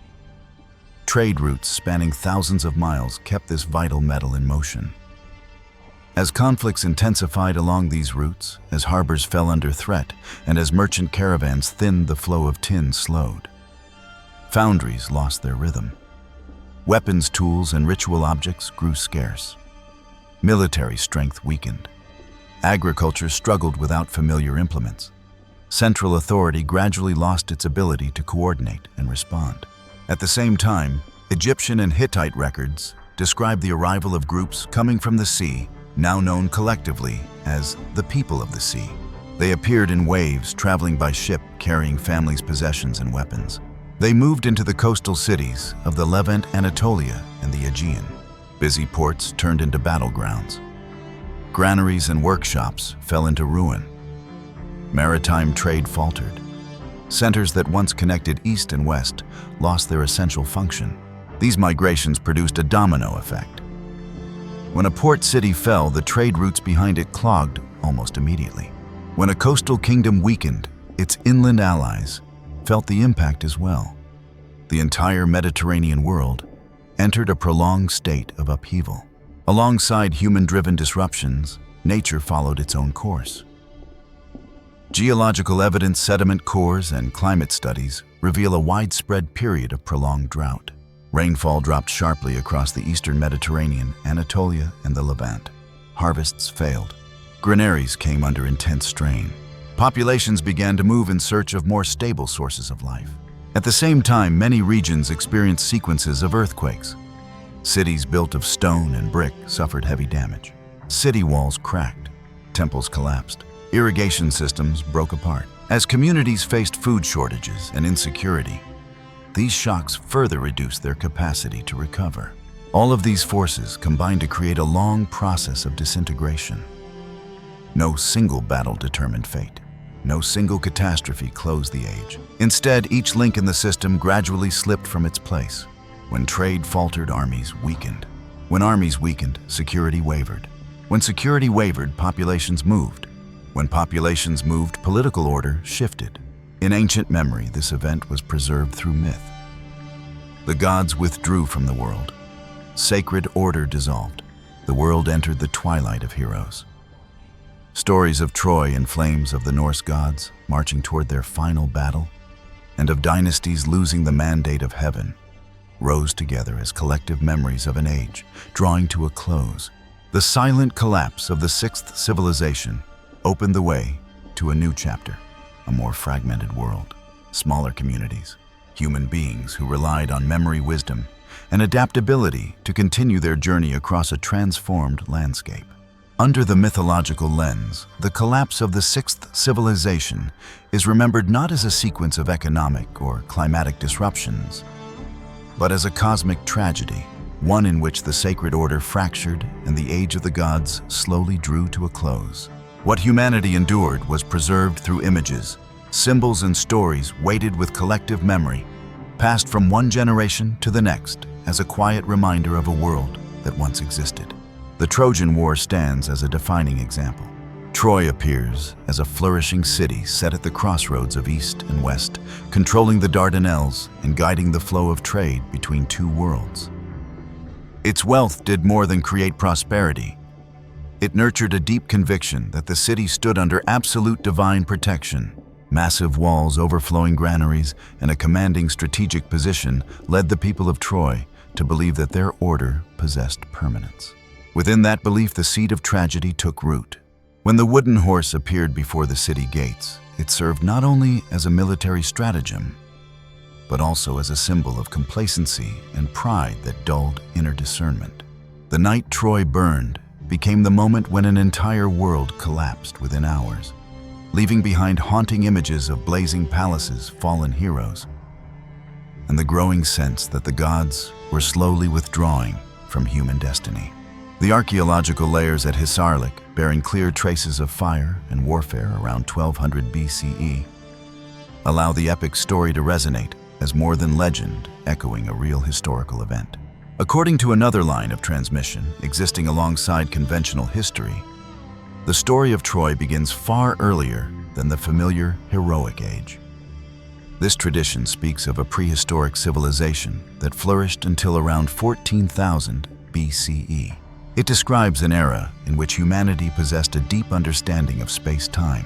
S1: Trade routes spanning thousands of miles kept this vital metal in motion. As conflicts intensified along these routes, as harbors fell under threat, and as merchant caravans thinned, the flow of tin slowed. Foundries lost their rhythm. Weapons, tools, and ritual objects grew scarce. Military strength weakened. Agriculture struggled without familiar implements. Central authority gradually lost its ability to coordinate and respond. At the same time, Egyptian and Hittite records describe the arrival of groups coming from the sea, now known collectively as the people of the sea. They appeared in waves, traveling by ship, carrying families' possessions and weapons. They moved into the coastal cities of the Levant, Anatolia, and the Aegean. Busy ports turned into battlegrounds. Granaries and workshops fell into ruin. Maritime trade faltered. Centers that once connected east and west lost their essential function. These migrations produced a domino effect. When a port city fell, the trade routes behind it clogged almost immediately. When a coastal kingdom weakened, its inland allies felt the impact as well. The entire Mediterranean world entered a prolonged state of upheaval. Alongside human-driven disruptions, nature followed its own course. Geological evidence, sediment cores, and climate studies reveal a widespread period of prolonged drought. Rainfall dropped sharply across the eastern Mediterranean, Anatolia, and the Levant. Harvests failed. Granaries came under intense strain. Populations began to move in search of more stable sources of life. At the same time, many regions experienced sequences of earthquakes. Cities built of stone and brick suffered heavy damage. City walls cracked. Temples collapsed. Irrigation systems broke apart. As communities faced food shortages and insecurity, these shocks further reduced their capacity to recover. All of these forces combined to create a long process of disintegration. No single battle determined fate. No single catastrophe closed the age. Instead, each link in the system gradually slipped from its place. When trade faltered, armies weakened. When armies weakened, security wavered. When security wavered, populations moved. When populations moved, political order shifted. In ancient memory, this event was preserved through myth. The gods withdrew from the world. Sacred order dissolved. The world entered the twilight of heroes. Stories of Troy in flames, of the Norse gods marching toward their final battle, and of dynasties losing the mandate of heaven, rose together as collective memories of an age drawing to a close. The silent collapse of the sixth civilization opened the way to a new chapter, a more fragmented world, smaller communities, human beings who relied on memory, wisdom, and adaptability to continue their journey across a transformed landscape. Under the mythological lens, the collapse of the sixth civilization is remembered not as a sequence of economic or climatic disruptions, but as a cosmic tragedy, one in which the sacred order fractured and the age of the gods slowly drew to a close. What humanity endured was preserved through images, symbols, and stories weighted with collective memory, passed from one generation to the next as a quiet reminder of a world that once existed. The Trojan War stands as a defining example. Troy appears as a flourishing city set at the crossroads of East and West, controlling the Dardanelles and guiding the flow of trade between two worlds. Its wealth did more than create prosperity. It nurtured a deep conviction that the city stood under absolute divine protection. Massive walls, overflowing granaries, and a commanding strategic position led the people of Troy to believe that their order possessed permanence. Within that belief, the seed of tragedy took root. When the wooden horse appeared before the city gates, it served not only as a military stratagem, but also as a symbol of complacency and pride that dulled inner discernment. The night Troy burned became the moment when an entire world collapsed within hours, leaving behind haunting images of blazing palaces, fallen heroes, and the growing sense that the gods were slowly withdrawing from human destiny. The archaeological layers at Hisarlik, bearing clear traces of fire and warfare around 1200 BCE, allow the epic story to resonate as more than legend, echoing a real historical event. According to another line of transmission existing alongside conventional history, the story of Troy begins far earlier than the familiar heroic age. This tradition speaks of a prehistoric civilization that flourished until around 14,000 BCE. It describes an era in which humanity possessed a deep understanding of space-time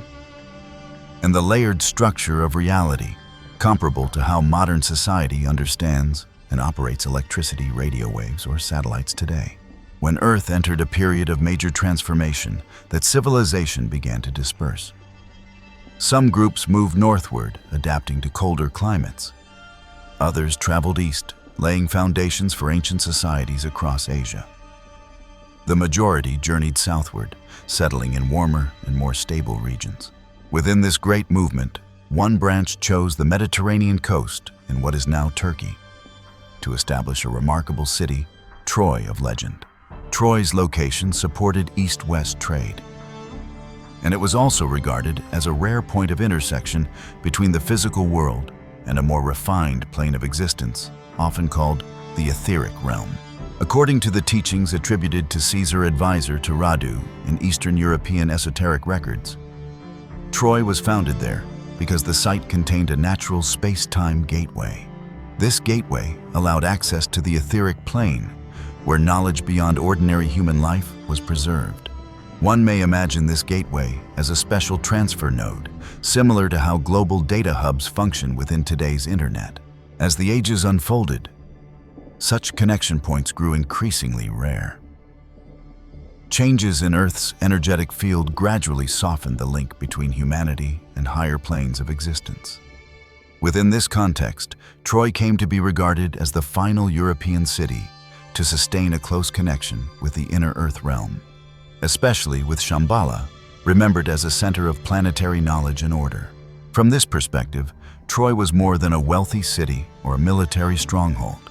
S1: and the layered structure of reality, comparable to how modern society understands and operates electricity, radio waves, or satellites today. When Earth entered a period of major transformation, that civilization began to disperse. Some groups moved northward, adapting to colder climates. Others traveled east, laying foundations for ancient societies across Asia. The majority journeyed southward, settling in warmer and more stable regions. Within this great movement, one branch chose the Mediterranean coast in what is now Turkey to establish a remarkable city, Troy of legend. Troy's location supported east-west trade, and it was also regarded as a rare point of intersection between the physical world and a more refined plane of existence, often called the etheric realm. According to the teachings attributed to Caesar advisor to Radu in Eastern European esoteric records, Troy was founded there because the site contained a natural space-time gateway. This gateway allowed access to the etheric plane, where knowledge beyond ordinary human life was preserved. One may imagine this gateway as a special transfer node, similar to how global data hubs function within today's internet. As the ages unfolded, such connection points grew increasingly rare. Changes in Earth's energetic field gradually softened the link between humanity and higher planes of existence. Within this context, Troy came to be regarded as the final European city to sustain a close connection with the inner Earth realm, especially with Shambhala, remembered as a center of planetary knowledge and order. From this perspective, Troy was more than a wealthy city or a military stronghold.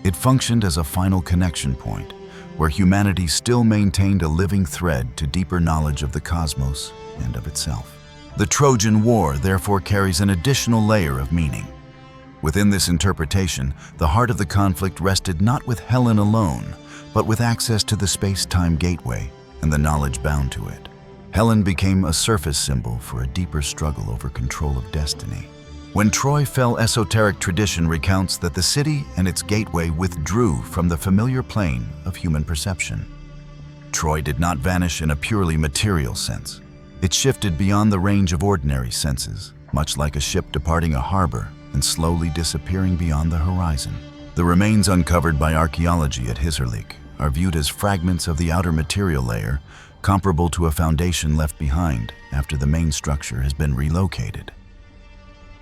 S1: It functioned as a final connection point, where humanity still maintained a living thread to deeper knowledge of the cosmos and of itself. The Trojan War therefore carries an additional layer of meaning. Within this interpretation, the heart of the conflict rested not with Helen alone, but with access to the space-time gateway and the knowledge bound to it. Helen became a surface symbol for a deeper struggle over control of destiny. When Troy fell, esoteric tradition recounts that the city and its gateway withdrew from the familiar plane of human perception. Troy did not vanish in a purely material sense. It shifted beyond the range of ordinary senses, much like a ship departing a harbor and slowly disappearing beyond the horizon. The remains uncovered by archaeology at Hisarlik are viewed as fragments of the outer material layer, comparable to a foundation left behind after the main structure has been relocated.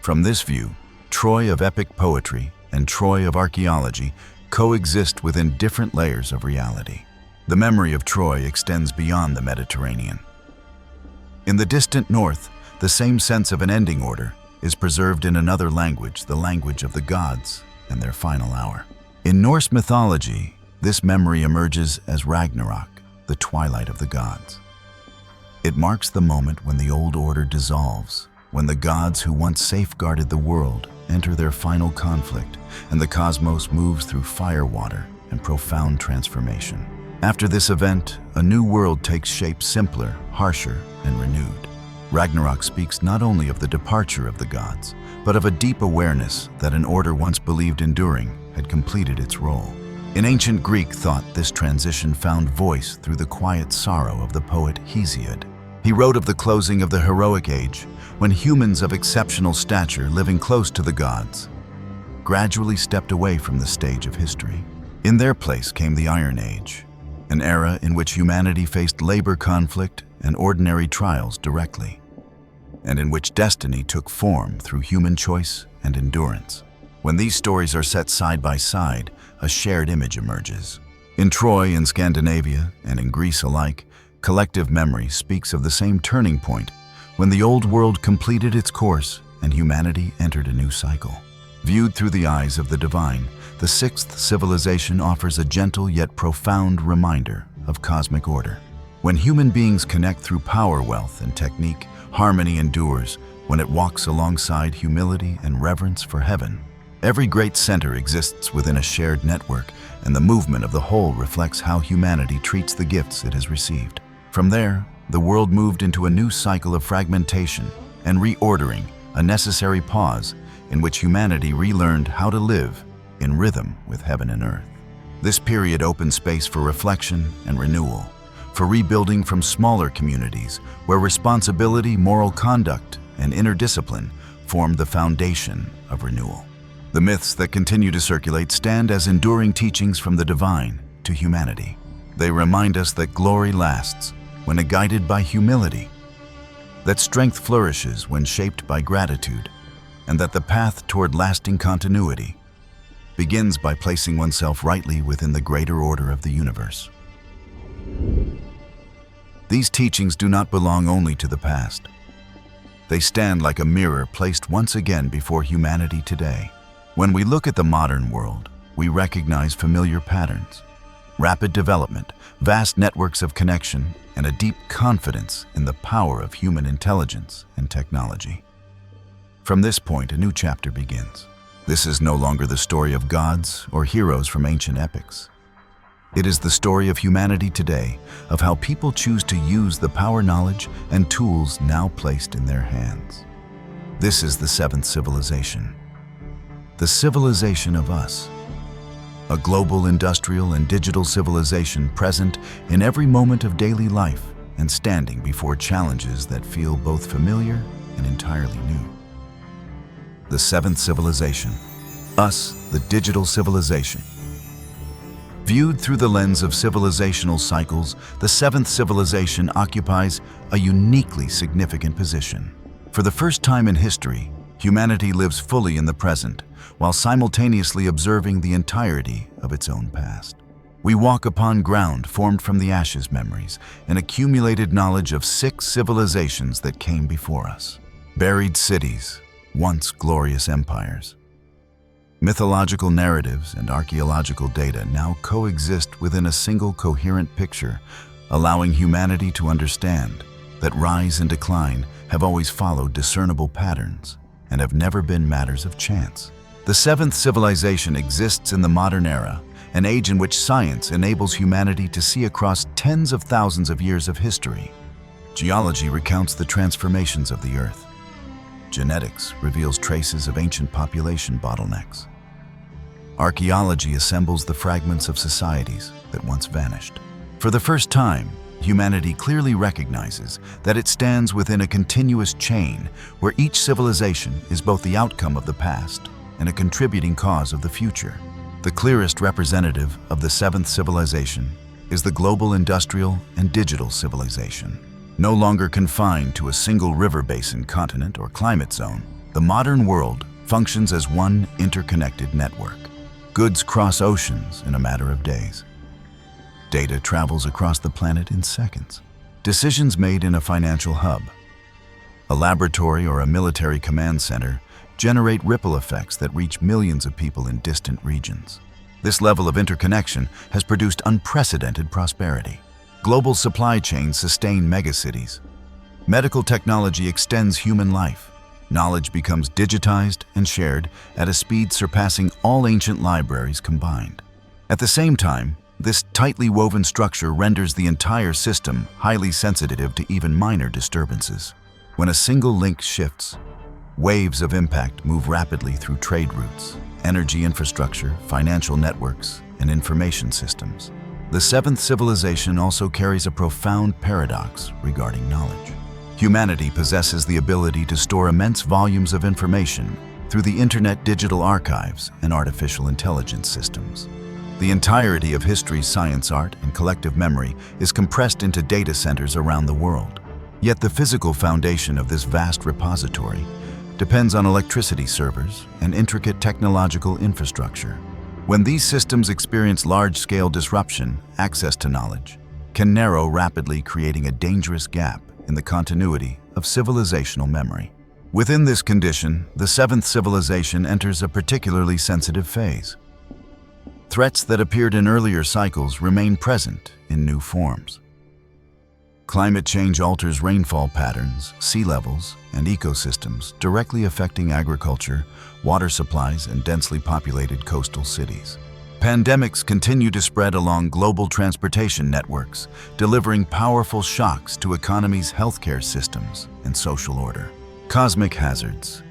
S1: From this view, Troy of epic poetry and Troy of archaeology coexist within different layers of reality. The memory of Troy extends beyond the Mediterranean. In the distant north, the same sense of an ending order is preserved in another language, the language of the gods and their final hour. In Norse mythology, this memory emerges as Ragnarok, the twilight of the gods. It marks the moment when the old order dissolves, when the gods who once safeguarded the world enter their final conflict, and the cosmos moves through fire, water, and profound transformation. After this event, a new world takes shape, simpler, harsher, and renewed. Ragnarok speaks not only of the departure of the gods, but of a deep awareness that an order once believed enduring had completed its role. In ancient Greek thought, this transition found voice through the quiet sorrow of the poet Hesiod. He wrote of the closing of the heroic age, when humans of exceptional stature living close to the gods gradually stepped away from the stage of history. In their place came the Iron Age, an era in which humanity faced labor conflict and ordinary trials directly, and in which destiny took form through human choice and endurance. When these stories are set side by side, a shared image emerges. In Troy, in Scandinavia, and in Greece alike, collective memory speaks of the same turning point when the old world completed its course and humanity entered a new cycle. Viewed through the eyes of the divine, the sixth civilization offers a gentle yet profound reminder of cosmic order. When human beings connect through power, wealth, and technique, harmony endures when it walks alongside humility and reverence for heaven. Every great center exists within a shared network, and the movement of the whole reflects how humanity treats the gifts it has received. From there, the world moved into a new cycle of fragmentation and reordering, a necessary pause in which humanity relearned how to live in rhythm with heaven and earth. This period opened space for reflection and renewal, for rebuilding from smaller communities where responsibility, moral conduct, and inner discipline formed the foundation of renewal. The myths that continue to circulate stand as enduring teachings from the divine to humanity. They remind us that glory lasts when guided by humility, that strength flourishes when shaped by gratitude, and that the path toward lasting continuity begins by placing oneself rightly within the greater order of the universe. These teachings do not belong only to the past. They stand like a mirror placed once again before humanity today. When we look at the modern world, we recognize familiar patterns: rapid development, vast networks of connection, and a deep confidence in the power of human intelligence and technology. From this point, a new chapter begins. This is no longer the story of gods or heroes from ancient epics. It is the story of humanity today, of how people choose to use the power, knowledge, and tools now placed in their hands. This is the seventh civilization, the civilization of us. A global industrial and digital civilization present in every moment of daily life and standing before challenges that feel both familiar and entirely new. The seventh civilization, us, the digital civilization. Viewed through the lens of civilizational cycles, the seventh civilization occupies a uniquely significant position. For the first time in history, humanity lives fully in the present, while simultaneously observing the entirety of its own past. We walk upon ground formed from the ashes memories and accumulated knowledge of 6 civilizations that came before us. Buried cities, once glorious empires. Mythological narratives and archaeological data now coexist within a single coherent picture, allowing humanity to understand that rise and decline have always followed discernible patterns and have never been matters of chance. The seventh civilization exists in the modern era, an age in which science enables humanity to see across tens of thousands of years of history. Geology recounts the transformations of the Earth. Genetics reveals traces of ancient population bottlenecks. Archaeology assembles the fragments of societies that once vanished. For the first time, humanity clearly recognizes that it stands within a continuous chain where each civilization is both the outcome of the past and a contributing cause of the future. The clearest representative of the seventh civilization is the global industrial and digital civilization. No longer confined to a single river basin, continent, or climate zone, the modern world functions as one interconnected network. Goods cross oceans in a matter of days. Data travels across the planet in seconds. Decisions made in a financial hub, a laboratory, or a military command center generate ripple effects that reach millions of people in distant regions. This level of interconnection has produced unprecedented prosperity. Global supply chains sustain megacities. Medical technology extends human life. Knowledge becomes digitized and shared at a speed surpassing all ancient libraries combined. At the same time, this tightly woven structure renders the entire system highly sensitive to even minor disturbances. When a single link shifts, waves of impact move rapidly through trade routes, energy infrastructure, financial networks, and information systems. The seventh civilization also carries a profound paradox regarding knowledge. Humanity possesses the ability to store immense volumes of information through the internet, digital archives, and artificial intelligence systems. The entirety of history, science, art, and collective memory is compressed into data centers around the world. Yet the physical foundation of this vast repository depends on electricity servers and intricate technological infrastructure. When these systems experience large-scale disruption, access to knowledge can narrow rapidly, creating a dangerous gap in the continuity of civilizational memory. Within this condition, the seventh civilization enters a particularly sensitive phase. Threats that appeared in earlier cycles remain present in new forms. Climate change alters rainfall patterns, sea levels, and ecosystems, directly affecting agriculture, water supplies, and densely populated coastal cities. Pandemics continue to spread along global transportation networks, delivering powerful shocks to economies, healthcare systems, and social order. Cosmic hazards,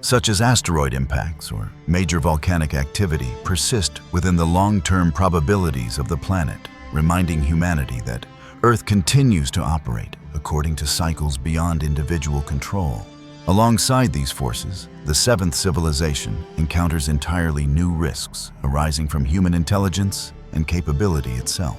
S1: such as asteroid impacts or major volcanic activity, persist within the long-term probabilities of the planet, reminding humanity that Earth continues to operate according to cycles beyond individual control. Alongside these forces, the seventh civilization encounters entirely new risks arising from human intelligence and capability itself.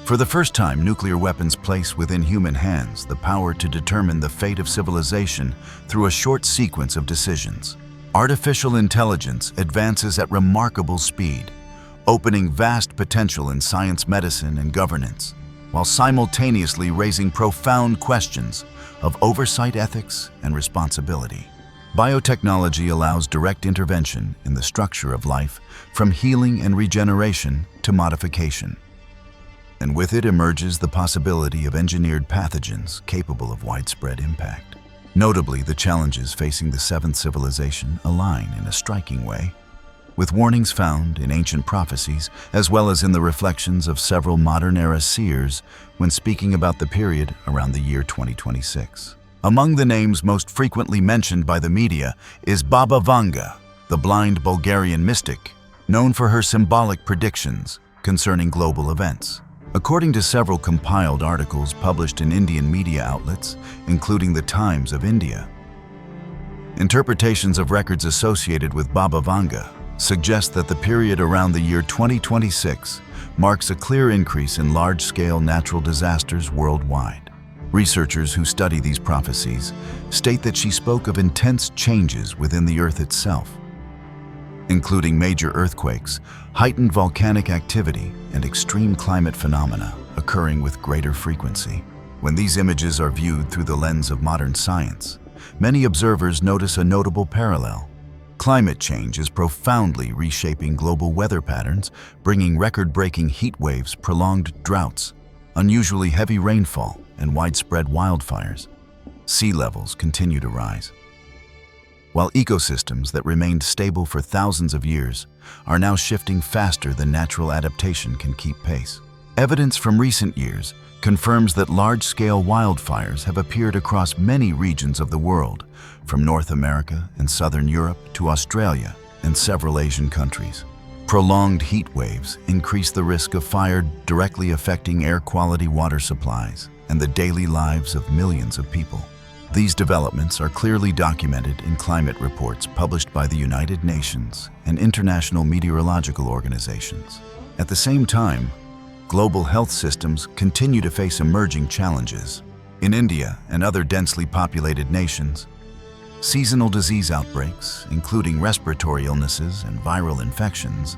S1: For the first time, nuclear weapons place within human hands the power to determine the fate of civilization through a short sequence of decisions. Artificial intelligence advances at remarkable speed, opening vast potential in science, medicine, and governance, while simultaneously raising profound questions of oversight, ethics, and responsibility. Biotechnology allows direct intervention in the structure of life, from healing and regeneration to modification. And with it emerges the possibility of engineered pathogens capable of widespread impact. Notably, the challenges facing the seventh civilization align in a striking way, with warnings found in ancient prophecies as well as in the reflections of several modern-era seers when speaking about the period around the year 2026. Among the names most frequently mentioned by the media is Baba Vanga, the blind Bulgarian mystic, known for her symbolic predictions concerning global events. According to several compiled articles published in Indian media outlets, including the Times of India, interpretations of records associated with Baba Vanga suggest that the period around the year 2026 marks a clear increase in large-scale natural disasters worldwide. Researchers who study these prophecies state that she spoke of intense changes within the Earth itself, including major earthquakes, heightened volcanic activity, and extreme climate phenomena occurring with greater frequency. When these images are viewed through the lens of modern science, many observers notice a notable parallel. Climate change is profoundly reshaping global weather patterns, bringing record-breaking heat waves, prolonged droughts, unusually heavy rainfall, and widespread wildfires. Sea levels continue to rise, while ecosystems that remained stable for thousands of years are now shifting faster than natural adaptation can keep pace. Evidence from recent years confirms that large-scale wildfires have appeared across many regions of the world, from North America and Southern Europe to Australia and several Asian countries. Prolonged heat waves increase the risk of fire, directly affecting air quality, water supplies, and the daily lives of millions of people. These developments are clearly documented in climate reports published by the United Nations and international meteorological organizations. At the same time, global health systems continue to face emerging challenges. In India and other densely populated nations, seasonal disease outbreaks, including respiratory illnesses and viral infections,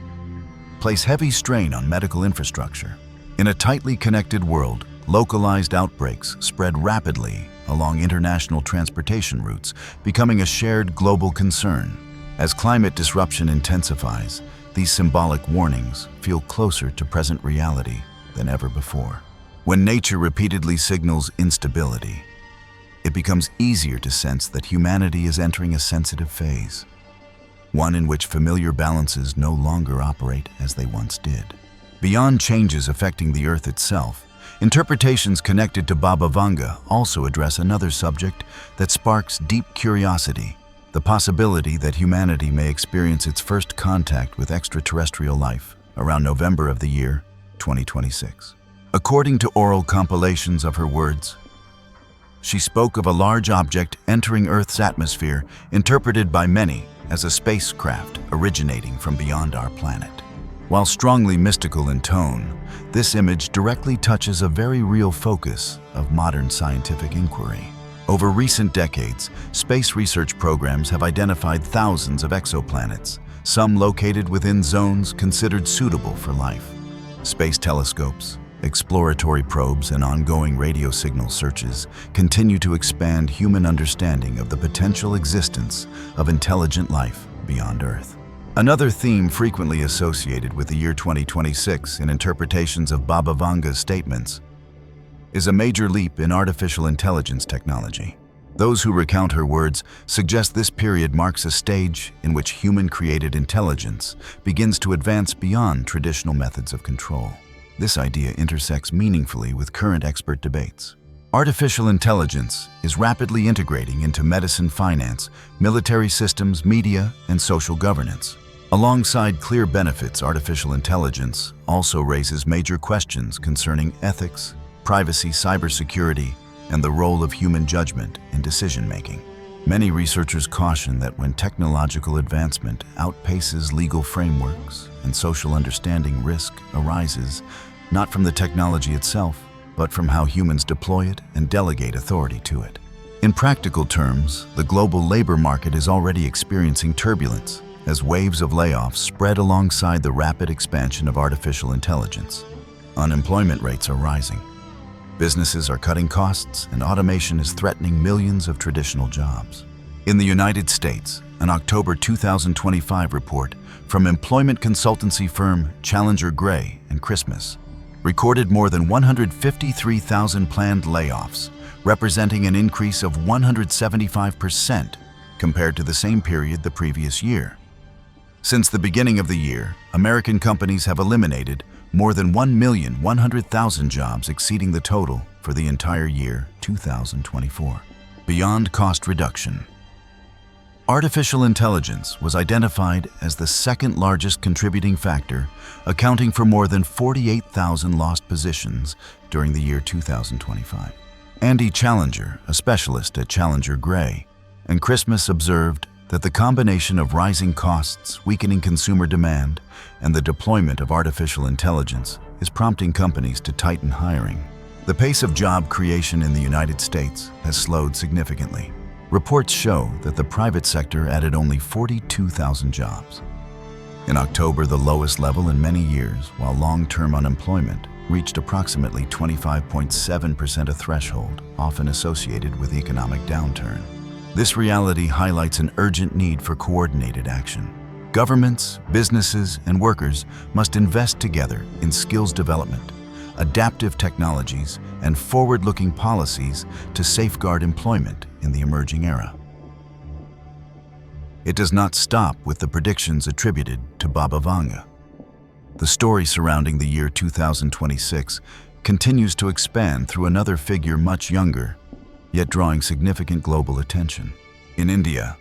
S1: place heavy strain on medical infrastructure. In a tightly connected world, localized outbreaks spread rapidly along international transportation routes, becoming a shared global concern. As climate disruption intensifies, these symbolic warnings feel closer to present reality than ever before. When nature repeatedly signals instability, it becomes easier to sense that humanity is entering a sensitive phase, one in which familiar balances no longer operate as they once did. Beyond changes affecting the Earth itself, interpretations connected to Baba Vanga also address another subject that sparks deep curiosity: the possibility that humanity may experience its first contact with extraterrestrial life around November of the year 2026. According to oral compilations of her words, she spoke of a large object entering Earth's atmosphere, interpreted by many as a spacecraft originating from beyond our planet. While strongly mystical in tone, this image directly touches a very real focus of modern scientific inquiry. Over recent decades, space research programs have identified thousands of exoplanets, some located within zones considered suitable for life. Space telescopes, exploratory probes, and ongoing radio signal searches continue to expand human understanding of the potential existence of intelligent life beyond Earth. Another theme frequently associated with the year 2026 in interpretations of Baba Vanga's statements is a major leap in artificial intelligence technology. Those who recount her words suggest this period marks a stage in which human-created intelligence begins to advance beyond traditional methods of control. This idea intersects meaningfully with current expert debates. Artificial intelligence is rapidly integrating into medicine, finance, military systems, media, and social governance. Alongside clear benefits, artificial intelligence also raises major questions concerning ethics, privacy, cybersecurity, and the role of human judgment in decision-making. Many researchers caution that when technological advancement outpaces legal frameworks and social understanding, risk arises not from the technology itself, but from how humans deploy it and delegate authority to it. In practical terms, the global labor market is already experiencing turbulence as waves of layoffs spread alongside the rapid expansion of artificial intelligence. Unemployment rates are rising. Businesses are cutting costs, and automation is threatening millions of traditional jobs. In the United States, an October 2025 report from employment consultancy firm Challenger Gray and Christmas recorded more than 153,000 planned layoffs, representing an increase of 175% compared to the same period the previous year. Since the beginning of the year, American companies have eliminated more than 1,100,000 jobs, exceeding the total for the entire year 2024. Beyond cost reduction, artificial intelligence was identified as the second largest contributing factor, accounting for more than 48,000 lost positions during the year 2025. Andy Challenger, a specialist at Challenger Gray and Christmas, observed that the combination of rising costs, weakening consumer demand, and the deployment of artificial intelligence is prompting companies to tighten hiring. The pace of job creation in the United States has slowed significantly. Reports show that the private sector added only 42,000 jobs. In October, the lowest level in many years, while long-term unemployment reached approximately 25.7%, a threshold often associated with economic downturn. This reality highlights an urgent need for coordinated action. Governments, businesses, and workers must invest together in skills development, adaptive technologies, and forward-looking policies to safeguard employment in the emerging era. It does not stop with the predictions attributed to Baba Vanga. The story surrounding the year 2026 continues to expand through another figure much younger, yet drawing significant global attention. In India,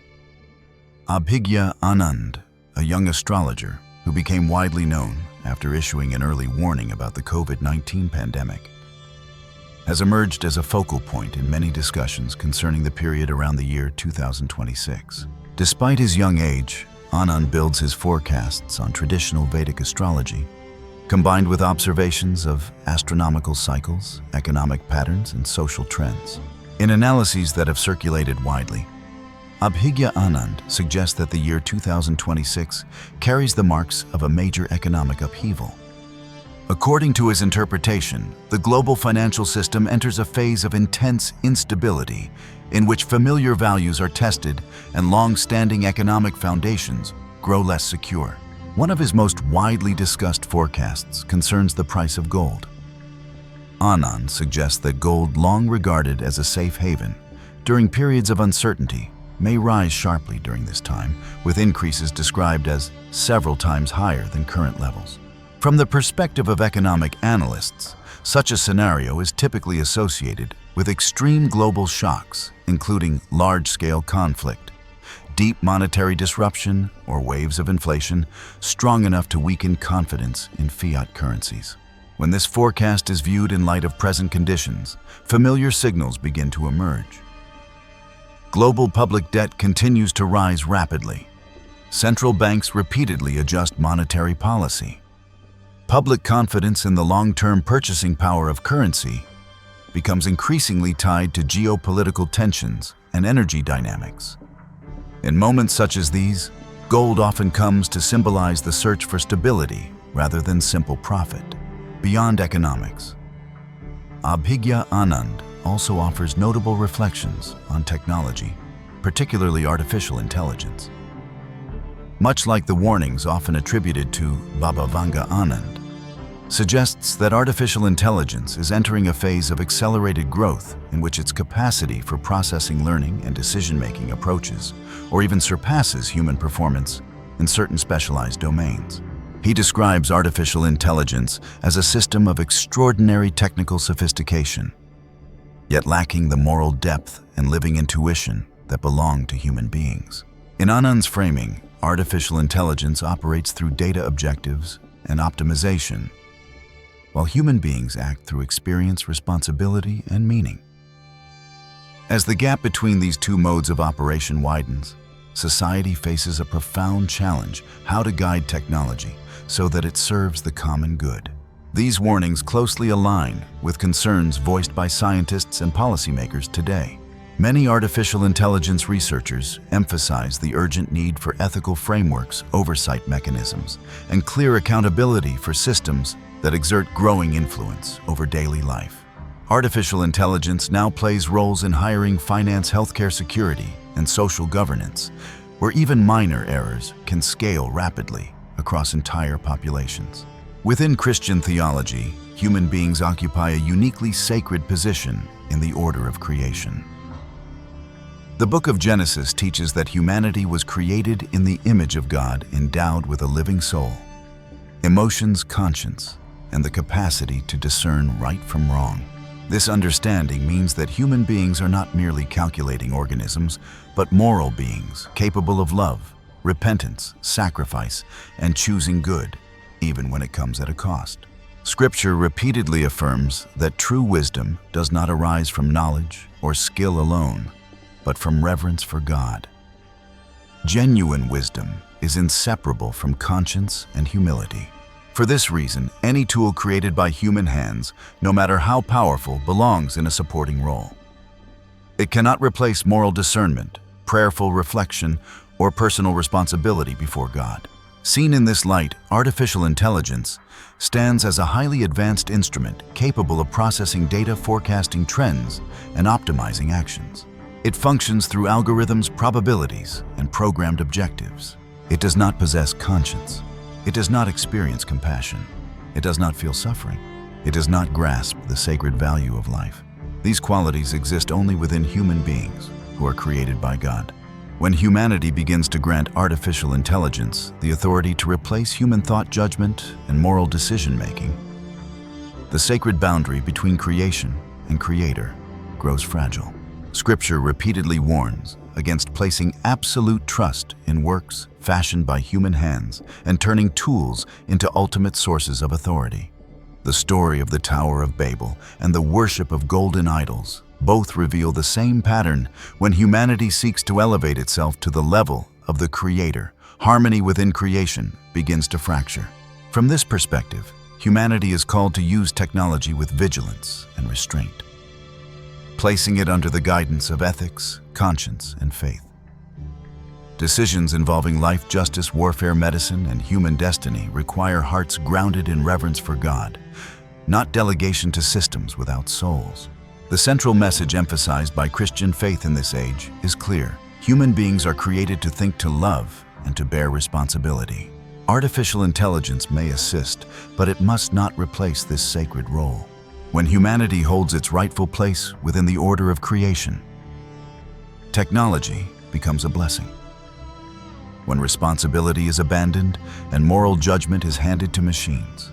S1: Abhigya Anand, a young astrologer who became widely known after issuing an early warning about the COVID-19 pandemic, has emerged as a focal point in many discussions concerning the period around the year 2026. Despite his young age, Anand builds his forecasts on traditional Vedic astrology, combined with observations of astronomical cycles, economic patterns, and social trends. In analyses that have circulated widely, Abhigya Anand suggests that the year 2026 carries the marks of a major economic upheaval. According to his interpretation, the global financial system enters a phase of intense instability in which familiar values are tested and long-standing economic foundations grow less secure. One of his most widely discussed forecasts concerns the price of gold. Anand suggests that gold, long regarded as a safe haven during periods of uncertainty, may rise sharply during this time, with increases described as several times higher than current levels. From the perspective of economic analysts, such a scenario is typically associated with extreme global shocks, including large-scale conflict, deep monetary disruption, or waves of inflation strong enough to weaken confidence in fiat currencies. When this forecast is viewed in light of present conditions, familiar signals begin to emerge. Global public debt continues to rise rapidly. Central banks repeatedly adjust monetary policy. Public confidence in the long-term purchasing power of currency becomes increasingly tied to geopolitical tensions and energy dynamics. In moments such as these, gold often comes to symbolize the search for stability rather than simple profit. Beyond economics, Abhigya Anand also offers notable reflections on technology, particularly artificial intelligence. Much like the warnings often attributed to Baba Vanga Anand, suggests that artificial intelligence is entering a phase of accelerated growth in which its capacity for processing learning and decision-making approaches or even surpasses human performance in certain specialized domains. He describes artificial intelligence as a system of extraordinary technical sophistication, yet lacking the moral depth and living intuition that belong to human beings. In Anand's framing, artificial intelligence operates through data objectives and optimization, while human beings act through experience, responsibility, and meaning. As the gap between these two modes of operation widens, society faces a profound challenge: how to guide technology so that it serves the common good. These warnings closely align with concerns voiced by scientists and policymakers today. Many artificial intelligence researchers emphasize the urgent need for ethical frameworks, oversight mechanisms, and clear accountability for systems that exert growing influence over daily life. Artificial intelligence now plays roles in hiring, finance, healthcare, security, and social governance, where even minor errors can scale rapidly across entire populations. Within Christian theology, human beings occupy a uniquely sacred position in the order of creation. The Book of Genesis teaches that humanity was created in the image of God, endowed with a living soul, emotions, conscience, and the capacity to discern right from wrong. This understanding means that human beings are not merely calculating organisms, but moral beings capable of love, repentance, sacrifice, and choosing good, even when it comes at a cost. Scripture repeatedly affirms that true wisdom does not arise from knowledge or skill alone, but from reverence for God. Genuine wisdom is inseparable from conscience and humility. For this reason, any tool created by human hands, no matter how powerful, belongs in a supporting role. It cannot replace moral discernment, prayerful reflection, or personal responsibility before God. Seen in this light, artificial intelligence stands as a highly advanced instrument capable of processing data, forecasting trends, and optimizing actions. It functions through algorithms, probabilities, and programmed objectives. It does not possess conscience. It does not experience compassion. It does not feel suffering. It does not grasp the sacred value of life. These qualities exist only within human beings who are created by God. When humanity begins to grant artificial intelligence the authority to replace human thought, judgment, and moral decision-making, the sacred boundary between creation and creator grows fragile. Scripture repeatedly warns against placing absolute trust in works fashioned by human hands and turning tools into ultimate sources of authority. The story of the Tower of Babel and the worship of golden idols both reveal the same pattern. When humanity seeks to elevate itself to the level of the Creator, harmony within creation begins to fracture. From this perspective, humanity is called to use technology with vigilance and restraint, placing it under the guidance of ethics, conscience, and faith. Decisions involving life, justice, warfare, medicine, and human destiny require hearts grounded in reverence for God, not delegation to systems without souls. The central message emphasized by Christian faith in this age is clear. Human beings are created to think, to love, and to bear responsibility. Artificial intelligence may assist, but it must not replace this sacred role. When humanity holds its rightful place within the order of creation, technology becomes a blessing. When responsibility is abandoned and moral judgment is handed to machines,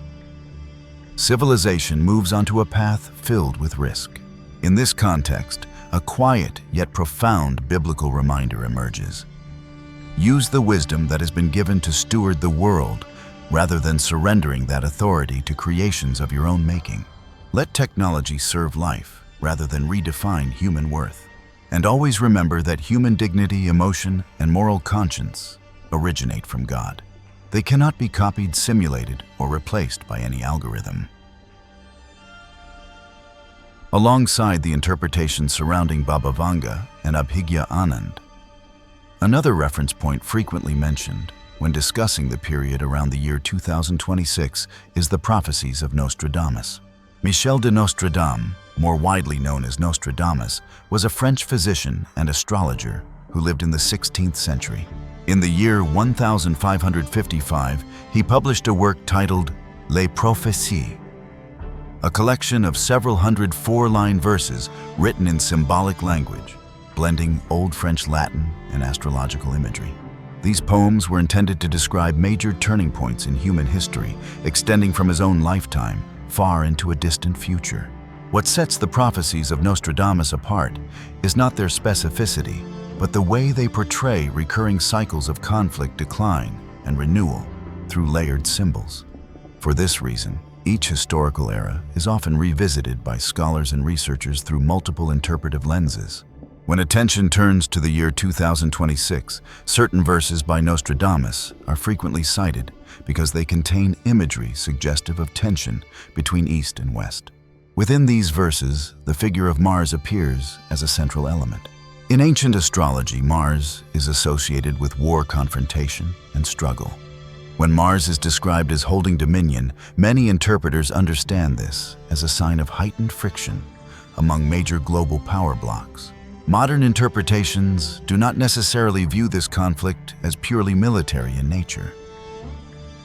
S1: civilization moves onto a path filled with risk. In this context, a quiet yet profound biblical reminder emerges. Use the wisdom that has been given to steward the world rather than surrendering that authority to creations of your own making. Let technology serve life rather than redefine human worth. And always remember that human dignity, emotion, and moral conscience originate from God. They cannot be copied, simulated, or replaced by any algorithm. Alongside the interpretations surrounding Baba Vanga and Abhigya Anand, another reference point frequently mentioned when discussing the period around the year 2026 is the prophecies of Nostradamus. Michel de Nostradam, more widely known as Nostradamus, was a French physician and astrologer who lived in the 16th century. In the year 1555, he published a work titled Les Prophéties, a collection of several hundred four-line verses written in symbolic language, blending Old French Latin and astrological imagery. These poems were intended to describe major turning points in human history, extending from his own lifetime far into a distant future. What sets the prophecies of Nostradamus apart is not their specificity, but the way they portray recurring cycles of conflict, decline, and renewal through layered symbols. For this reason, each historical era is often revisited by scholars and researchers through multiple interpretive lenses. When attention turns to the year 2026, certain verses by Nostradamus are frequently cited because they contain imagery suggestive of tension between East and West. Within these verses, the figure of Mars appears as a central element. In ancient astrology, Mars is associated with war, confrontation, and struggle. When Mars is described as holding dominion, many interpreters understand this as a sign of heightened friction among major global power blocks. Modern interpretations do not necessarily view this conflict as purely military in nature.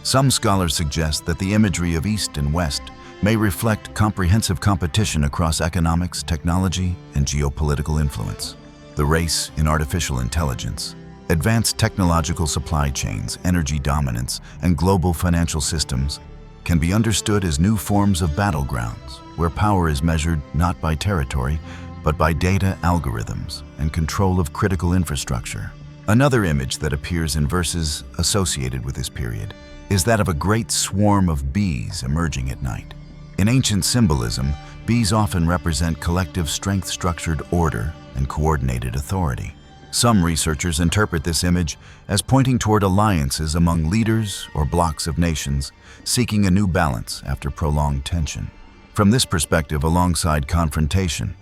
S1: Some scholars suggest that the imagery of East and West may reflect comprehensive competition across economics, technology, and geopolitical influence. The race in artificial intelligence, advanced technological supply chains, energy dominance, and global financial systems can be understood as new forms of battlegrounds, where power is measured not by territory, but by data, algorithms, and control of critical infrastructure. Another image that appears in verses associated with this period is that of a great swarm of bees emerging at night. In ancient symbolism, bees often represent collective strength, structured order, and coordinated authority. Some researchers interpret this image as pointing toward alliances among leaders or blocks of nations seeking a new balance after prolonged tension. From this perspective, alongside confrontation,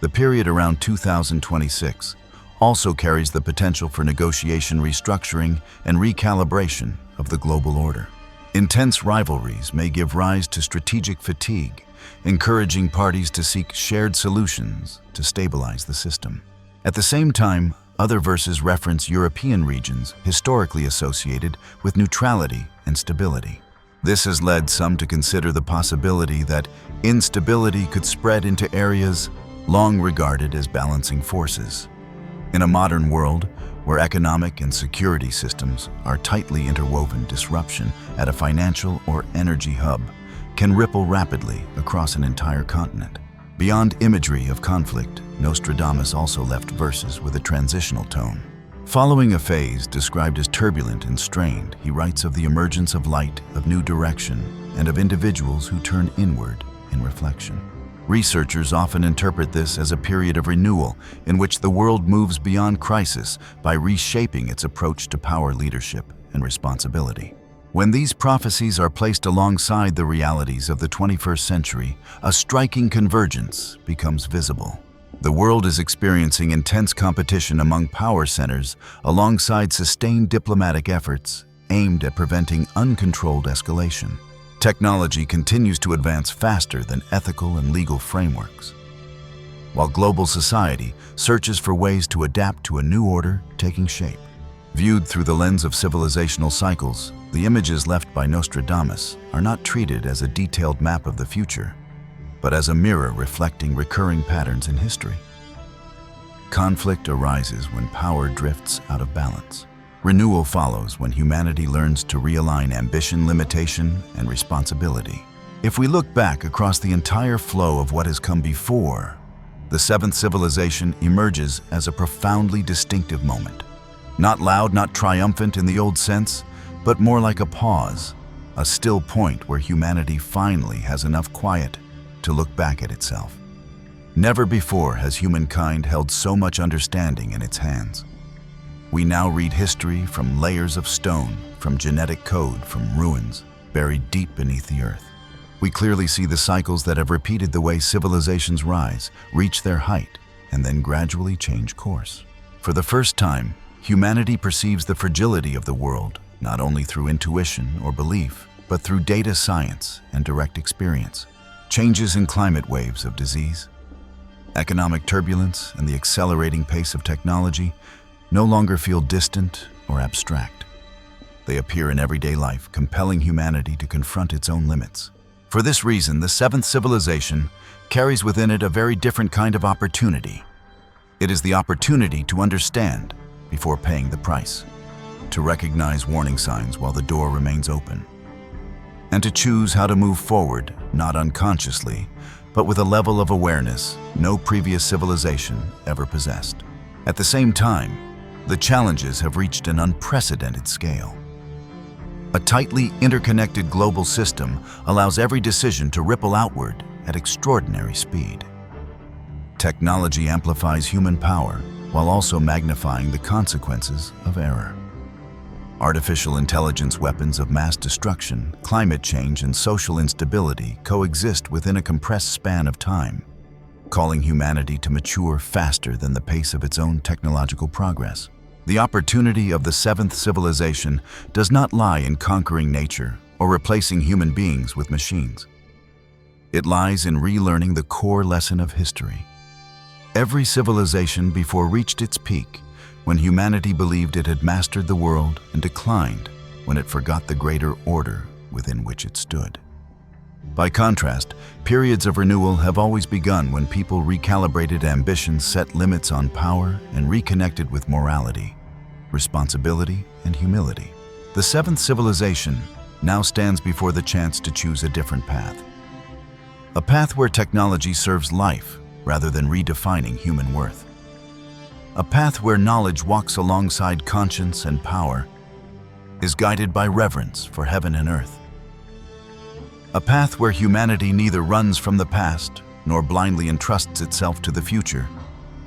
S1: the period around 2026 also carries the potential for negotiation, restructuring, and recalibration of the global order. Intense rivalries may give rise to strategic fatigue, encouraging parties to seek shared solutions to stabilize the system. At the same time, other verses reference European regions historically associated with neutrality and stability. This has led some to consider the possibility that instability could spread into areas long regarded as balancing forces. In a modern world where economic and security systems are tightly interwoven, disruption at a financial or energy hub can ripple rapidly across an entire continent. Beyond imagery of conflict, Nostradamus also left verses with a transitional tone. Following a phase described as turbulent and strained, he writes of the emergence of light, of new direction, and of individuals who turn inward in reflection. Researchers often interpret this as a period of renewal in which the world moves beyond crisis by reshaping its approach to power, leadership, and responsibility. When these prophecies are placed alongside the realities of the 21st century, a striking convergence becomes visible. The world is experiencing intense competition among power centers alongside sustained diplomatic efforts aimed at preventing uncontrolled escalation. Technology continues to advance faster than ethical and legal frameworks, while global society searches for ways to adapt to a new order taking shape. Viewed through the lens of civilizational cycles, the images left by Nostradamus are not treated as a detailed map of the future, but as a mirror reflecting recurring patterns in history. Conflict arises when power drifts out of balance. Renewal follows when humanity learns to realign ambition, limitation, and responsibility. If we look back across the entire flow of what has come before, the seventh civilization emerges as a profoundly distinctive moment. Not loud, not triumphant in the old sense, but more like a pause, a still point where humanity finally has enough quiet to look back at itself. Never before has humankind held so much understanding in its hands. We now read history from layers of stone, from genetic code, from ruins buried deep beneath the earth. We clearly see the cycles that have repeated the way civilizations rise, reach their height, and then gradually change course. For the first time, humanity perceives the fragility of the world, not only through intuition or belief, but through data science and direct experience. Changes in climate waves of disease, economic turbulence, and the accelerating pace of technology no longer feel distant or abstract. They appear in everyday life, compelling humanity to confront its own limits. For this reason, the seventh civilization carries within it a very different kind of opportunity. It is the opportunity to understand before paying the price, to recognize warning signs while the door remains open, and to choose how to move forward, not unconsciously, but with a level of awareness no previous civilization ever possessed. At the same time, the challenges have reached an unprecedented scale. A tightly interconnected global system allows every decision to ripple outward at extraordinary speed. Technology amplifies human power while also magnifying the consequences of error. Artificial intelligence weapons of mass destruction, climate change, and social instability coexist within a compressed span of time, calling humanity to mature faster than the pace of its own technological progress. The opportunity of the seventh civilization does not lie in conquering nature or replacing human beings with machines. It lies in relearning the core lesson of history. Every civilization before reached its peak when humanity believed it had mastered the world and declined when it forgot the greater order within which it stood. By contrast, periods of renewal have always begun when people recalibrated ambitions, set limits on power, and reconnected with morality, responsibility, and humility. The seventh civilization now stands before the chance to choose a different path. A path where technology serves life rather than redefining human worth. A path where knowledge walks alongside conscience and power, is guided by reverence for heaven and earth. A path where humanity neither runs from the past nor blindly entrusts itself to the future,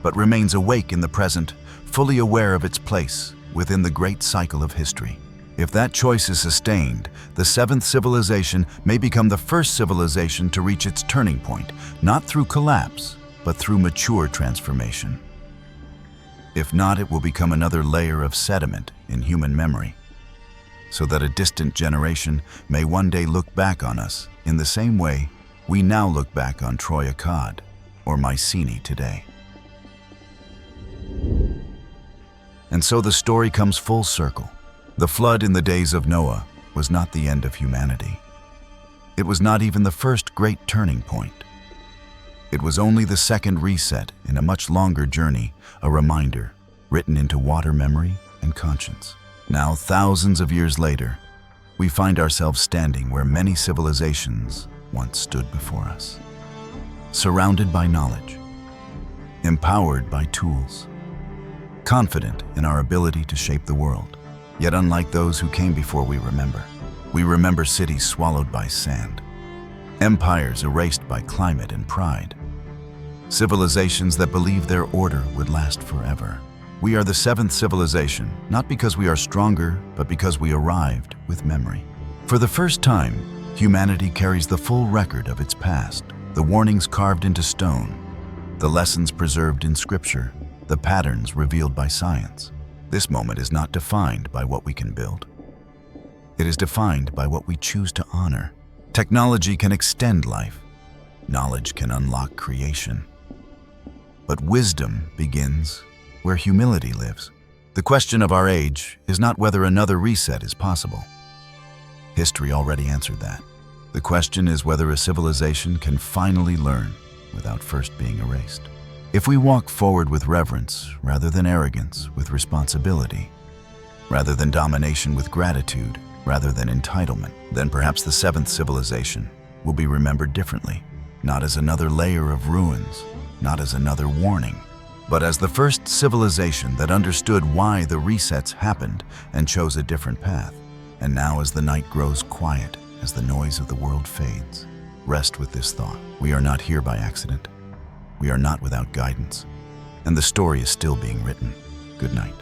S1: but remains awake in the present, fully aware of its place within the great cycle of history. If that choice is sustained, the seventh civilization may become the first civilization to reach its turning point, not through collapse, but through mature transformation. If not, it will become another layer of sediment in human memory, so that a distant generation may one day look back on us in the same way we now look back on Troy Akkad or Mycenae today. And so the story comes full circle. The flood in the days of Noah was not the end of humanity. It was not even the first great turning point. It was only the second reset in a much longer journey, a reminder written into water memory and conscience. Now, thousands of years later, we find ourselves standing where many civilizations once stood before us. Surrounded by knowledge, empowered by tools, confident in our ability to shape the world. Yet unlike those who came before, we remember cities swallowed by sand, empires erased by climate and pride, civilizations that believed their order would last forever. We are the seventh civilization, not because we are stronger, but because we arrived with memory. For the first time, humanity carries the full record of its past, the warnings carved into stone, the lessons preserved in scripture, the patterns revealed by science. This moment is not defined by what we can build. It is defined by what we choose to honor. Technology can extend life. Knowledge can unlock creation. But wisdom begins where humility lives. The question of our age is not whether another reset is possible. History already answered that. The question is whether a civilization can finally learn without first being erased. If we walk forward with reverence rather than arrogance, with responsibility rather than domination, with gratitude rather than entitlement, then perhaps the seventh civilization will be remembered differently, not as another layer of ruins, not as another warning, but as the first civilization that understood why the resets happened and chose a different path. And now, as the night grows quiet, as the noise of the world fades, rest with this thought: we are not here by accident. We are not without guidance, and the story is still being written. Good night.